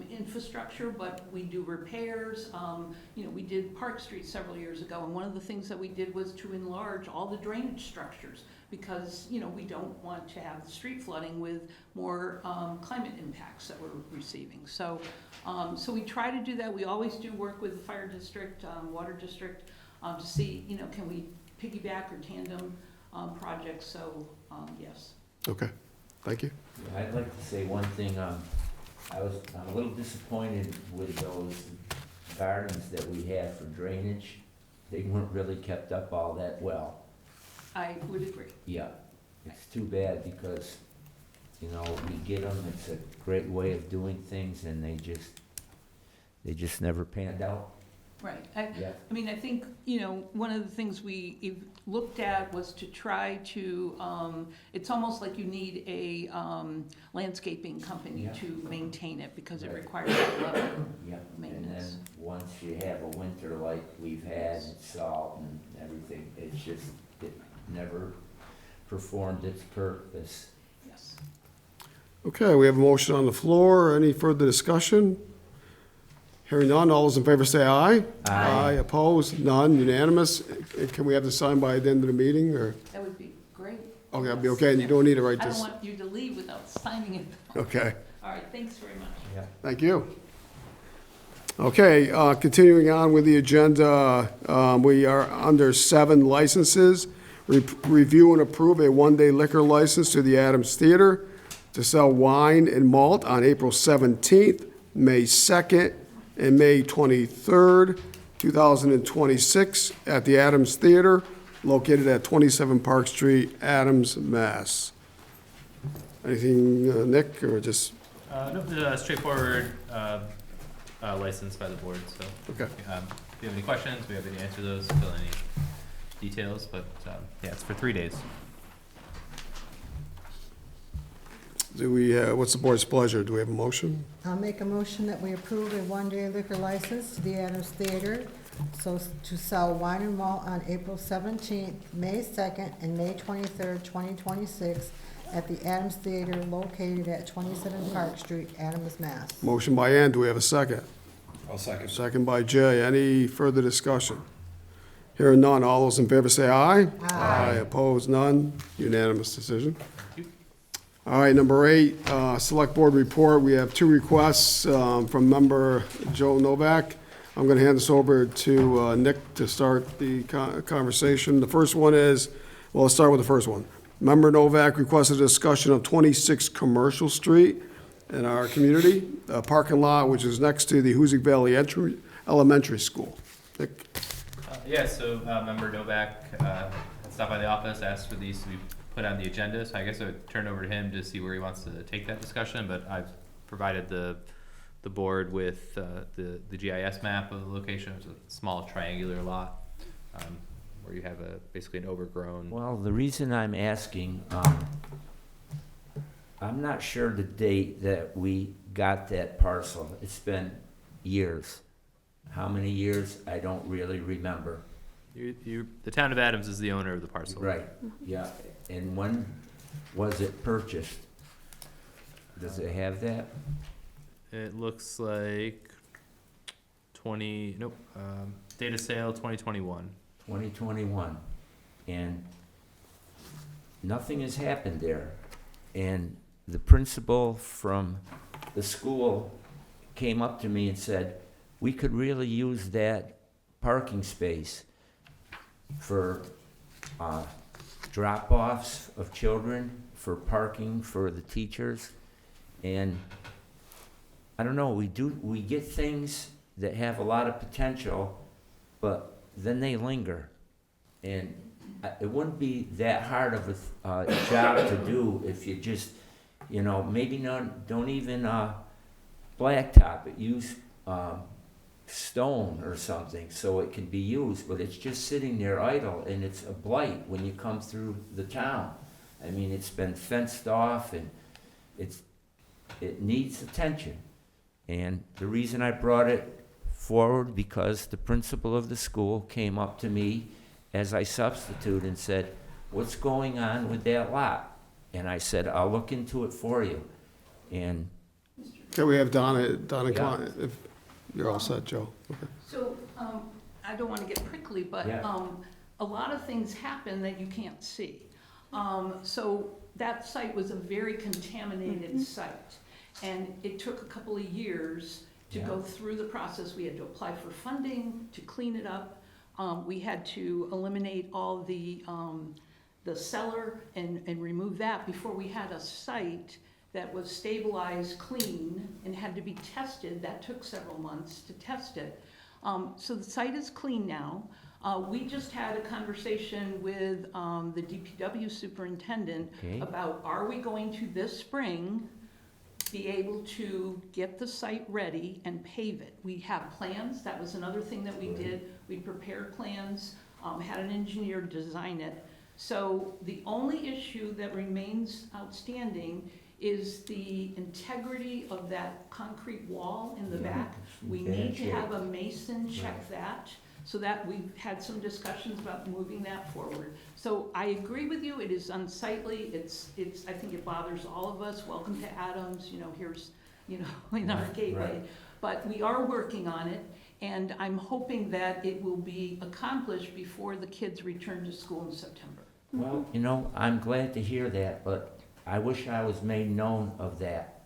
Q: infrastructure, but we do repairs. We did Park Street several years ago, and one of the things that we did was to enlarge all the drainage structures, because we don't want to have the street flooding with more climate impacts that we're receiving. So we try to do that. We always do work with the fire district, water district, to see, can we piggyback or tandem projects, so, yes.
A: Okay, thank you.
I: Yeah, I'd like to say one thing, I'm a little disappointed with those gardens that we have for drainage. They weren't really kept up all that well.
Q: I would agree.
I: Yeah, it's too bad because, we get them, it's a great way of doing things, and they just never panned out.
Q: Right.
I: Yeah.
Q: I mean, I think, one of the things we looked at was to try to, it's almost like you need a landscaping company
I: Yeah.
Q: to maintain it, because it
I: Right.
Q: requires that level of
I: Yeah,
Q: maintenance.
I: and then once you have a winter like we've had, salt and everything, it never performed its purpose.
Q: Yes.
A: Okay, we have a motion on the floor. Any further discussion? Hearing none, all those in favor say aye.
I: Aye.
A: Opposed? None, unanimous. Can we have this signed by the end of the meeting, or?
Q: That would be great.
A: Okay, that'd be okay, and you don't need to write
Q: I
A: this.
Q: don't want you to leave without signing it.
A: Okay,
Q: All right, thanks very much.
I: Yeah.
A: thank you. Okay, continuing on with the agenda, we are under 7 licenses. Review and approve a one-day liquor license to the Adams Theater to sell wine and malt on April 17th, May 2nd, and May 23rd, 2026, at the Adams Theater, located at 27 Park Street, Adams, Mass. Anything, Nick, or just?
F: No, straightforward licensed by the board, so.
A: Okay.
F: If you have any questions, we have to answer those, fill any details, but, yeah, it's for 3 days.
A: Do we, what's the board's pleasure? Do we have a motion?
B: I'll make a motion that we approve a one-day liquor license to the Adams Theater so to sell wine and malt on April 17th, May 2nd, and May 23rd, 2026 at the Adams Theater located at 27 Park Street, Adams, Mass.
A: Motion by Ann, do we have a second?
K: I'll second.
A: Second by Jay. Any further discussion? Hearing none, all those in favor say aye. Aye. Opposed, none. Unanimous decision. All right, number 8, Select Board Report. We have 2 requests from member Joe Novak. I'm going to hand this over to Nick to start the conversation. The first one is, well, let's start with the first one. Member Novak requested a discussion of 26 Commercial Street in our community, a parking lot which is next to the Hoosick Valley Elementary School. Nick?
F: Yeah, so member Novak stopped by the office, asked for these to be put on the agenda, so I guess I would turn over to him to see where he wants to take that discussion, but I've provided the board with the GIS map of the location. It's a small triangular lot where you have basically an overgrown.
I: Well, the reason I'm asking, I'm not sure the date that we got that parcel. It's been years. How many years? I don't really remember.
F: The town of Adams is the owner of the parcel.
I: Right, yeah. And when was it purchased? Does it have that?
F: It looks like date of sale 2021.
I: 2021. And nothing has happened there. And the principal from the school came up to me and said, we could really use that parking space for drop-offs of children, for parking for the teachers. And I don't know, we get things that have a lot of potential, but then they linger. And it wouldn't be that hard of a job to do if you just, maybe don't even blacktop it, use stone or something so it can be used, but it's just sitting there idle, and it's a blight when you come through the town. I mean, it's been fenced off, and it needs attention. And the reason I brought it forward, because the principal of the school came up to me as I substitute and said, what's going on with that lot? And I said, I'll look into it for you. And
A: Can we have Donna
I: Yeah.
A: comment, if you're all set, Joe? Okay.
Q: So, I don't want to get prickly, but
I: Yeah.
Q: a lot of things happen that you can't see. So that site was a very contaminated site, and it took a couple of years to go through the process. We had to apply for funding to clean it up. We had to eliminate all the cellar and remove that before we had a site that was stabilized, clean, and had to be tested. That took several months to test it. So the site is clean now. We just had a conversation with the DPW superintendent about, are we going to this spring be able to get the site ready and pave it? We have plans. That was another thing that we did. We prepared plans, had an engineer design it. So the only issue that remains outstanding is the integrity of that concrete wall in the back. We need to have a mason check that, so that we've had some discussions about moving that forward. So I agree with you, it is unsightly, I think it bothers all of us. Welcome to Adams, here's, in our gateway. But we are working on it, and I'm hoping that it will be accomplished before the kids return to school in September.
I: well, I'm glad to hear that, but I wish I was made known of that.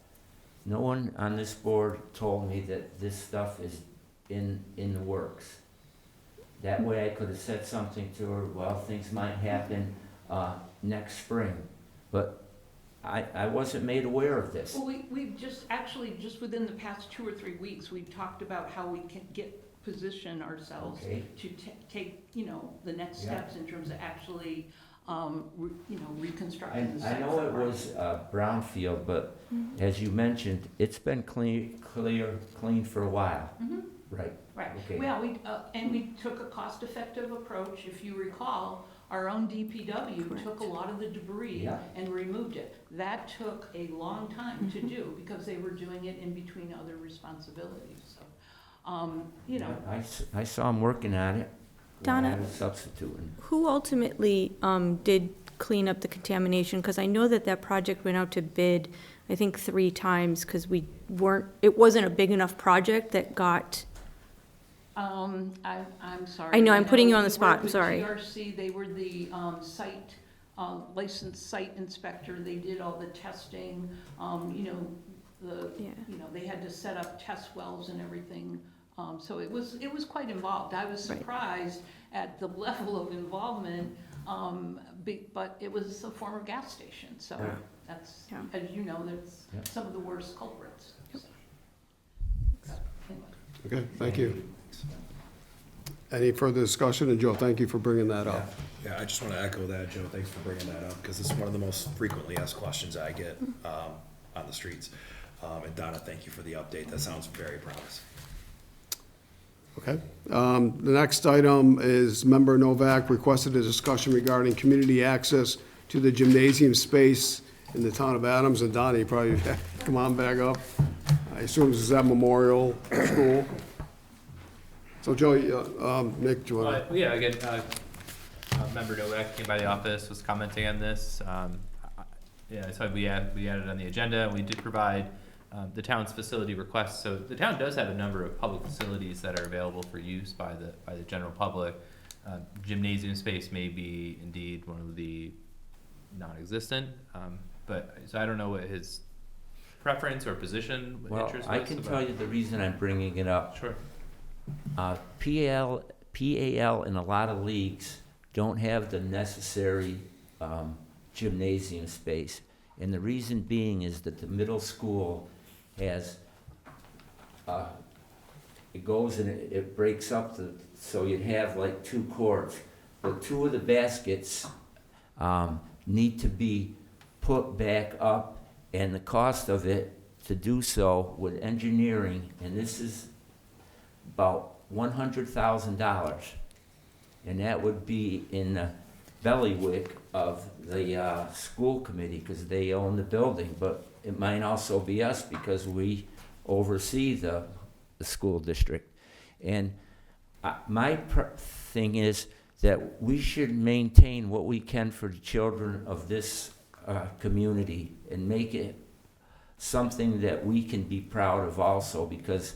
I: No one on this board told me that this stuff is in the works. That way I could have said something to her, well, things might happen next spring. But I wasn't made aware of this.
Q: Well, we've just within the past 2 or 3 weeks, we've talked about how we can position ourselves to take, the next steps in terms of actually
E: reconstructing the
I: I
E: site.
I: know
E: for
I: it
E: parking.
I: was brownfield, but as you mentioned, it's been clean for a while,
E: Mhm.
I: right?
E: Right,
I: Okay.
E: well, we took a cost-effective approach. If you recall, our own DPW took a lot of the debris
I: Yeah.
E: and removed it. That took a long time to do because they were doing it in between other responsibilities, so,
I: I saw him working on it when I
C: Donna?
I: was substituting.
C: Who ultimately did clean up the contamination? Because I know that that project went out to bid, I think 3 times, because it wasn't a big enough project that got,
E: I'm sorry.
C: I know, I'm putting you on
E: we
C: the spot,
E: worked
C: I'm
E: with
C: sorry.
E: GRC, they were the site, licensed site inspector, they did all the testing,
C: Yeah.
E: they had to set up test wells and everything. So it was quite involved. I was
C: Right.
E: surprised at the level of involvement, but it was a former gas station, so
I: Yeah.
E: that's,
C: Yeah.
E: as you know, that's
I: Yeah.
E: some of the worst culprits. So. Anyway.
A: Okay, thank you. Any further discussion? And Joe, thank you for bringing that up.
K: Yeah, I just want to echo that, Joe. Thanks for bringing that up, because it's one of the most frequently asked questions I get on the streets. And Donna, thank you for the update. That sounds very promising.
A: Okay. The next item is Member Novak requested a discussion regarding community access to the gymnasium space in the town of Adams. And Donnie, probably come on back up. I assume this is at Memorial School. So Joe, Nick, do you want to?
F: Yeah, again, Member Novak came by the office, was commenting on this. Yeah, so we added on the agenda. We did provide the town's facility requests. So the town does have a number of public facilities that are available for use by the general public. Gymnasium space may be indeed one of the non-existent, but so I don't know what his preference or position,
I: Well,
F: interest
I: I
F: was
I: can
F: about-
I: tell you the reason I'm bringing it up.
F: Sure.
I: PAL in a lot of leagues don't have the necessary gymnasium space. And the reason being is that the middle school has, it goes and it breaks up, so you'd have like 2 courts. But 2 of the baskets need to be put back up, and the cost of it to do so with engineering, and this is about $100,000, and that would be in the bellywick of the school committee, because they own the building, but it might also be us because we oversee the school district. And my thing is that we should maintain what we can for the children of this community and make it something that we can be proud of also, because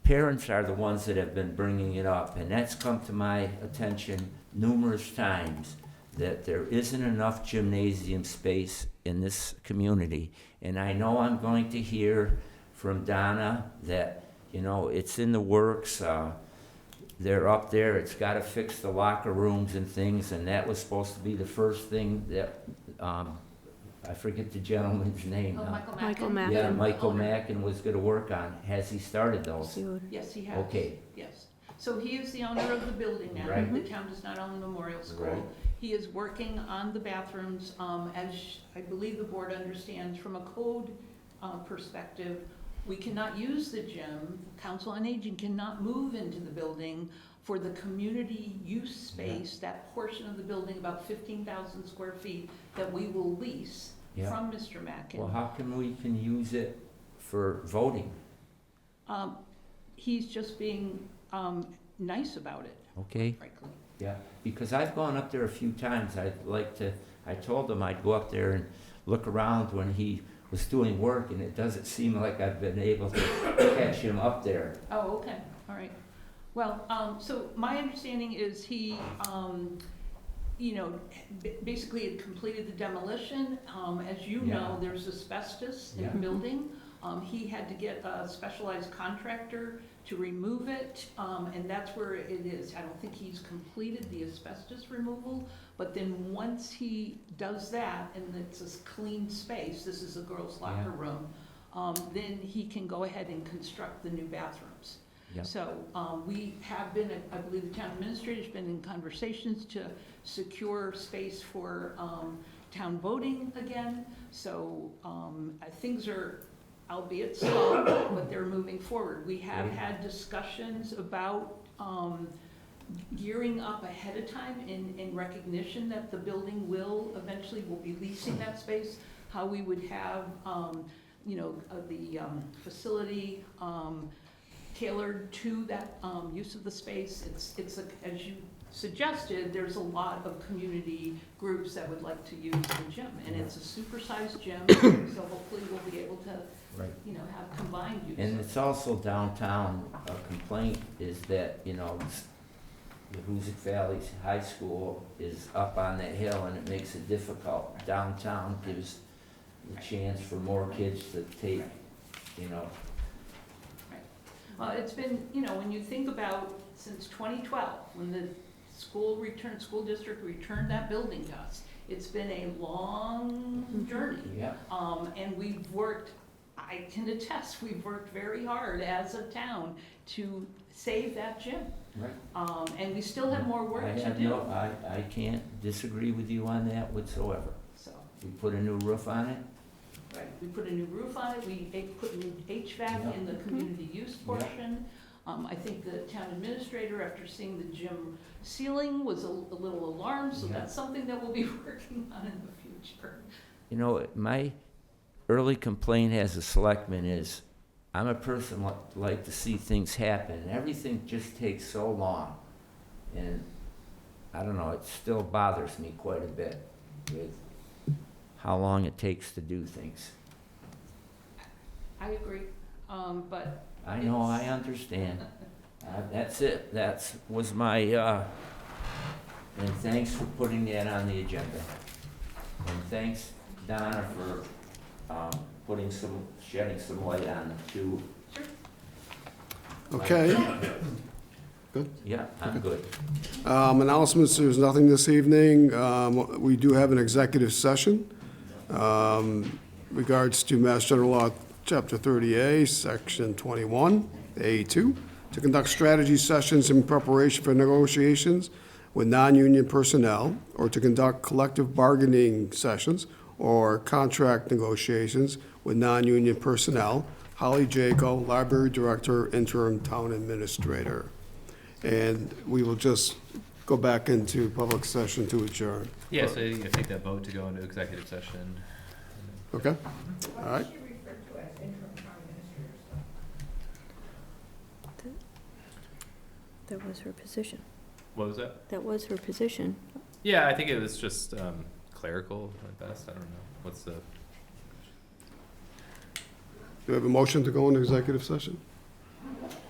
I: parents are the ones that have been bringing it up, and that's come to my attention numerous times, that there isn't enough gymnasium space in this community. And I know I'm going to hear from Donna that, it's in the works. They're up there, it's got to fix the locker rooms and things, and that was supposed to be the first thing that, I forget the gentleman's name
E: Oh,
I: now.
E: Michael Mackin.
I: Yeah,
E: the
I: Michael
E: owner.
I: Mackin was going to work on. Has he started those?
E: Yes, he has.
I: Okay.
E: Yes. So he is the owner of the building now.
I: Right.
E: The town does not own the Memorial School.
I: Right.
E: He is working on the bathrooms, as I believe the board understands, from a code perspective. We cannot use the gym. Council on Aging cannot move into the building for the community use space, that portion of the building, about 15,000 square feet, that we will lease
I: Yeah.
E: from Mr. Mackin.
I: Well, how come we can use it for voting?
E: He's just being nice about it,
I: Okay?
E: frankly.
I: Yeah, because I've gone up there a few times. I told him I'd go up there and look around when he was doing work, and it doesn't seem like I've been able to catch him up there.
E: Oh, okay, all right. Well, so my understanding is he, basically had completed the demolition. As you know,
I: Yeah.
E: there's asbestos in
I: Yeah.
E: the building. He had to get a specialized contractor to remove it, and that's where it is. I don't think he's completed the asbestos removal, but then once he does that, and it's a clean space, this is a girls' locker
I: Yeah.
E: room, then he can go ahead and construct the new bathrooms.
I: Yep.
Q: So we have been, I believe the town administrator's been in conversations to secure space for town voting again. So things are, albeit slow, but they're moving forward. We have had discussions about gearing up ahead of time in recognition that the building eventually will be leasing that space, how we would have, the facility tailored to that use of the space. It's as you suggested, there's a lot of community groups that would like to use the gym, and it's a supersized gym, so hopefully we'll be able to,
I: Right.
Q: have combined use.
I: And it's also downtown, a complaint is that, the Hoosick Valley High School is up on that hill and it makes it difficult. Downtown gives the chance for more kids to take,
Q: It's been, when you think about since 2012, when the school district returned that building to us, it's been a long journey.
I: Yeah.
Q: And we've worked, I can attest, we've worked very hard as a town to save that gym.
I: Right.
Q: And we still have more work to do.
I: I can't disagree with you on that whatsoever.
Q: So,
I: We put a new roof on it.
Q: right, we put a new roof on it, we put new HVAC in the community use portion. I think the town administrator, after seeing the gym ceiling, was a little alarmed, so
I: Yeah.
Q: that's something that we'll be working on in the future.
I: My early complaint as a selectman is, I'm a person like to see things happen, and everything just takes so long. And I don't know, it still bothers me quite a bit with how long it takes to do things.
Q: I agree, but.
I: I know, I understand. That's it, was my, and thanks for putting that on the agenda. And thanks, Donna, for shedding some light on it too.
A: Okay. Good?
I: Yeah, I'm good.
A: Announcements, there's nothing this evening. We do have an executive session. Regards to Mass General Law, Chapter 30A, Section 21, A2, to conduct strategy sessions in preparation for negotiations with non-union personnel, or to conduct collective bargaining sessions or contract negotiations with non-union personnel. Holly Jaco, Library Director, Interim Town Administrator. And we will just go back into public session to adjourn.
F: Yeah, so you take that vote to go into executive session.
A: Okay? All right.
C: That was her position.
F: What was that?
C: That was her position.
F: Yeah, I think it was just clerical at best. I don't know. What's the...
A: Do we have a motion to go into executive session?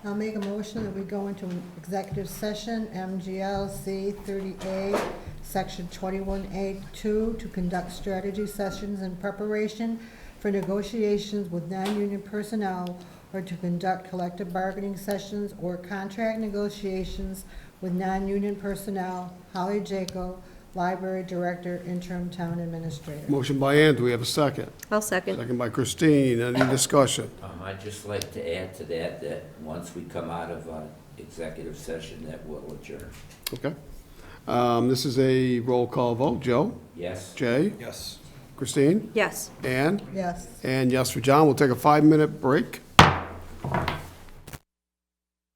B: I'll make a motion that we go into an executive session, MGLC 30A, Section 21A2, to conduct strategy sessions in preparation for negotiations with non-union personnel, or to conduct collective bargaining sessions or contract negotiations with non-union personnel. Holly Jaco, Library Director, Interim Town Administrator.
A: Motion by Ann, do we have a second?
C: I'll second.
A: Second by Christine, any discussion?
I: I'd just like to add to that once we come out of executive session, that we'll adjourn.
A: Okay. This is a roll call vote. Joe?
I: Yes?
A: Jay?
K: Yes.
A: Christine?
C: Yes.
A: Ann?
B: Yes.
A: And yes for John. We'll take a 5-minute break.